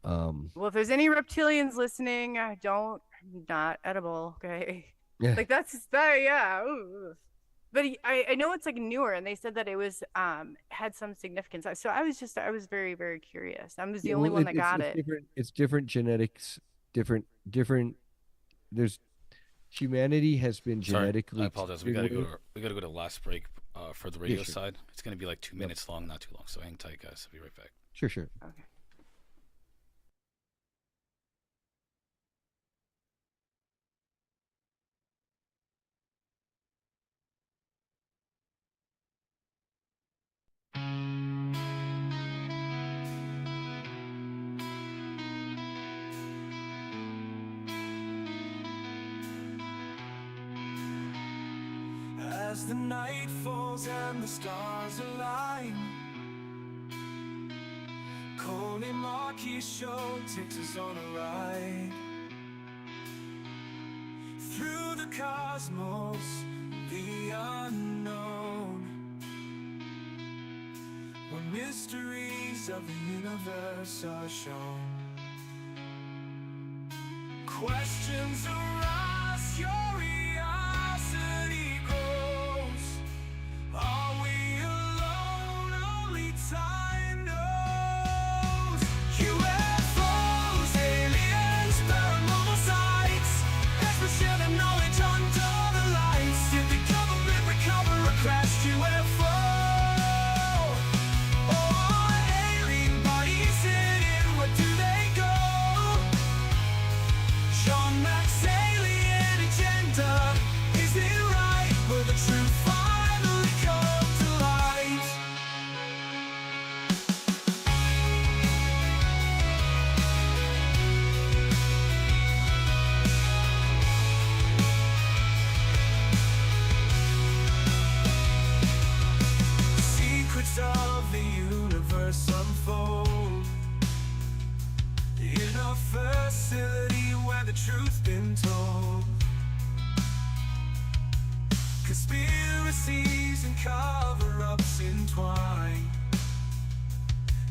Um, Well, if there's any reptilians listening, don't, not edible, okay? yeah, Like, that's that, yeah. Ooh. But I know it's like newer, and they said that it was had some significance. So I was very very curious. I was yeah. the only Well, one that got it's it. different. It's different genetics. Different. There's humanity has been Sorry, I genetically apologize. tinkered with. We gotta go to the last break for the Yeah, radio sure. side. It's gonna be like 2 Yep. minutes long, not too long. So hang tight, guys. I'll be right back. Sure, sure. Okay. As the night falls and the stars align, Coley Marquis show takes us on a ride through the cosmos, the unknown, where mysteries of the universe are shown. Questions arise, curiosity grows. Are we alone? Only time knows. UFOs, aliens, paranormal sights. Experts share their knowledge under the lights. Did the government recover a crashed UFO? Or alien bodies hidden? Where do they go? Sean Mack's alien agenda. Is it right? Will the truth finally come to light? Secrets of the universe unfold in a facility where the truth's been told. Conspiracies and cover-ups entwine.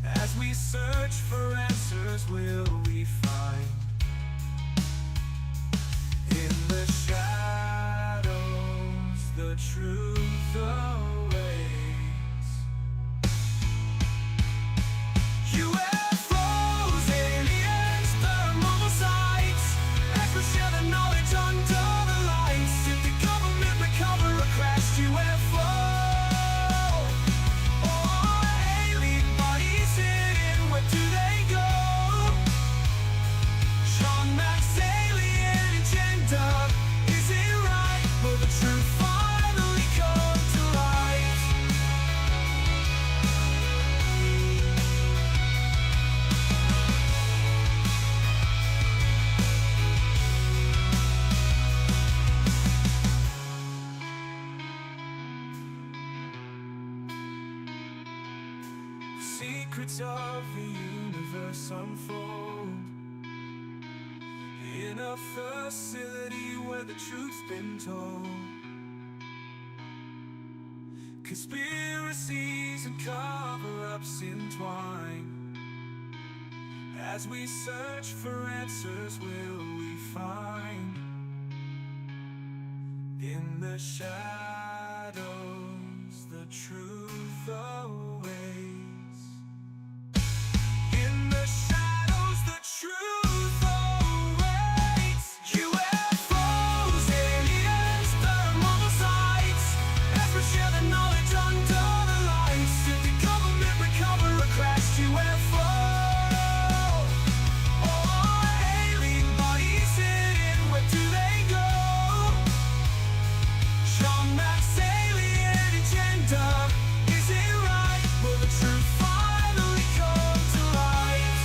As we search for answers, will we find? In the shadows, the truth awaits. UFOs, aliens, paranormal sights. Experts share their knowledge under the lights. Did the government recover a crashed UFO? Or alien bodies hidden? Where do they go? Sean Mack's alien agenda. Is it right? Will the truth finally come to light? Secrets of the universe unfold in a facility where the truth's been told. Conspiracies and cover-ups entwine. As we search for answers, will we find? In the shadows, the truth awaits. In the shadows, the truth awaits. UFOs, aliens, paranormal sights. Experts share their knowledge under the lights. Did the government recover a crashed UFO? Or alien bodies hidden? Where do they go? Sean Mack's alien agenda. Is it right? Will the truth finally come to light?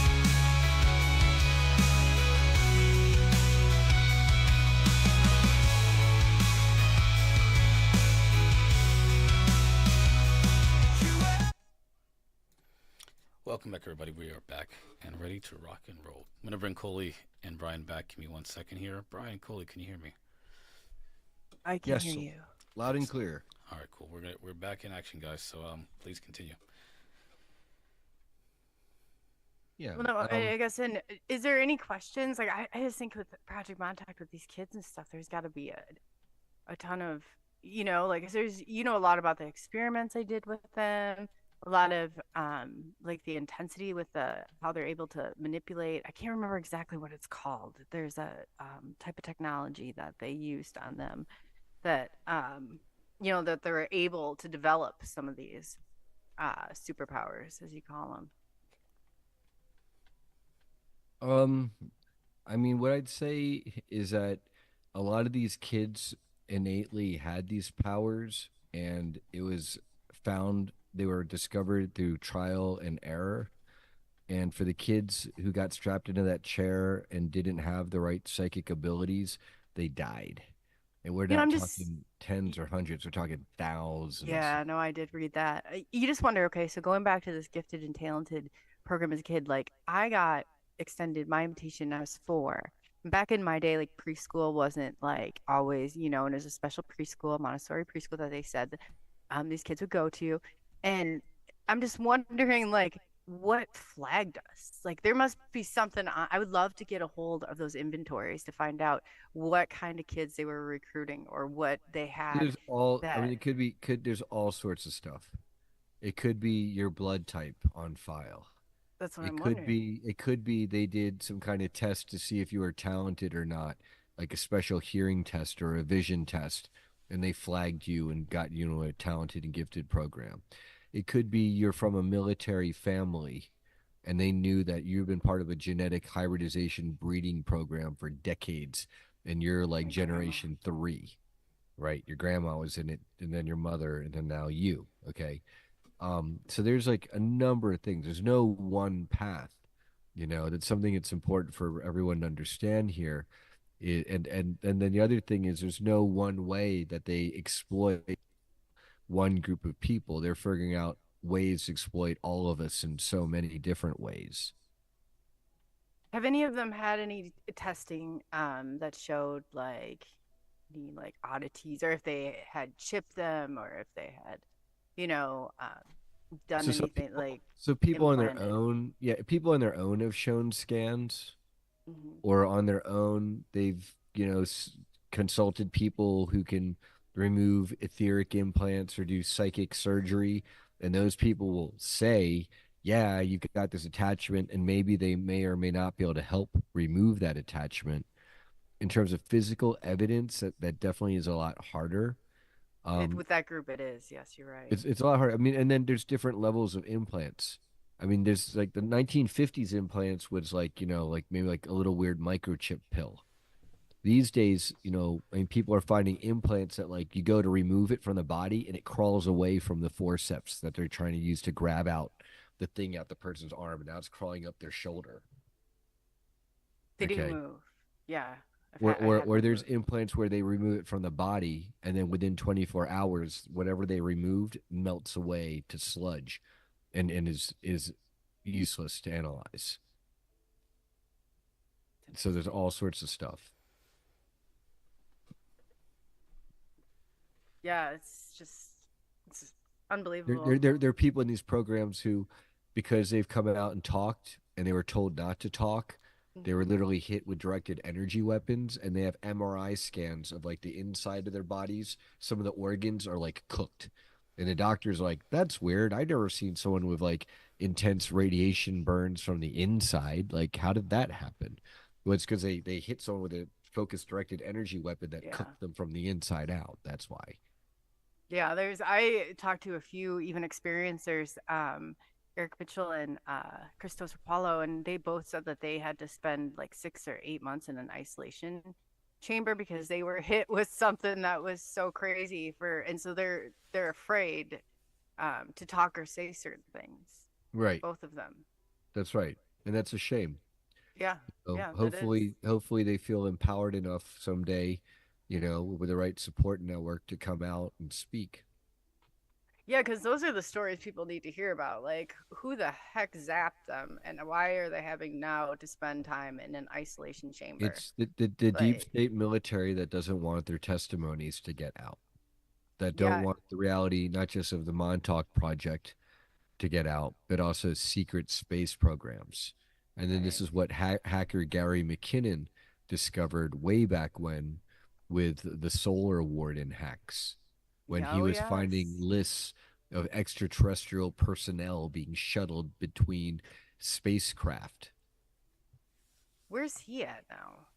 Welcome back, everybody. We are back and ready to rock and roll. I'm gonna bring Coley and Brian back. Give me 1 second here. Brian, Coley, can you hear me? I can Yes. hear you. Loud and clear. All right, cool. We're back in action, guys. So please continue. Yeah. Well, no, I guess. And is there any questions? Like, I just think with Project Montauk with these kids and stuff, there's got to be a ton of, like there's, a lot about the experiments I did with them, a lot of like the intensity with how they're able to manipulate. I can't remember exactly what it's called. There's a type of technology that they used on them that that they're able to develop some of these superpowers, as you call them. I mean, what I'd say is that a lot of these kids innately had these powers, and it was found they were discovered through trial and error. And for the kids who got strapped into that chair and didn't have the right psychic abilities, they died. And we're not talking tens or hundreds, we're talking thousands. Yeah, no, I did read that. You just wonder, okay, so going back to this gifted and talented program as a kid, like I got extended my invitation when I was 4. Back in my day, like preschool wasn't like always, and there's a special preschool, Montessori preschool that they said these kids would go to. And I'm just wondering, like, what flagged us. Like there must be something. I would love to get a hold of those inventories to find out what kind of kids they were recruiting or what they had There's all, I mean, that. it could be, there's all sorts of stuff. It could be your blood type on file. That's what I'm wondering. It could be they did some kind of test to see if you were talented or not, like a special hearing test or a vision test, and they flagged you and got you know a talented and gifted program. It could be you're from a military family and they knew that you've been part of a genetic hybridization breeding program for decades and you're like My grandma. generation three, right? Your grandma was in it, and then your mother, and then now you. Okay. So there's like a number of things. There's no one path. That's something that's important for everyone to understand here. And then the other thing is there's no one way that they exploit one group of people. They're figuring out ways to exploit all of us in so many different ways. Have any of them had any testing that showed like any like oddities, or if they had chipped them, or if they had, you know, done So some anything people, like so people on their implanted? own, yeah, people on their own have shown scans, Hmm. or on their own they've consulted people who can remove etheric implants or do psychic surgery, and those people will say, yeah, you've got this attachment, and maybe they may or may not be able to help remove that attachment. In terms of physical evidence, that definitely is a lot harder. It um with that group, it is. Yes, you're right. it's a lot harder. I mean, and then there's different levels of implants. I mean, there's like the 1950s implants was like, like maybe like a little weird microchip pill. These days, I mean, people are finding implants that like you go to remove it from the body and it crawls away from the forceps that they're trying to use to grab out the thing out the person's arm, and now it's crawling up their shoulder. They do Okay. move. Yeah, I Or had or one there's move. implants where they remove it from the body, and then within 24 hours, whatever they removed melts away to sludge, and is useless to analyze. It's So there's interesting. all sorts of stuff. Yeah, it's There, unbelievable. there, there, there are people in these programs who, because they've come out and talked and they were told not to talk, they were Hmm. literally hit with directed energy weapons, and they have MRI scans of like the inside of their bodies. Some of the organs are like cooked. And the doctor's like, that's weird. I've never seen someone with like intense radiation burns from the inside. Like, how did that happen? Well, it's because they hit someone with a focused directed energy weapon that Yeah. cooked them from the inside out. That's why. Yeah, I talked to a few even experiencers, Eric Mitchell and Christos Rapallo, and they both said that they had to spend like 6 or 8 months in an isolation chamber because they were hit with something that was so crazy and so they're afraid to talk or say certain things, Right. both of them. That's right. And that's a shame. Yeah, So yeah, that is. hopefully they feel empowered enough someday, with the right support network to come out and speak. Yeah, because those are the stories people need to hear about. Like, who the heck zapped them, and why are they having now to spend time in an isolation chamber? It's the deep Like, state military that doesn't want their testimonies to get out, that don't yeah, want the reality, not just of the Montauk Project to get out, but also secret space programs. And then this right. is what hacker Gary McKinnon discovered way back when with the Solar Warden hacks, when Yeah, he oh, was finding yes. lists of extraterrestrial personnel being shuttled between spacecraft. Where's he at now?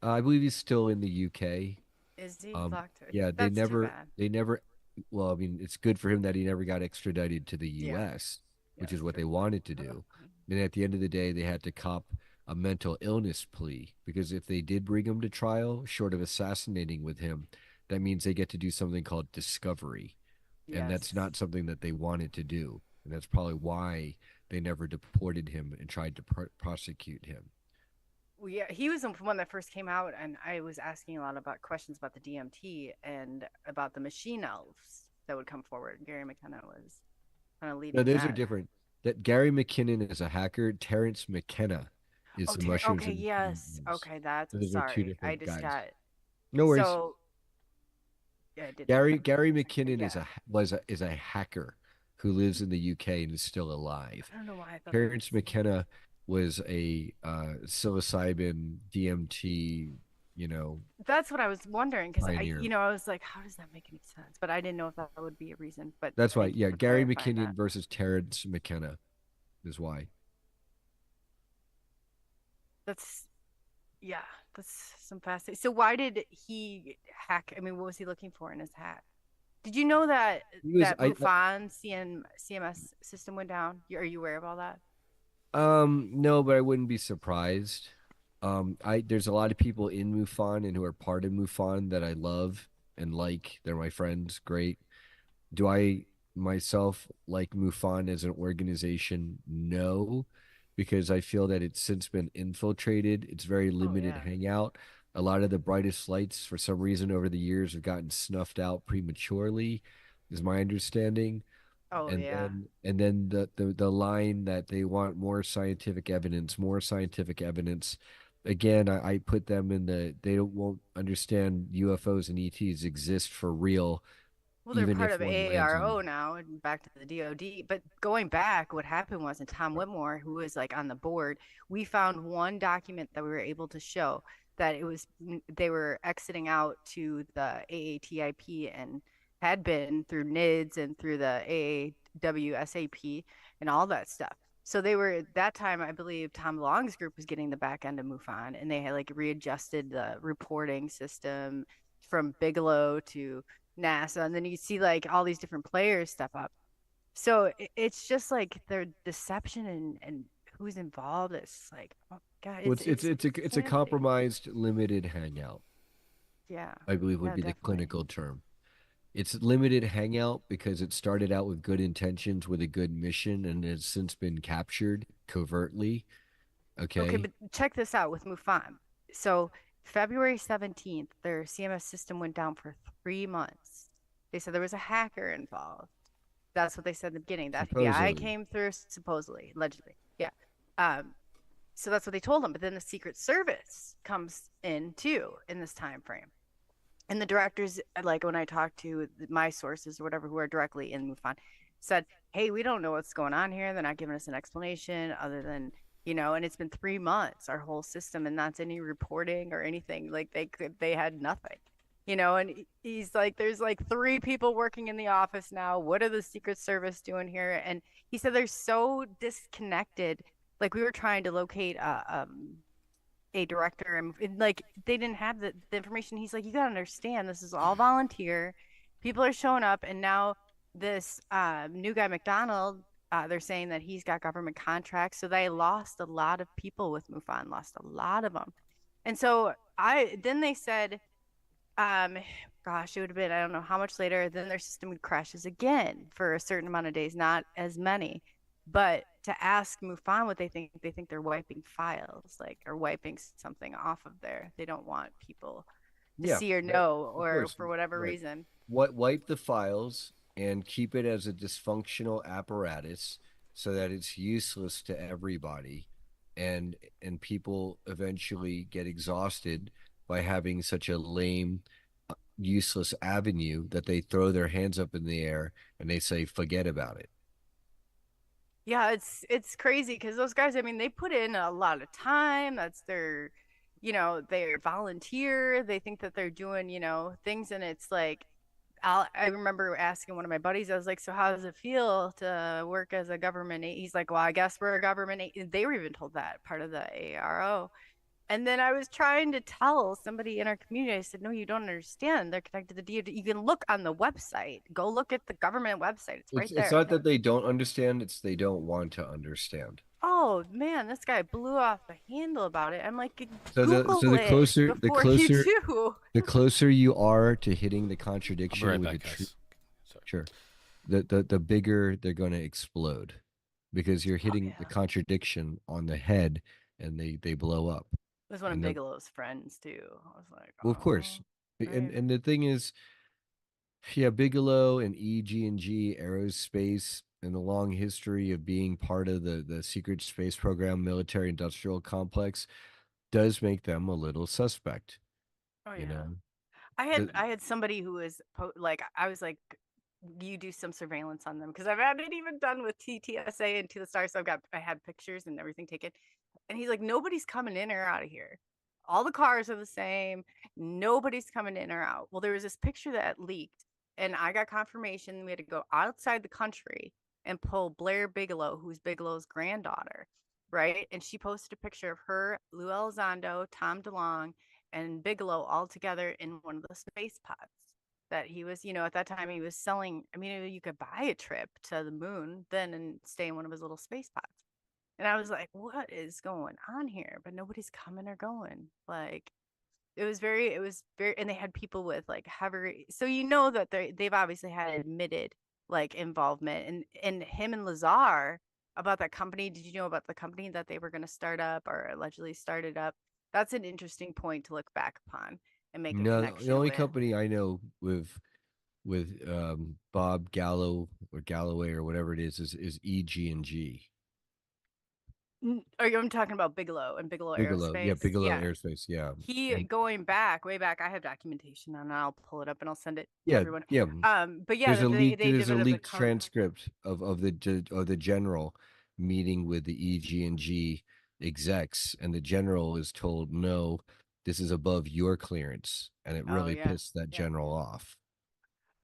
I believe he's still in the UK. Is he Um, locked? yeah, That's too bad. they never, well, I mean, it's good for him that he never got extradited to the Yeah, US, yeah, which is that's what true. they wanted to do. And at the end of the day, they had to cop a mental illness plea, because if they did bring him to trial, short of assassinating with him, that means they get to do something called discovery. And that's Yes. not something that they wanted to do. And that's probably why they never deported him and tried to prosecute him. Well, yeah, he was the one that first came out, and I was asking a lot about questions about the DMT and about the machine elves that would come forward. Gary McKenna was kind of No, leading those are that. different. That Gary McKinnon is a hacker. Terrence McKenna is Oh, the mushrooms okay, and machine yes. elves. Okay, that's Those are two sorry. I different just guys. got No worries. so yeah, I did not Gary know that Gary for a second, but McKinnon yeah. is a hacker who lives in the UK and is still alive. I don't know why I thought they were Terrence the same. McKenna was a psilocybin DMT, That's what I was wondering because pioneer. I was like, how does that make any sense? But I didn't know if that would be a reason. But That's why, thank you yeah, for Gary clarifying that. McKinnon versus Terrence McKenna is why. That's yeah, that's some fascinating. So why did he hack? I mean, what was he looking for in his hack? Did you know that He was MUFON CMS system went down? Are you aware of all that? no, but I wouldn't be surprised. I there's a lot of people in MUFON and who are part of MUFON that I love and like. They're my friends, great. Do I myself like MUFON as an organization? No, because I feel that it's since been infiltrated. It's very Oh limited yeah. hangout. A lot of the brightest lights, for some reason, over the years have gotten snuffed out prematurely, is my understanding. Oh yeah. And then the line that they want more scientific evidence, more scientific evidence. Again, I put them in they don't won't understand UFOs and ETs exist for real, Well, they're even part if of one lands on AARO them. now and back to the DOD. But going back, what happened was, and Tom Whitmore, who was like on the board, we found one document that we were able to show that it was they were exiting out to the AATIP and had been through NIDS and through the AAWSAP and all that stuff. So they were at that time, I believe Tom Long's group was getting the back end of MUFON and they had like readjusted the reporting system from Bigelow to NASA, and then you see like all these different players step up. So it's just like their deception and who's involved. It's like, oh God, Well, it's it's a insanity. compromised limited hangout, Yeah, I believe would yeah, be the definitely. clinical term. It's limited hangout because it started out with good intentions with a good mission and has since been captured covertly. Okay, Okay. but check this out with MUFON. So February 17th, their CMS system went down for 3 months. They said there was a hacker involved. That's what they said in the beginning. The FBI Supposedly. came through, supposedly, allegedly. Yeah. Um, so that's what they told them. But then the Secret Service comes in too in this time frame. And the directors, like when I talked to my sources or whatever who are directly in MUFON, said, "Hey, we don't know what's going on here. They're not giving us an explanation other than." And it's been 3 months, our whole system, and not any reporting or anything. Like they had nothing, and he's like, there's like three people working in the office now. What are the Secret Service doing here? And he said they're so disconnected. Like we were trying to locate a director and like they didn't have the information. He's like, you gotta understand, this is all volunteer. People are showing up, and now this new guy McDonald, they're saying that he's got government contracts, so they lost a lot of people with MUFON, lost a lot of them. And so I then they said, um, gosh, it would have been I don't know how much later. Then their system crashes again for a certain amount of days, not as many. But to ask MUFON what they think they're wiping files, like or wiping something off of there. They don't want people to Yeah, see or that, know, of or course. for whatever Right. reason. What wipe the files and keep it as a dysfunctional apparatus so that it's useless to everybody and people eventually get exhausted by having such a lame useless avenue that they throw their hands up in the air and they say forget about it. Yeah, it's crazy because those guys, I mean, they put in a lot of time. That's their, they're volunteer. They think that they're doing, things, and it's like, I remember asking one of my buddies, I was like, so how does it feel to work as a government? He's like, well, I guess we're a government. They were even told that part of the ARO. And then I was trying to tell somebody in our community, I said, no, you don't understand. They're connected to the DoD. You can look on the website. Go look at the government website. It's right It's there. not that they don't understand, it's they don't want to understand. Oh man, this guy blew off the handle about it. I'm like, So Google it before you do. the closer you are to hitting the I'll be contradiction right with the back, truth, guys. Sorry. sure, the bigger they're going to explode because you're Oh hitting the yeah. contradiction on the head and they blow up. It was one of And the Bigelow's friends too. I was like, well, of oh, course, right. and the thing is, yeah, Bigelow and EG&G Aerospace and the long history of being part of the secret space program military industrial complex does make them a little suspect, Oh you yeah. know. I had The, I had somebody who was like I was like you do some surveillance on them, because I've had it even done with TTSA and To the Stars. So I had pictures and everything taken, and he's like, nobody's coming in or out of here. All the cars are the same. Nobody's coming in or out. Well, there was this picture that leaked, and I got confirmation we had to go outside the country and pull Blair Bigelow, who's Bigelow's granddaughter, right? And she posted a picture of her, Lou Elizondo, Tom DeLonge, and Bigelow all together in one of the space pods that he was, at that time he was selling. I mean, you could buy a trip to the moon then and stay in one of his little space pods. And I was like, what is going on here? But nobody's coming or going. Like, it was very, and they had people with like heavy, so that they've obviously had admitted like involvement, and him and Lazar about that company. Did you know about the company that they were going to start up or allegedly started up? That's an interesting point to look back upon and make a No, the connection only with. company I know with Bob Gallo or Galloway or whatever it is EG&G. Are you I'm talking about Bigelow and Bigelow Bigelow, yeah, Aerospace? Bigelow Yeah. Aerospace, yeah. He And going back, way back, I have documentation and I'll pull it up and I'll send it to yeah, everyone. yeah. But yeah, that they There's a developed a leaked transcript of the general meeting with the EG&G execs, and the general is told, no, this is above your clearance, and it Oh really yeah. pissed that Yeah. general off.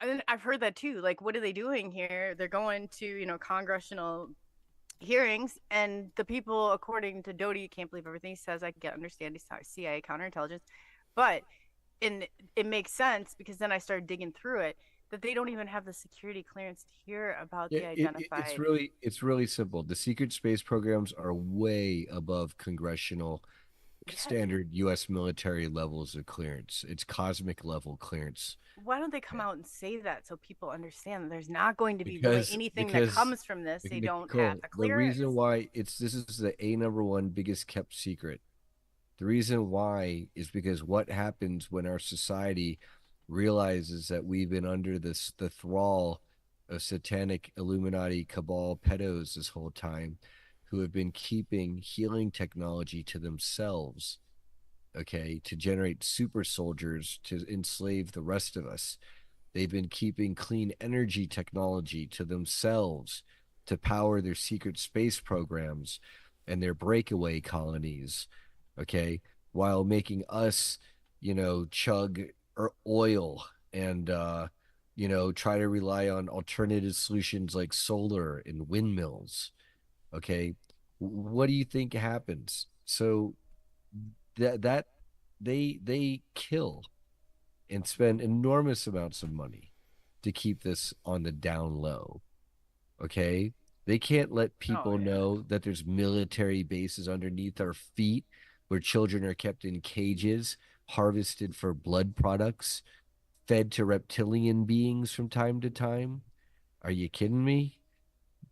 And I've heard that too. Like, what are they doing here? They're going to, congressional hearings, and the people, according to Doty, you can't believe everything he says. I can understand he's CIA counterintelligence, but it makes sense because then I started digging through it that they don't even have the security clearance to hear about Yeah, the identified. it's really simple. The secret space programs are way above congressional Yeah, standard U.S. military levels of clearance. It's cosmic level clearance. why don't they come Yeah. out and say that so people understand that there's not going to be really Because anything that because comes from this? They don't have Nicole, the the reason clearance. why this is the number one biggest kept secret. The reason why is because what happens when our society realizes that we've been under the thrall of satanic Illuminati cabal pedos this whole time, who have been keeping healing technology to themselves, okay, to generate super soldiers to enslave the rest of us. They've been keeping clean energy technology to themselves to power their secret space programs and their breakaway colonies, okay, while making us, chug oil and, try to rely on alternative solutions like solar and windmills, okay? What do you think happens? So that they kill and spend enormous amounts of money to keep this on the down low. Okay. They can't let Oh people yeah. know that there's military bases underneath our feet where children are kept in cages, harvested for blood products, fed to reptilian beings from time to time. Are you kidding me?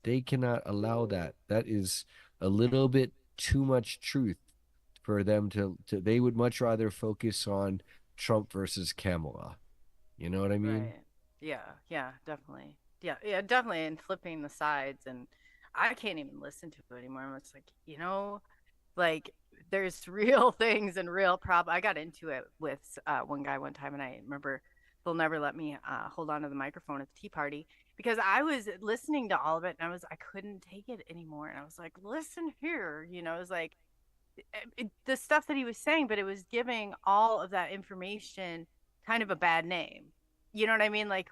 They cannot allow that. That is a little bit too much truth for them to they would much rather focus on Trump versus Kamala. You know what I mean? Right. Yeah. Yeah. Definitely. Yeah. Yeah. Definitely. And flipping the sides, and I can't even listen to it anymore. It's like, like there's real things and real problem. I got into it with one guy one time, and I remember they'll never let me hold on to the microphone at the tea party because I was listening to all of it, and I couldn't take it anymore, and I was like, listen here, it was like the stuff that he was saying, but it was giving all of that information kind of a bad name. You know what I mean? Like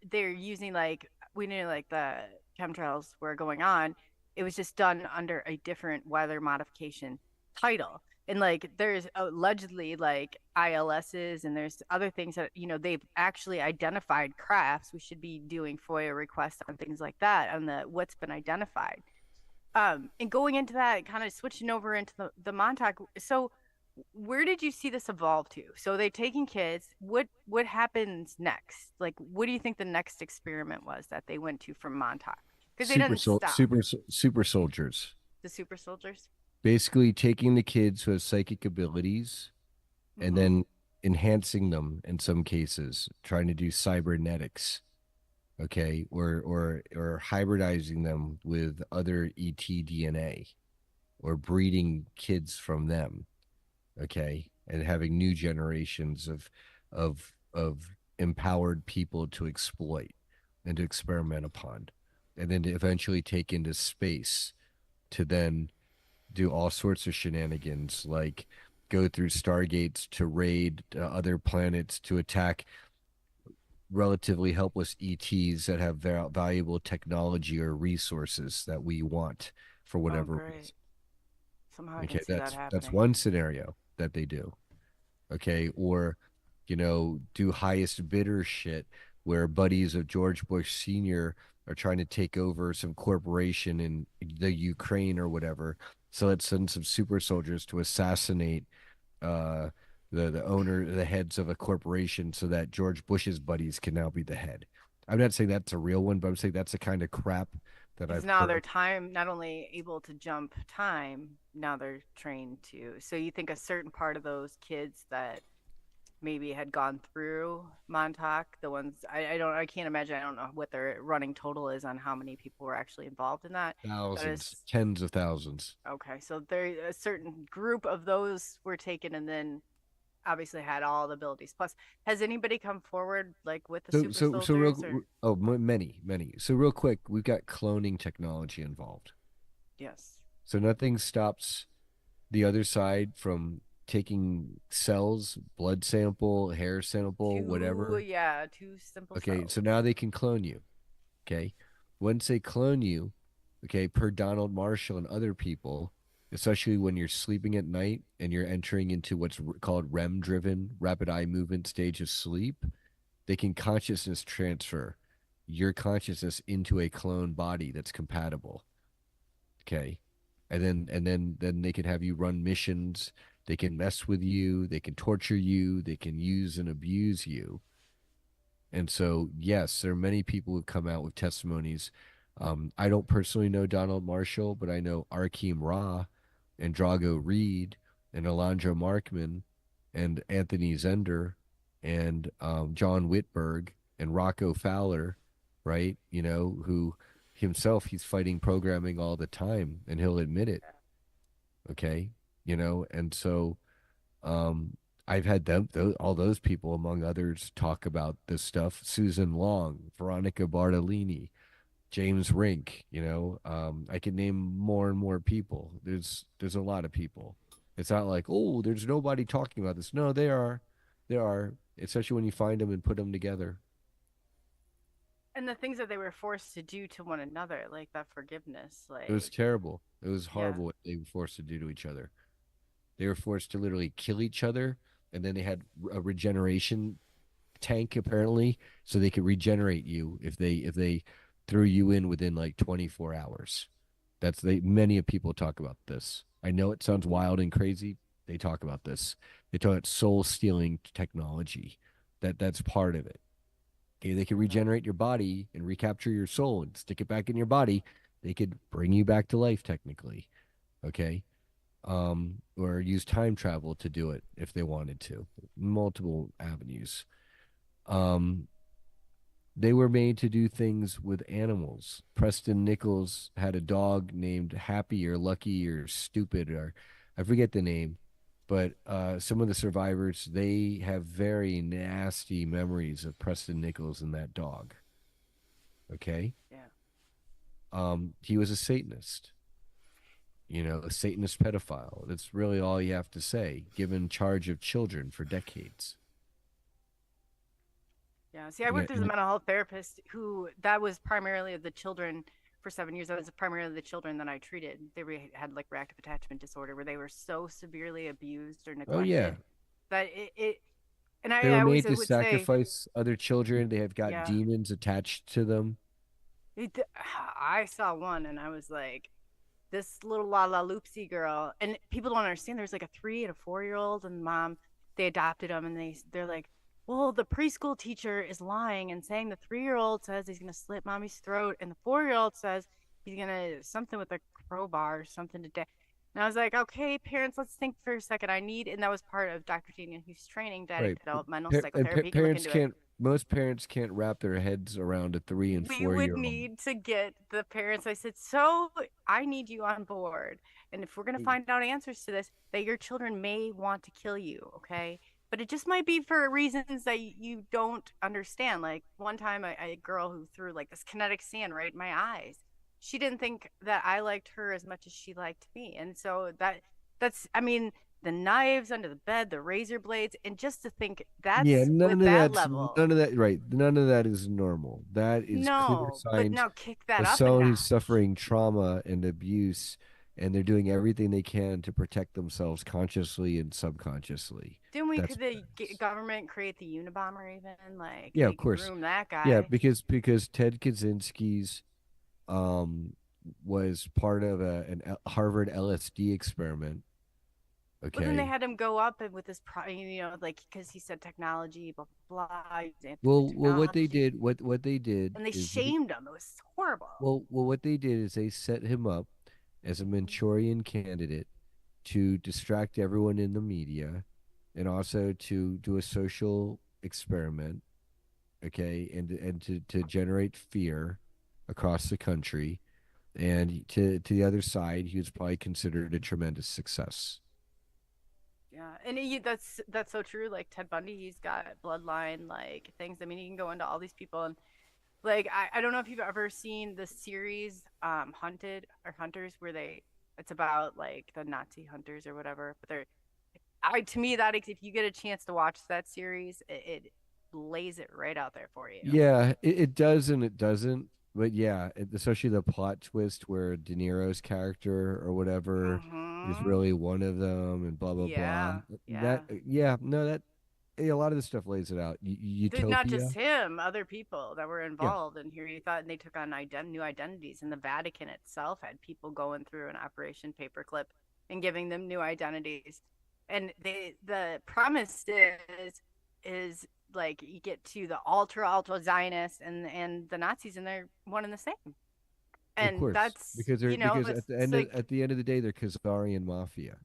they're using, like, we knew like the chemtrails were going on. It was just done under a different weather modification title. And like there's allegedly like ILSs, and there's other things that they've actually identified crafts. We should be doing FOIA requests on things like that on the what's been identified. And going into that, kind of switching over into the Montauk. So where did you see this evolve to? So they taking kids. What happens next? Like, what do you think the next experiment was that they went to from Montauk? Because they didn't stop. Super soldiers. The super soldiers. Basically taking the kids who have psychic abilities and Mm-hmm. then enhancing them in some cases, trying to do cybernetics, okay, or hybridizing them with other ET DNA or breeding kids from them, okay, and having new generations of empowered people to exploit. and to experiment upon, and then to eventually take into space to then do all sorts of shenanigans like go through stargates to raid other planets to attack relatively helpless ETs that have valuable technology or resources that we want for Oh, whatever great. reason. Somehow I Okay, can see that that's happening. one scenario that they do. Okay, or do highest bidder shit where buddies of George Bush Sr. are trying to take over some corporation in the Ukraine or whatever. So let's send some super soldiers to assassinate uh the owner, the heads of a corporation, so that George Bush's buddies can now be the head. I'm not saying that's a real one, but I'm saying that's the kind of crap that Because I've now they're heard. time not only able to jump time, now they're trained to. So you think a certain part of those kids that maybe had gone through Montauk, the ones I can't imagine. I don't know what their running total is on how many people were actually involved in that. But Thousands, it's tens of thousands. okay. So there a certain group of those were taken and then obviously had all the abilities. Plus, has anybody come forward like with the super So soldiers or many. So real quick, we've got cloning technology involved. yes. So nothing stops the other side from taking cells, blood sample, hair sample, Two whatever. yeah, two simple Okay, so cells. now they can clone you. Okay. Once they clone you, okay, per Donald Marshall and other people, especially when you're sleeping at night and you're entering into what's called REM driven, rapid eye movement stage of sleep, they can consciousness transfer your consciousness into a clone body that's compatible. Okay. And then they can have you run missions. They can mess with you. They can torture you. They can use and abuse you. And so, yes, there are many people who've come out with testimonies. I don't personally know Donald Marshall, but I know Arkeem Ra and Drago Reed and Alondra Markman and Anthony Zender and John Whitberg and Rocco Fowler, right? Who himself, he's fighting programming all the time and he'll admit it. Okay. And so um, I've had all those people, among others, talk about this stuff. Susan Long, Veronica Bartolini, James Rink. I can name more and more people. There's a lot of people. It's not like, oh, there's nobody talking about this. No, there are, especially when you find them and put them together. And the things that they were forced to do to one another, like that forgiveness, It was like terrible. It was yeah. horrible what they were forced to do to each other. They were forced to literally kill each other, and then they had a regeneration tank apparently, so they could regenerate you if they threw you in within like 24 hours. That's they many of people talk about this. I know it sounds wild and crazy. They talk about this. They talk about soul stealing technology. That's part of it. Okay, they could Yeah. regenerate your body and recapture your soul and stick it back in your body. They could bring you back to life technically. Okay. Or use time travel to do it if they wanted to. Multiple avenues. Um, they were made to do things with animals. Preston Nichols had a dog named Happy or Lucky or Stupid, or I forget the name, but some of the survivors, they have very nasty memories of Preston Nichols and that dog. Okay. Yeah. He was a Satanist, a Satanist pedophile. That's really all you have to say, given charge of children for decades. Yeah. See, I And, worked as a and mental health therapist who that was primarily the children for 7 years. That was primarily the children that I treated. Had like reactive attachment disorder where they were so severely abused or oh yeah, neglected that it and they I were always made to would say, sacrifice other children. They have got yeah, demons attached to them. it, I saw one and I was like, this little La La Loopsy girl, and people don't understand. There's like a 3 and a 4 year old, and mom, they adopted them, and they're like, well, the preschool teacher is lying and saying the 3 year old says he's gonna slit mommy's throat, and the 4 year old says he's gonna something with a crowbar or something today. And I was like, okay, parents, let's think for a second. And that was part of Dr. Daniel Hughes' training, Right. developmental psychotherapy. You can look Parents into it. can't. Most parents can't wrap their heads around a 3 and We 4 would year old. need to get the parents. I said, so I need you on board. And if we're going to find out answers to this, that your children may want to kill you, okay? but it just might be for reasons that you don't understand. Like one time, a girl who threw like this kinetic sand right in my eyes. She didn't think that I liked her as much as she liked me, and so that's I mean the knives under the bed, the razor blades, and just to think Yeah, that's with that none level. of that, right. None of that is normal. That is clear No, but signs now kick that of up a someone who's notch. suffering trauma and abuse, and they're doing everything they can to protect themselves consciously and subconsciously. Didn't we? That's Could what the that is. government create the Unabomber even? Like Yeah, they of could course. groom that Yeah, guy. because Ted Kaczynski's um was part of Harvard LSD experiment. But then they Okay. had him go up and with this, like because he said technology, blah blah blah, he's What they anti-technology, did, what they did and they is shamed him. It was horrible. what they did is they set him up as a Manchurian candidate to distract everyone in the media and also to do a social experiment, okay, and to generate fear across the country. And to the other side, he was probably considered a tremendous success. Yeah, and that's so true. Like Ted Bundy, he's got bloodline like things. I mean, he can go into all these people, and like I don't know if you've ever seen the series Hunted or Hunters, where it's about like the Nazi hunters or whatever. But they're I to me that if you get a chance to watch that series, it lays it right out there for you. Yeah, it does and it doesn't. But yeah, especially the plot twist where De Niro's character or whatever is Mm-hmm. really one of them and blah blah blah. Yeah, That yeah. yeah, no, that a lot of this stuff lays it out. Not Utopia. just him, other people that were Yeah, involved. And here you thought, and they took on new identities. And the Vatican itself had people going through an Operation Paperclip and giving them new identities. And the premise is like you get to the ultra Zionists and the Nazis, and they're one and the same. of And course, that's because it's like at the end of the day, they're Khazarian mafia.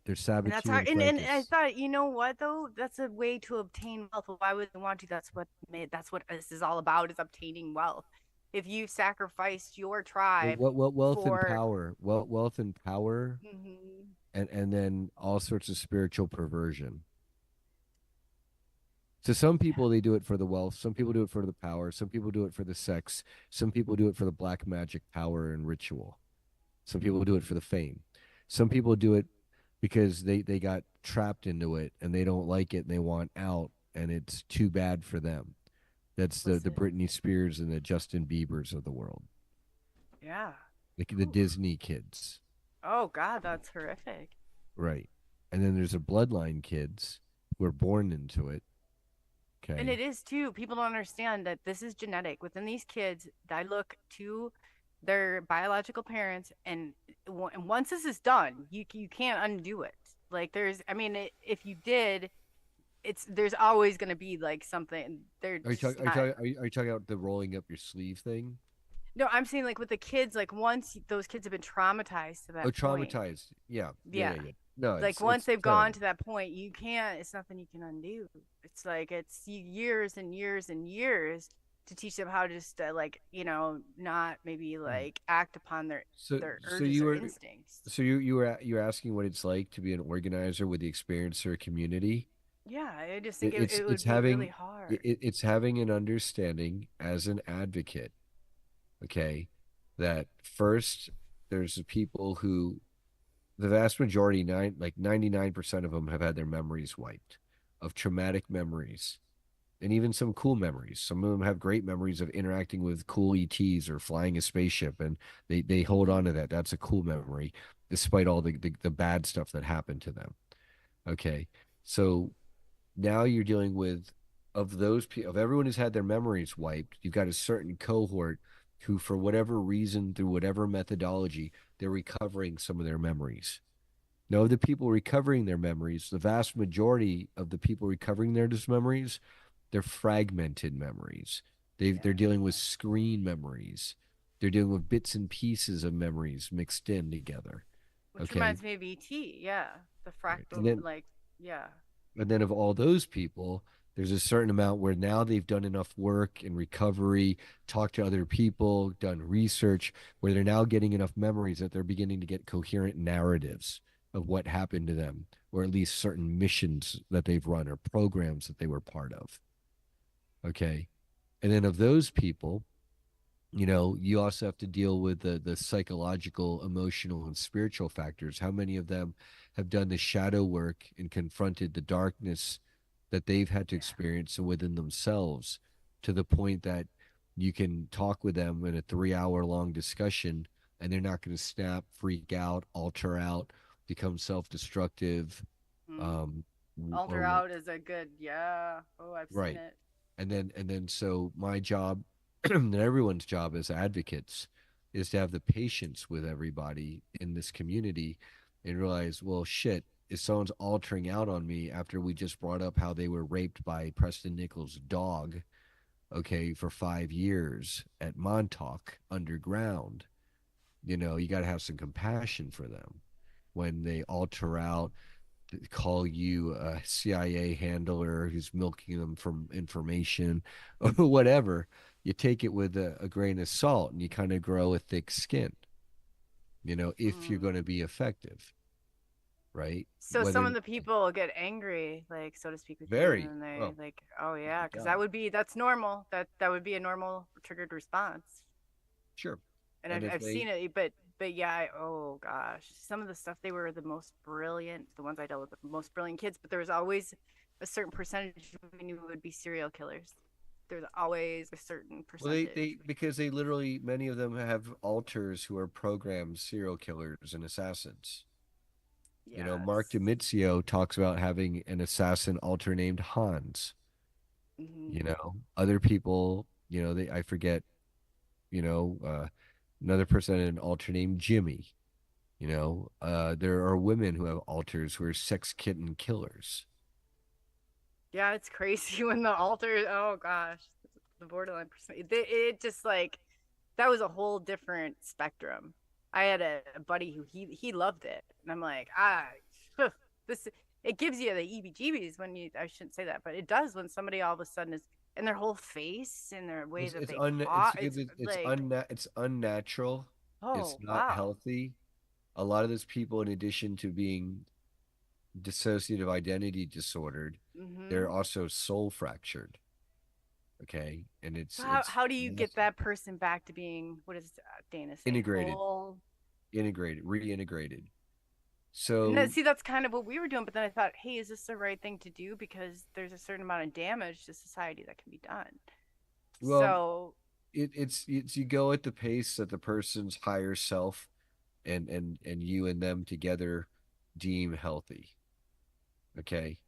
They're and that's hard. Sabbatine And I Frankists. thought, you know what though? That's a way to obtain wealth. Why would they want to? That's what this is all about is obtaining wealth. If you sacrificed your tribe What wealth and for power, wealth and power, mhm, and then all sorts of spiritual perversion. So some yeah, people they do it for the wealth, some people do it for the power, some people do it for the sex, some people do it for the black magic power and ritual. Some people do it for the fame. Some people do it because they got trapped into it and they don't like it and they want out and it's too bad for them. That's the listen, Britney Spears and the Justin Biebers of the world. yeah. The Disney kids. Oh God, that's horrific. Right. And then there's the bloodline kids who are born into it. And it Okay. is too. People don't understand that this is genetic. Within these kids, I look to their biological parents, and once this is done, you can't undo it. Like I mean, if you did, there's always going to be like something. They're just not. Are you talking about the rolling up your sleeve thing? No, I'm saying like with the kids, like once those kids have been traumatized to Oh, that point, traumatized. Yeah. yeah, Yeah. No, like once it's they've gone terrible. to that point, you can't. It's nothing you can undo. It's like it's years and years and years to teach them how to just like not maybe Mm. like act upon So their so urges you or were instincts. you were asking what it's like to be an organizer with the experiencer community. Yeah, I just think it It's would be really having hard. it's having an understanding as an advocate, okay, that first there's the people who the vast majority, 99% of them have had their memories wiped of traumatic memories and even some cool memories. Some of them have great memories of interacting with cool ETs or flying a spaceship, and they hold on to that. That's a cool memory, despite all the bad stuff that happened to them. Okay, so now you're dealing with of those people of everyone who's had their memories wiped. You've got a certain cohort who, for whatever reason, through whatever methodology, they're recovering some of their memories. Now, of the people recovering their memories, the vast majority of the people recovering their memories, they're fragmented memories. They're Yeah, dealing with screen memories. They're dealing with bits and pieces of memories mixed in together. which Okay. reminds me of ET. Yeah, the Right. fractal, like yeah, And then of all those people, there's a certain amount where now they've done enough work in recovery, talked to other people, done research, where they're now getting enough memories that they're beginning to get coherent narratives of what happened to them, or at least certain missions that they've run or programs that they were part of. Okay. And then of those people, you also have to deal with the psychological, emotional, and spiritual factors. How many of them have done the shadow work and confronted the darkness that they've had to experience within themselves, to the point that you can talk with them in a 3 hour long discussion and they're not going to snap, freak out, alter out, become self-destructive, Mm. um, Alter or out is a good, yeah. Oh, I've seen right. it. And then so my job and everyone's job as advocates is to have the patience with everybody in this community and realize, well, shit, if someone's altering out on me after we just brought up how they were raped by Preston Nichols' dog, okay, for 5 years at Montauk underground, you got to have some compassion for them when they alter out, call you a CIA handler who's milking them from information or whatever. You take it with a grain of salt and you kind of grow a thick skin, if you're Mm. going to be effective, right? So some Whether of the people get angry, like so to speak, with you, and very, then they oh like, oh my yeah, because God, that's normal. That would be a normal triggered response. sure. And And if I've they, seen it, but yeah, oh gosh, some of the stuff, they were the most brilliant, the ones I dealt with, the most brilliant kids. But there was always a certain percentage we knew would be serial killers. There's always a certain well, percentage. because they literally, many of them have alters who are programmed serial killers and assassins. Mark Yes. Demizio talks about having an assassin alter named Hans. Hmm. Other people, I forget, another person had an alter named Jimmy. There are women who have alters who are sex kitten killers. Yeah, it's crazy when the alter. Oh gosh, the borderline person. It just like that was a whole different spectrum. I had a buddy who he loved it, and I'm like, this, it gives you the EBGBs when you. I shouldn't say that, but it does when somebody all of a sudden is, and their whole face and their way that they It's talk. because It's it's like, it's unnatural. It's oh not wow. healthy. A lot of those people, in addition to being dissociative identity disordered, Mm-hmm. they're also soul fractured. Okay, and So it's how do you get that person back to being, what does Dana say, integrated, whole? reintegrated. And So, see, that's kind of what we were doing. But then I thought, hey, is this the right thing to do? Because there's a certain amount of damage to society that can be done. well, So, it's you go at the pace that the person's higher self and you and them together deem healthy. Okay.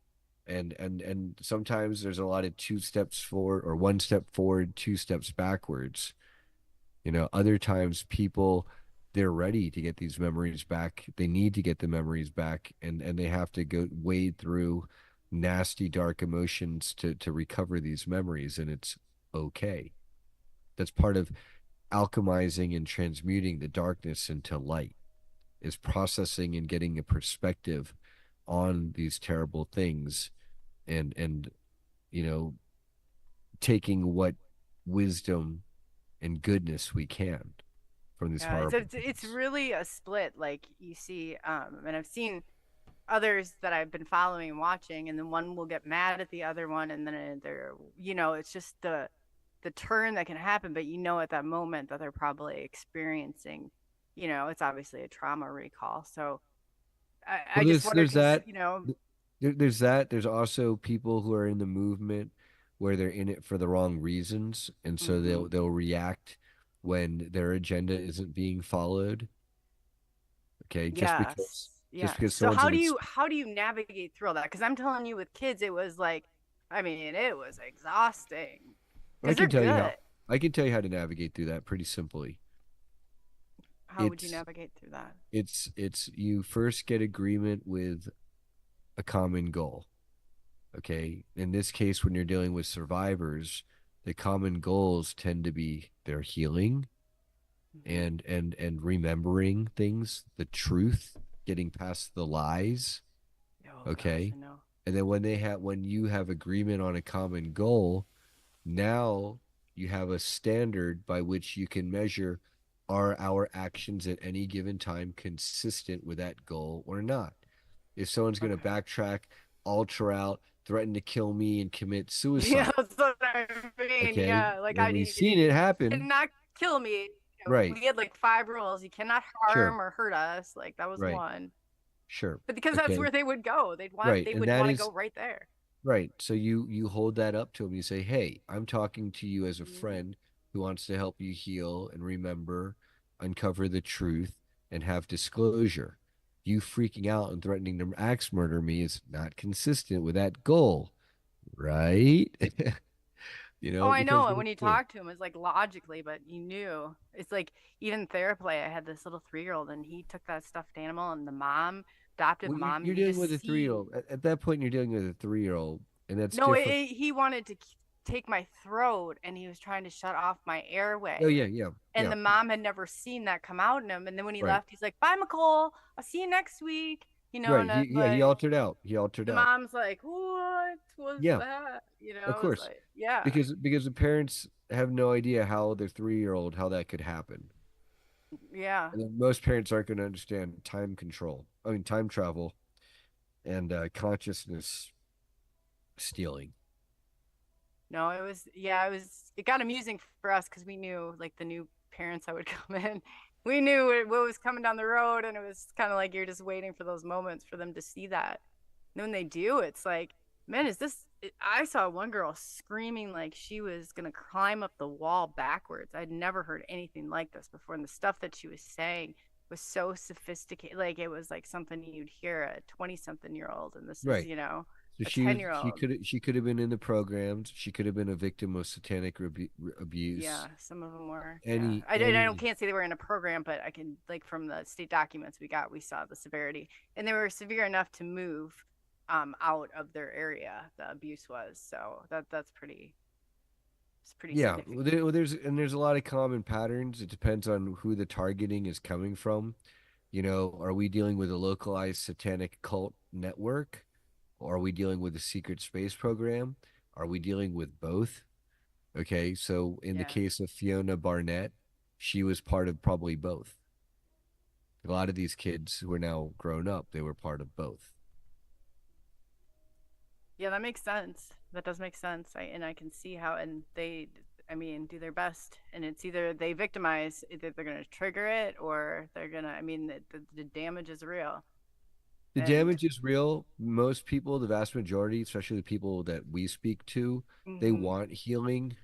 And sometimes there's a lot of two steps forward or one step forward, two steps backwards. Other times people, they're ready to get these memories back. They need to get the memories back, and they have to go wade through nasty dark emotions to recover these memories, and it's okay. That's part of alchemizing and transmuting the darkness into light, is processing and getting a perspective on these terrible things, and you know taking what wisdom and goodness we can from these yeah, horrible it's things. really a split. Like you see, and I've seen others that I've been following and watching, and then one will get mad at the other one, and then they're, it's just the turn that can happen. But at that moment that they're probably experiencing, it's obviously a trauma recall. So I Well, just wonder there's because that. There's that. There's also people who are in the movement where they're in it for the wrong reasons, and so mm-hmm. they'll react when their agenda isn't being followed. Okay, Yes. just Yeah. because So someone's how do you navigate through all that? Because I'm telling you, with kids, it was like, I mean, it was exhausting I because they're can tell you how good. I can tell you how to navigate through that pretty simply. How would you It's navigate through that? it's you first get agreement with a common goal. Okay. In this case, when you're dealing with survivors, the common goals tend to be their healing Mm-hmm. and remembering things, the truth, getting past the lies. Oh gosh, Okay. I know. And then when you have agreement on a common goal, now you have a standard by which you can measure are our actions at any given time consistent with that goal or not? If someone's going to Okay. backtrack, alter out, threaten to kill me, and commit Yeah, suicide, that's what I mean. okay, Yeah, like and we've seen it you happen, cannot kill me. right? We had like 5 rules. You cannot Sure, harm or hurt us. Like that was right, one. sure, But because that's okay, where they would go. right, They and would that want to is go right there. right. So you hold that up to them. You say, "Hey, I'm talking to you as a Mhm. friend who wants to help you heal and remember, uncover the truth, and have disclosure. You freaking out and threatening to axe murder me is not consistent with that goal, right?" Oh, It I becomes know. And really when you clear. talk to him, it's like logically, but you knew. It's like even therapy. I had this little 3-year-old, and he took that stuffed animal, and the mom, adoptive Well, mom, you're you dealing just with a see. 3-year-old. At that point, you're dealing with a 3-year-old, and that's No, different. he wanted to take my throat, and he was trying to shut off my Oh airway. yeah, yeah, And yeah. the mom had never seen that come out in him. And then when he Right, left, he's like, "Bye, McCole. I'll see you next week." right. And I'm He like, altered out. He altered the out. mom's like, "What was Yeah, that?" of It was course. like, yeah, Because the parents have no idea how their 3-year-old how that could happen. yeah. And then most parents aren't going to understand time control. I mean, time travel and consciousness stealing. No, it got amusing for us because we knew like the new parents that would come in. We knew what was coming down the road, and it was kind of like you're just waiting for those moments for them to see that. And when they do, it's like, man, is this? I saw one girl screaming like she was gonna climb up the wall backwards. I'd never heard anything like this before, and the stuff that she was saying was so sophisticated. Like it was like something you'd hear a 20-something-year-old, and this is Right. So a 10-year-old. she could have been in the programs. She could have been a victim of satanic abuse. Yeah, some of them were. Yeah, I don't Any can't say they were in a program, but I can like from the state documents we got, we saw the severity, and they were severe enough to move out of their area. The abuse was so that's pretty. It's pretty yeah, significant. there's a lot of common patterns. It depends on who the targeting is coming from. Are we dealing with a localized satanic cult network? Or are we dealing with a secret space program? Are we dealing with both? Okay, so in the Yeah. case of Fiona Barnett, she was part of probably both. A lot of these kids who are now grown up, they were part of both. Yeah, that makes sense. That does make sense. I can see how, and they, I mean, do their best, and it's either they victimize, either they're gonna trigger it, or they're gonna. I mean, the damage is real, The and damage is real. Most people, the vast majority, especially the people that we speak to, they mm-hmm. want healing,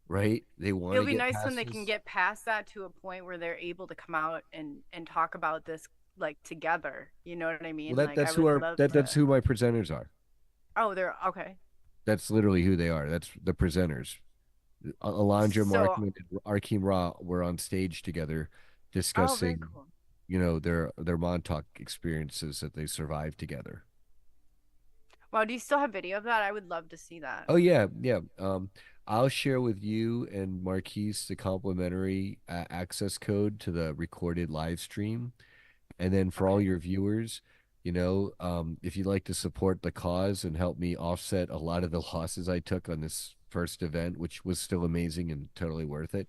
right? They want It'll to be get nice when past they can this. get past that to a point where they're able to come out and talk about this like together. You know what I Well, mean? that Like I that's who would our love that's to. who my presenters are. Oh, they're okay. That's literally who they are. That's the presenters. Alondra So, Markman and Arkeem Ra were on stage together oh, very discussing, cool. their Montauk experiences that they survived together. Wow, do you still have video of that? I would love to see that. Oh yeah, yeah. I'll share with you and Marquise the complimentary access code to the recorded live stream. And then for all Okay. your viewers, if you'd like to support the cause and help me offset a lot of the losses I took on this first event, which was still amazing and totally worth it,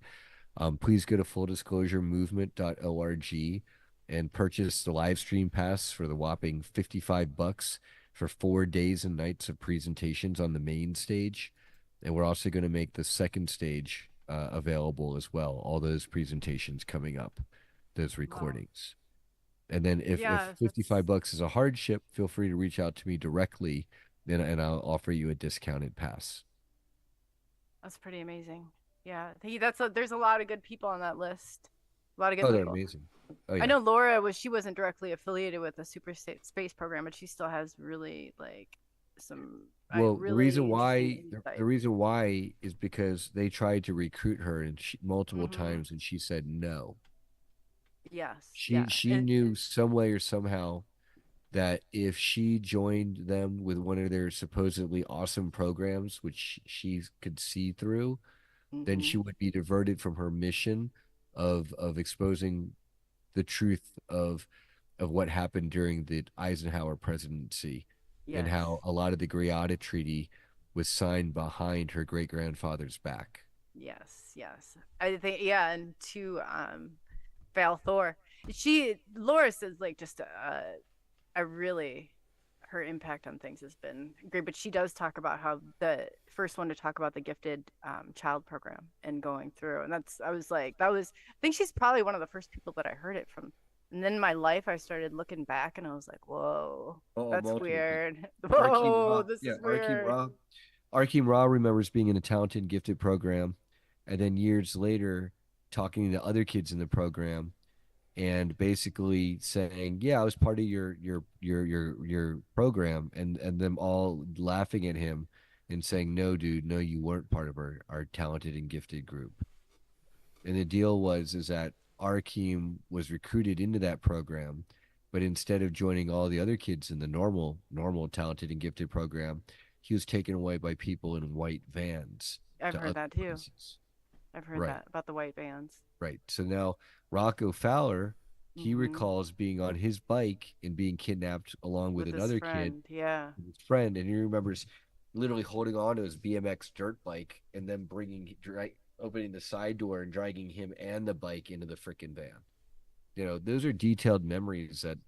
please go to fulldisclosuremovement.org and purchase the live stream pass for the whopping $55 for 4 days and nights of presentations on the main stage. And we're also going to make the second stage available as well. All those presentations coming up, those Wow. recordings. And then if Yeah, that's $55 is a hardship, feel free to reach out to me directly and I'll offer you a discounted pass. that's pretty amazing. Yeah, there's a lot of good people on that list. A lot of good Oh, they're people. amazing. Oh I yeah. know Laura she wasn't directly affiliated with the space program, but she still has really like some Well, really interesting insight. the reason why is because they tried to recruit her and multiple Hmm. times and she said no. Yes, She yeah, she knew some way or somehow that if she joined them with one of their supposedly awesome programs, which she could see through, then hmm she would be diverted from her mission of exposing the truth of what happened during the Eisenhower presidency and yes, how a lot of the Greada Treaty was signed behind her great grandfather's back. Yes, yes. I think yeah, and to Val Thor. Laura says like just a really her impact on things has been great, but she does talk about how the first one to talk about the gifted child program and going through, and that's I was like that was I think she's probably one of the first people that I heard it from. And then in my life, I started looking back, and I was like, "Whoa, Oh, that's multiple people. weird. Arkeem Whoa, Ra, this yeah, is weird." Arkeem Ra remembers being in a talented gifted program, and then years later talking to other kids in the program and basically saying, "Yeah, I was part of your program," and them all laughing at him and saying, "No, dude, no, you weren't part of our talented and gifted group." And the deal was is that Arkeem was recruited into that program, but instead of joining all the other kids in the normal talented and gifted program, he was taken away by people in white vans I've to heard other that too. places. I've heard Right. that about the white vans. Right. So now Rocco Fowler, he Hmm. recalls being on his bike and being kidnapped along with With his another kid, friend, yeah. his friend, and he remembers literally holding on to his BMX dirt bike and then opening the side door and dragging him and the bike into the freaking van. Those are detailed memories that,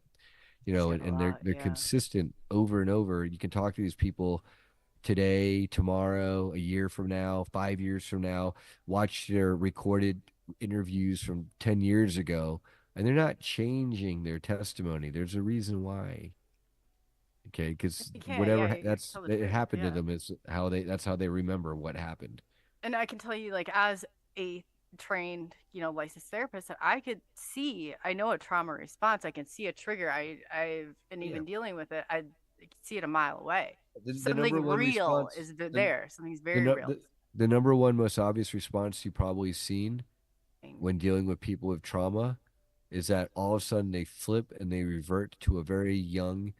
Said a and they're lot, they're yeah. consistent over and over. You can talk to these people today, tomorrow, a year from now, 5 years from now, watch their recorded interviews from 10 years ago, and they're not changing their testimony. There's a reason why. Okay, because You can't, yeah, whatever you can that's tell the it truth, happened to yeah. them is that's how they remember what happened. And I can tell you, like, as a trained, licensed therapist, that I could see, I know a trauma response, I can see a trigger. I've been Yeah. even dealing with it. I can see it a mile away. The number Something one real response, is the there. Something's the, very nu- real. the number one most obvious response you've probably seen Thing. when dealing with people with trauma is that all of a sudden they flip and they revert to a very young,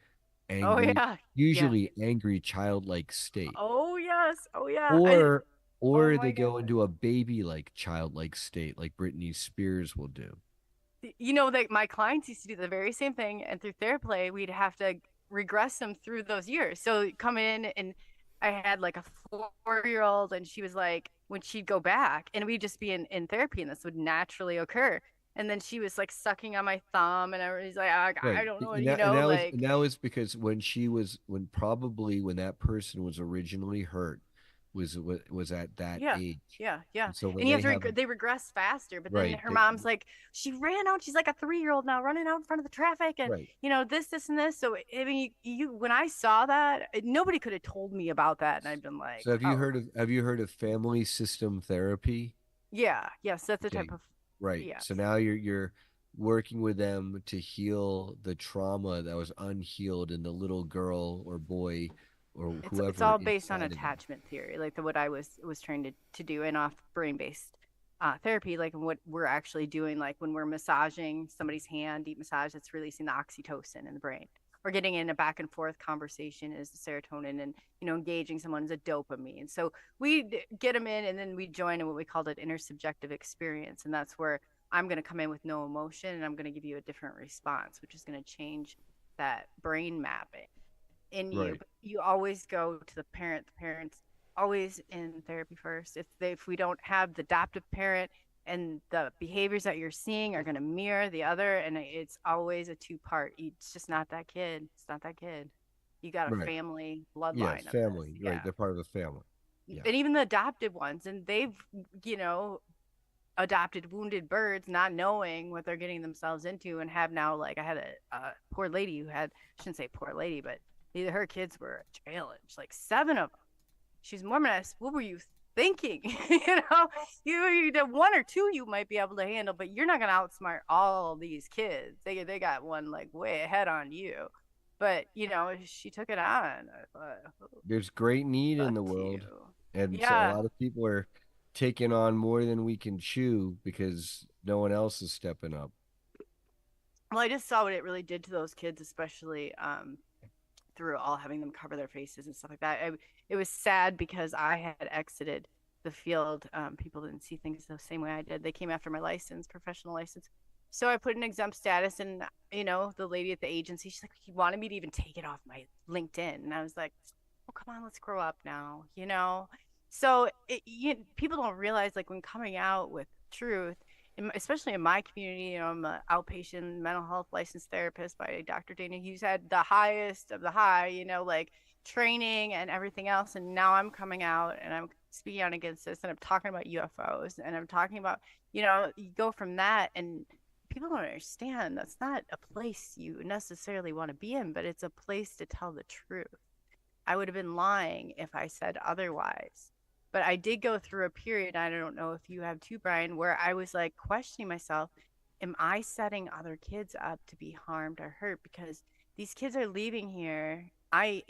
Oh angry, yeah, yeah. usually angry childlike state. Oh yes, oh yeah. Or Oh or my they god. go into a baby-like childlike state like Britney Spears will do. That my clients used to do the very same thing, and through therapy we'd have to regress them through those years. So come in, and I had like a 4-year old, and she was like, when she'd go back, and we'd just be in therapy, and this would naturally occur, and then she was like sucking on my thumb, and everybody's like, I Right. don't know, And like, that was because when that person was originally hurt was at that yeah, age. yeah, yeah. And so when And you they have to have they regress faster, but then right, her mom's like, she ran out, she's like a 3-year old now, running out in front of the traffic, and right. this and this. So I mean, you when I saw that, nobody could have told me about that, and I'd been like, So oh, have you heard of family system therapy? yeah, yes, that's the Okay. type of, Right. yes. So now you're working with them to heal the trauma that was unhealed in the little girl or boy or It's whoever all based on inside of them. attachment theory, like what I was trying to do, and off brain based therapy, like what we're actually doing, like when we're massaging somebody's hand, deep massage, that's releasing the oxytocin in the brain. Or getting in a back and forth conversation is the serotonin, and engaging someone is a dopamine. So we get them in, and then we join in what we called an intersubjective experience, and that's where I'm going to come in with no emotion, and I'm going to give you a different response, which is going to change that brain mapping in you. Right. But you always go to the parent. The parents always in therapy first. If we don't have the adoptive parent, and the behaviors that you're seeing are going to mirror the other, and it's always a two-part. It's just not that kid. It's not that kid. You got a Right. family Yeah, bloodline of this. family. Right. Yeah. They're part of the family. Yeah. And even the adopted ones, and they've you know adopted wounded birds, not knowing what they're getting themselves into, and have now, like, I had a poor lady who had, I shouldn't say poor lady, but either her kids were a challenge, like 7 of them. She's Mormon. I said, what were you thinking? You did 1 or 2 you might be able to handle, but you're not gonna outsmart all these kids. They got one like way ahead on you. But she took it on. I thought, oh, There's great need in luck the to you. world, and so a Yeah. lot of people are taking on more than we can chew because no one else is stepping up. Well, I just saw what it really did to those kids, especially through all having them cover their faces and stuff like that. It was sad because I had exited the field. People didn't see things the same way I did. They came after my license, professional license. So I put an exempt status, and the lady at the agency, she's like, he wanted me to even take it off my LinkedIn, and I was like, oh come on, let's grow up now. So people don't realize, like, when coming out with truth, especially in my community, I'm an outpatient mental health licensed therapist by Dr. Dana Hughes, had the highest of the high, like training and everything else. And now I'm coming out and I'm speaking out against this, and I'm talking about UFOs, and I'm talking about, you go from that, and people don't understand that's not a place you necessarily want to be in, but it's a place to tell the truth. I would have been lying if I said otherwise. But I did go through a period, I don't know if you have too, Brian, where I was like questioning myself, am I setting other kids up to be harmed or hurt? Because these kids are leaving here. I'm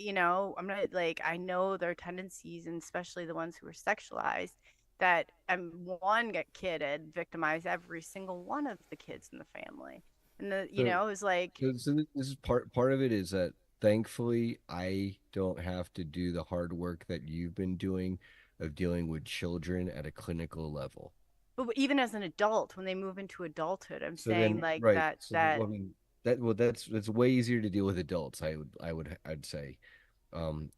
not like, I know their tendencies, and especially the ones who are sexualized, that one get kidded, victimized every single one of the kids in the family. And So, it was like, this is part of it is that thankfully I don't have to do the hard work that you've been doing of dealing with children at a clinical level. but even as an adult, when they move into adulthood, I'm So saying then, like right. that So that I mean, that's way easier to deal with adults. I'd say, and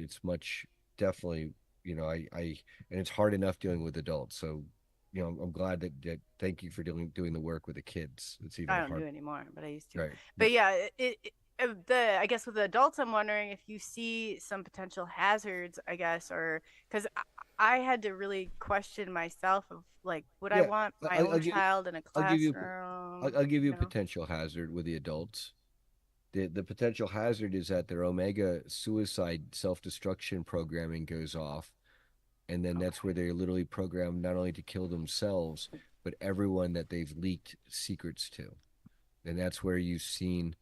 it's much definitely, I and it's hard enough dealing with adults. So, I'm glad that thank you for doing the work with the kids. It's even I don't do hard. anymore, but I used to. Right. But yeah, the I guess with the adults, I'm wondering if you see some potential hazards, I guess, or because I had to really question myself of, like, would I Yeah. want my I'll own give child in a I'll give you classroom? I'll give you a potential hazard with the adults. The potential hazard is that their omega suicide self-destruction programming goes off, and then that's where Okay. they're literally programmed not only to kill themselves, but everyone that they've leaked secrets to. And that's where you've seen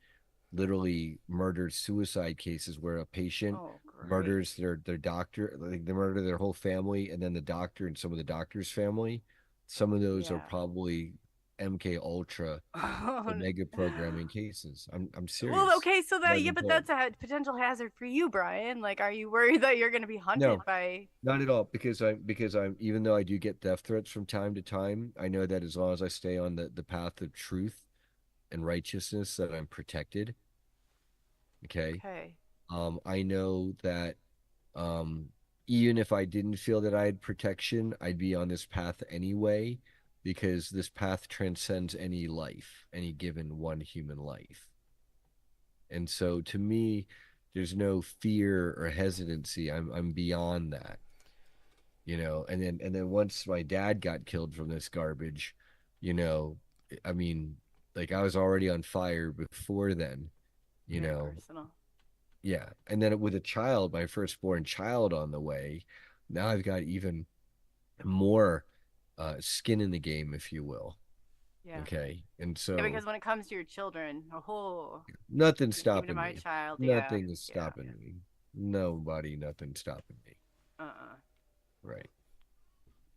literally murdered suicide cases where a patient Oh, great. murders their doctor, like they murder their whole family, and then the doctor and some of the doctor's family. Some of those are Yeah. probably MK Ultra omega programming cases. I'm Well, serious. okay, so What that, I've yeah, been but told. that's a potential hazard for you, Brian. Like, are you worried that you're going to be No, hunted by? not at all. Because I'm even though I do get death threats from time to time, I know that as long as I stay on the path of truth and righteousness, that I'm protected. Okay. Okay. I know that um even if I didn't feel that I had protection, I'd be on this path anyway, because this path transcends any life, any given one human life. And so to me, there's no fear or hesitancy. I'm beyond that, and then once my dad got killed from this garbage, you know, I mean, like I was already on fire before then, you Very know. personal. Yeah. And then with a child, my firstborn child on the way, now I've got even more skin in the game, if you will. Yeah. Okay. And Yeah, so because when it comes to your children, oh, nothing's even to stopping my me. child, yeah, Nothing is yeah, stopping me. Nobody, nothing stopping me. uh-uh, Right.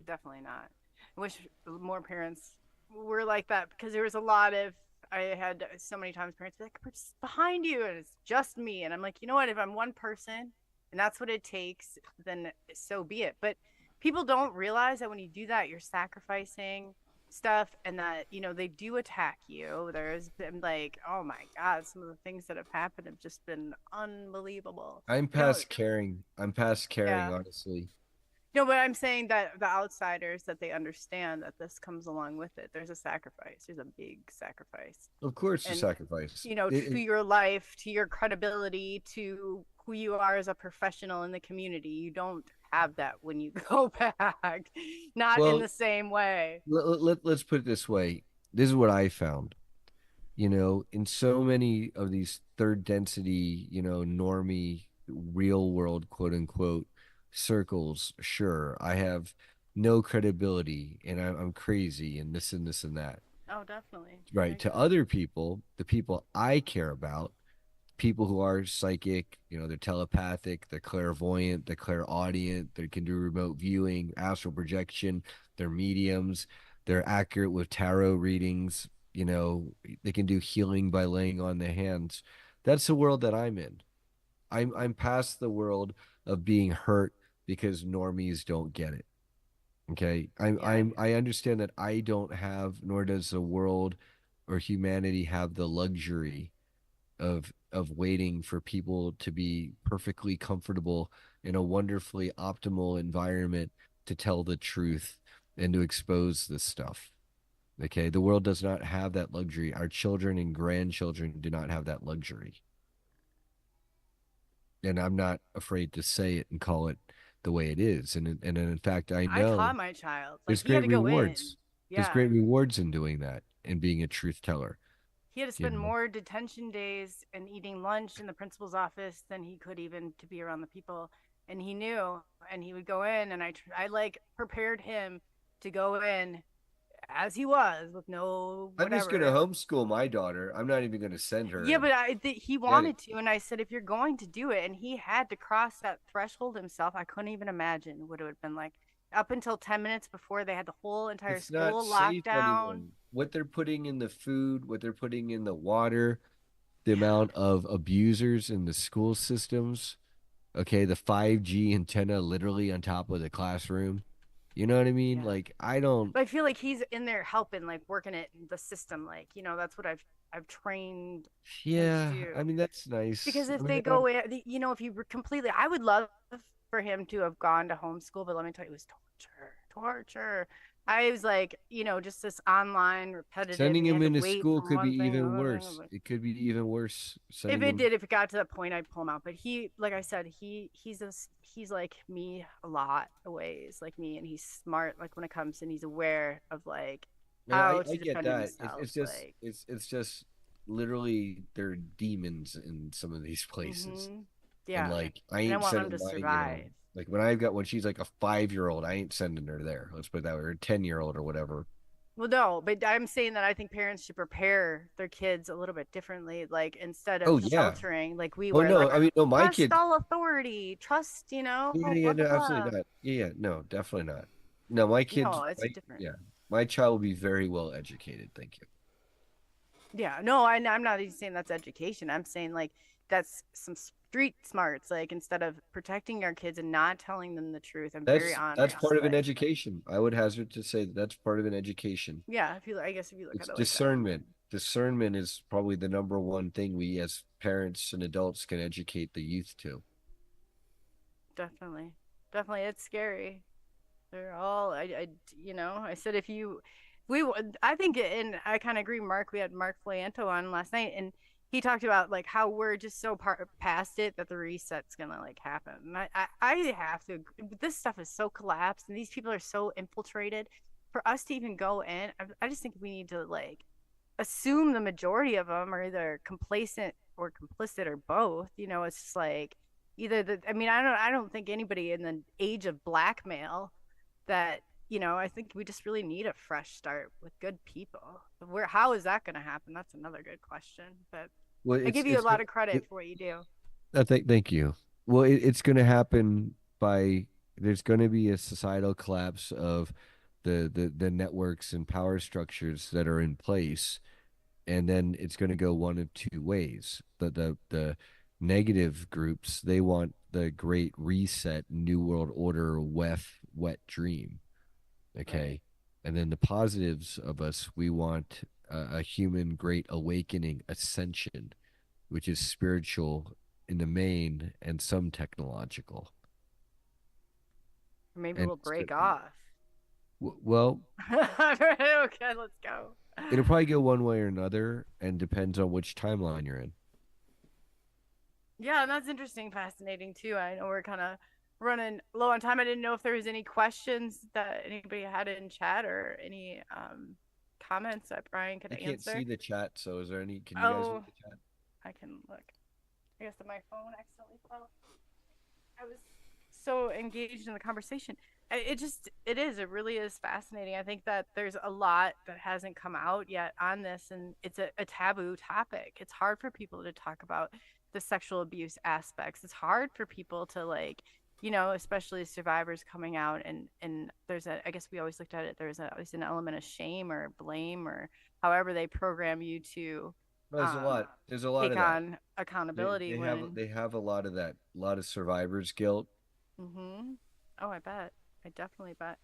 definitely not. I wish more parents were like that, because there was a lot of, I had so many times parents be like, "We're just behind you," and it's just me, and I'm like, you know what? If I'm one person, and that's what it takes, then so be it. But people don't realize that when you do that, you're sacrificing stuff, and that they do attack you. There's been, like, oh my god, some of the things that have happened have just been unbelievable. I'm I don't. past caring. I'm past caring, Yeah. honestly. No, but I'm saying that the outsiders, that they understand that this comes along with it. There's a sacrifice. There's a big sacrifice. Of course, the And sacrifice. to your life, to your credibility, to who you are as a professional in the community. You don't have that when you go back. Not in Well, the same way. let's put it this way. This is what I found. In so many of these third density, normie, real world, quote unquote, circles, sure, I have no credibility and I'm crazy and this and this and that. Oh, definitely. I Right. To agree. other people, the people I care about, people who are psychic, they're telepathic, they're clairvoyant, they're clairaudient, they can do remote viewing, astral projection, they're mediums, they're accurate with tarot readings, they can do healing by laying on their hands. That's the world that I'm in. I'm past the world of being hurt because normies don't get it. Okay. Yeah. I understand that I don't have, nor does the world or humanity have the luxury of waiting for people to be perfectly comfortable in a wonderfully optimal environment to tell the truth and to expose this stuff. Okay, the world does not have that luxury. Our children and grandchildren do not have that luxury. And I'm not afraid to say it and call it the way it is. And in fact, I I know taught my child, like there's he had great to go in. rewards. There's Yeah. great rewards in doing that and being a truth teller. He had to You spend know, more detention days and eating lunch in the principal's office than he could even to be around the people. And he knew, and he would go in, and I like prepared him to go in as he was with no I'm just going to whatever. homeschool my daughter. I'm not even going to send her Yeah, and but he get it. wanted to, and I said, if you're going to do it, and he had to cross that threshold himself, I couldn't even imagine what it would have been like. Up until 10 minutes before, they had the whole entire It's not school locked safe down. anymore. What they're putting in the food, what they're putting in the water, the amount of abusers in the school systems. Okay, the 5G antenna literally on top of the classroom. You know what I mean? Yeah. Like I don't. But I feel like he's in there helping, like working it the system, like that's what I've trained him to Yeah, I do. mean that's nice. Because I if mean, they go in, if you were completely, I would love for him to have gone to homeschool, but let me tell you, it was torture. I was like, just this online repetitive, sending and you him had to into wait school from could be one thing to even another thing. worse. It could be even worse. If Sending it him. did, if it got to that point, I'd pull him out. But he, like I said, he's like me a lot of ways, like me, and he's smart. Like when it comes, and he's aware of like Yeah, how I to get defend that. himself. It's just Like, it's just literally they're demons in some of these places. And yeah, like I and I ain't want him sending to my, survive. like when she's like a 5 year old, I ain't sending her there. Let's put it that way, or a 10 year old or whatever. Well, no, but I'm saying that I think parents should prepare their kids a little bit differently. Like instead Oh of yeah. sheltering, like we Oh were, no, like I mean no, my trust kids. all authority, trust, Yeah, yeah, blah no, blah absolutely blah. not. Yeah, yeah, no, definitely not. No, my kids, No, it's my, different. yeah, my child will be very well educated. Thank you. Yeah, no, I'm not even saying that's education. I'm saying like that's some street smarts. Like instead of protecting our kids and not telling them the truth, I'm very That's honest. part of an Like, education. I would hazard to say that that's part of an education. yeah, I guess if you look at It's it like that, discernment. Discernment is probably the number one thing we as parents and adults can educate the youth to. definitely, definitely, it's scary. They're all I said if you we I think and I kind of agree. Mark, we had Mark Flaanto on last night, and he talked about like how we're just so past it that the reset's gonna like happen. And I have to. This stuff is so collapsed, and these people are so infiltrated. For us to even go in, I just think we need to like assume the majority of them are either complacent or complicit or both. It's just like either the. I mean, I don't think anybody in the age of blackmail that I think we just really need a fresh start with good people. How is that going to happen? That's another good question. But Well, I give you a lot of credit for what you do. thank you. Well, it's going to happen by there's going to be a societal collapse of the networks and power structures that are in place, and then it's going to go one of two ways. The negative groups, they want the great reset, new world order, wet dream. Right. Okay. And then the positives of us, we want a human great awakening, ascension, which is spiritual in the main and some technological. Or maybe And we'll it's gonna break be, off. well, Okay, let's go. it'll probably go one way or another and depends on which timeline you're in. Yeah, and that's interesting, fascinating too. I know we're kind of running low on time. I didn't know if there was any questions that anybody had in chat or any comments that Brian could I can't see answer. the chat, so is there any, can you guys read Oh, the chat? I can look. I guess that my phone accidentally fell. I was so engaged in the conversation. It really is fascinating. I think that there's a lot that hasn't come out yet on this, and it's a taboo topic. It's hard for people to talk about the sexual abuse aspects. It's hard for people to like, especially survivors coming out, and I guess we always looked at it, always an element of shame or blame or however they program you to Well, um, there's a lot take of that. on accountability when They have a lot of that, a lot of survivor's guilt. Mm-hmm. Oh, I bet. I definitely bet.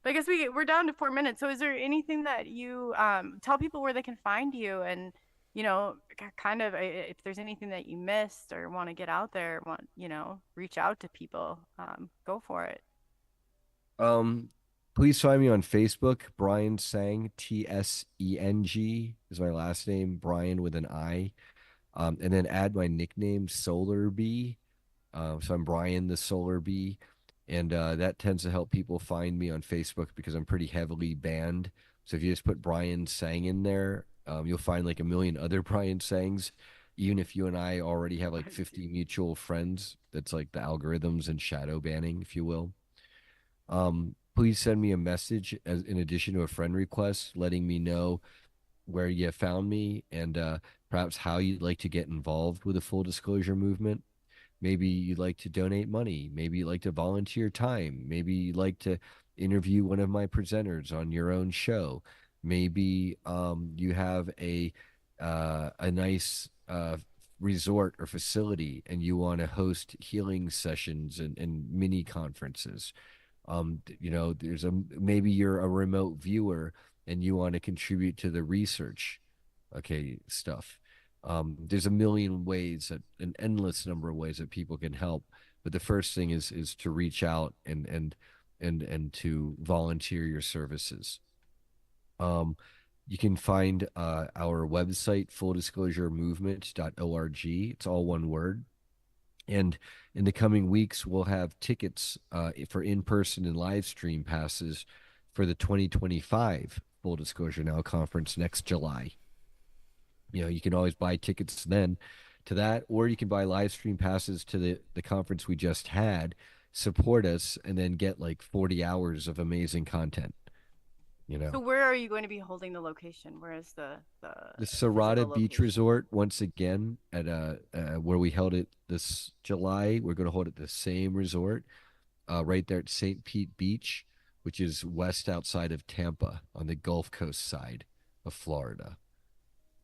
But I guess we're down to 4 minutes. So is there anything that you tell people where they can find you and kind of if there's anything that you missed or want to get out there, reach out to people. Go for it. Um, Please find me on Facebook, Brian Tseng, Tseng is my last name, Brian with an I. And then add my nickname, Solar Bee. So I'm Brian the Solar Bee, and that tends to help people find me on Facebook because I'm pretty heavily banned. So if you just put Brian Sang in there, you'll find like a million other Brian Sangs. Even if you and I already have like 50 mutual friends, that's like the algorithms and shadow banning, if you will. Please send me a message as in addition to a friend request, letting me know where you found me and perhaps how you'd like to get involved with the full disclosure movement. Maybe you'd like to donate money. Maybe you'd like to volunteer time. Maybe you'd like to interview one of my presenters on your own show. Maybe you have a nice resort or facility and you want to host healing sessions and mini conferences. There's a maybe you're a remote viewer and you want to contribute to the research, okay, stuff. There's a million ways that an endless number of ways that people can help. But the first thing is to reach out and to volunteer your services. Um, you can find our website, fulldisclosuremovement.org. It's all one word. And in the coming weeks, we'll have tickets for in-person and live stream passes for the 2025 Full Disclosure Now conference next July. You can always buy tickets then to that, or you can buy live stream passes to the conference we just had, support us, and then get like 40 hours of amazing content. So where are you going to be holding the location? Where is the The physical Serrata Beach location? Resort, once again, at where we held it this July, we're going to hold it the same resort, right there at St. Pete Beach, which is west outside of Tampa on the Gulf Coast side of Florida.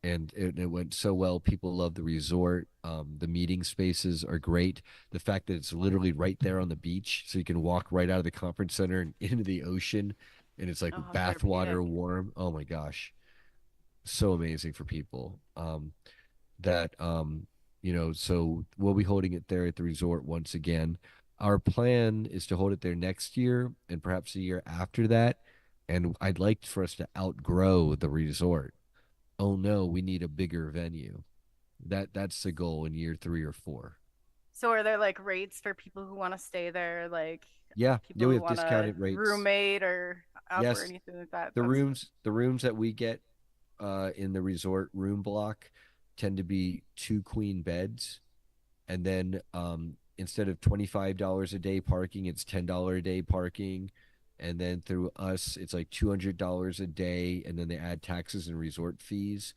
And it went so well. People love the resort. The meeting spaces are great. The fact that it's literally right there on the beach, so you can walk right out of the conference center and into the ocean, and it's like Oh, how bath water therapeutic. warm. Oh my gosh, so amazing for people. That So we'll be holding it there at the resort once again. Our plan is to hold it there next year and perhaps a year after that. And I'd like for us to outgrow the resort. Oh no, we need a bigger venue. That's the goal in year 3 or 4. So are there like rates for people who want to stay there, like Yeah, people we who have want to discounted rates. roommate or up or Yes, anything like that? the rooms that we get in the resort room block tend to be 2 queen beds, and then instead of $25 a day parking, it's $10 a day parking, and then through us, it's like $200 a day, and then they add taxes and resort fees.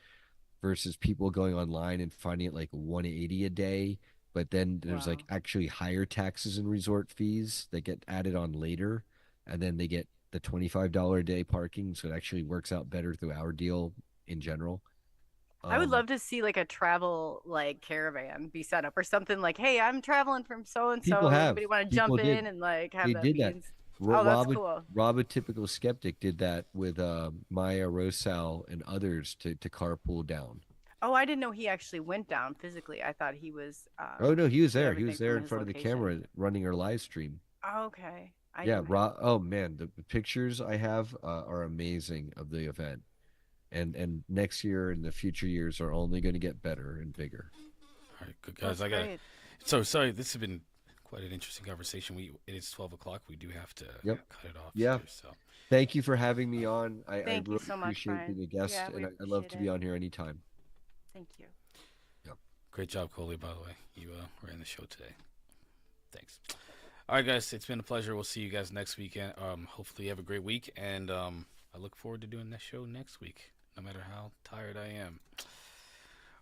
Versus people going online and finding it like 180 a day, but then there's like Wow. actually higher taxes and resort fees that get added on later, and then they get the $25 a day parking, so it actually works out better through our deal in general. I would um love to see like a travel like caravan be set up or something like, hey, I'm traveling from so and People so. have Anybody want to people jump did in and like have they that did that. means? Oh, that's cool. Rob a typical skeptic did that with Maya Rosal and others to carpool down. Oh, I didn't know he actually went down physically. I thought he was Oh no, he was did there. He everything was from there in his front of the location. camera running our live stream. Oh, okay. I Yeah, knew him. Oh man, the pictures I have are amazing of the event, and next year and the future years are only going to get better and bigger. All right, good guys. That's I got to. great. So sorry. This has been quite an interesting conversation. It is 12 o'clock. We do have to Yep. cut it off Yeah. here. So Thank you for having me on. I Thank you really so much, appreciate Brian. being a guest, Yeah, we and I love appreciate to be it. on here anytime. Thank you. Yep. great job, Coley. By the way, you ran the show today. Thanks. All right, guys. It's been a pleasure. We'll see you guys next weekend. Hopefully you have a great week, and I look forward to doing this show next week, no matter how tired I am.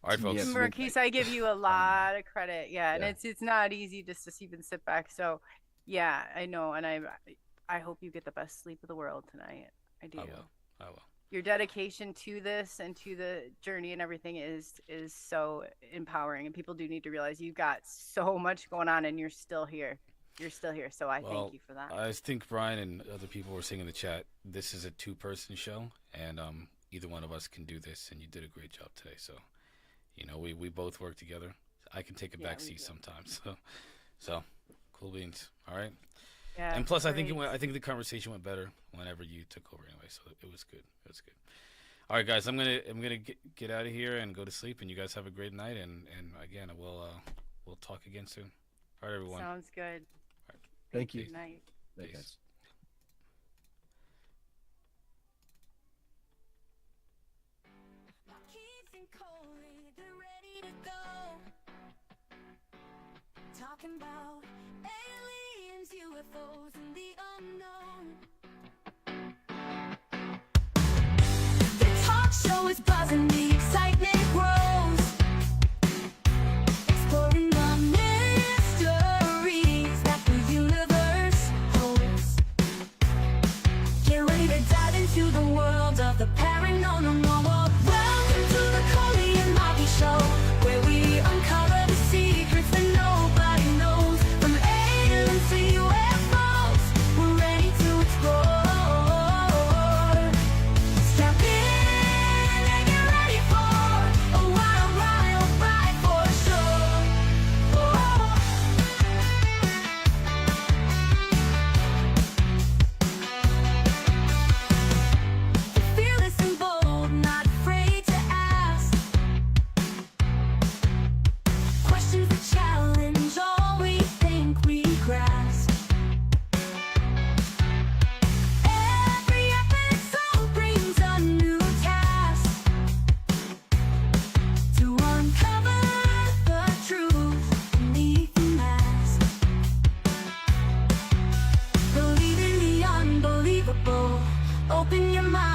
All right, folks. Yes, Marquise, I give you a lot of credit. Yeah, and Yeah. it's not easy just to even sit back. So, yeah, I know, and I hope you get the best sleep of the world tonight. I do. I will. I will. Your dedication to this and to the journey and everything is so empowering, and people do need to realize you've got so much going on, and you're still here. You're still here, so I thank you for that. I think Brian and other people were saying in the chat, this is a two-person show, and either one of us can do this, and you did a great job today. So You know, we both work together. I can take a back seat sometimes. So cool beans. All right. Yeah. And plus, I think great. I think the conversation went better whenever you took over anyway. So it was good. It was good. All right, guys. I'm gonna get out of here and go to sleep. And you guys have a great night. And again, we'll talk again soon. All right, everyone. Sounds good. Thank you. Good night. Thanks. Peace. Keith and Coley, they're ready to go. Talking about aliens, UFOs, and the unknown. The talk show is buzzing, the excitement grows. Exploring the mysteries that the universe holds. Get ready to dive into the world of the paranormal. Welcome to the Coley and Marky Show, where we uncover the secrets that nobody knows. From aliens to UFOs, we're ready to explore. Strap in and get ready for a wild ride for sure. Fearless and bold, not afraid to ask questions that challenge all we think we grasp. Every episode brings a new task to uncover the truth beneath the mask. Believe in the unbelievable. Open your mind.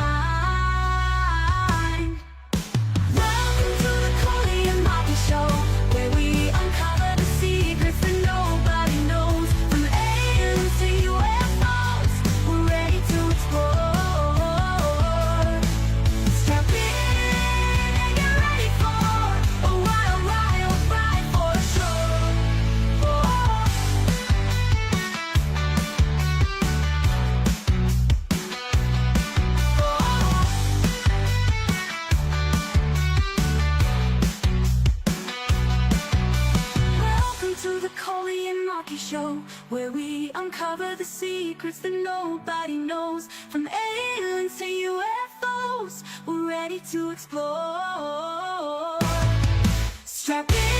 Welcome to the Coley and Marky Show, where we uncover the secrets that nobody knows. From aliens to UFOs, we're ready to explore. Strap in and get ready for a wild ride for sure. Welcome to the Coley and Marky Show, where we uncover the secrets that nobody knows. From aliens to UFOs, we're ready to explore. Strap in.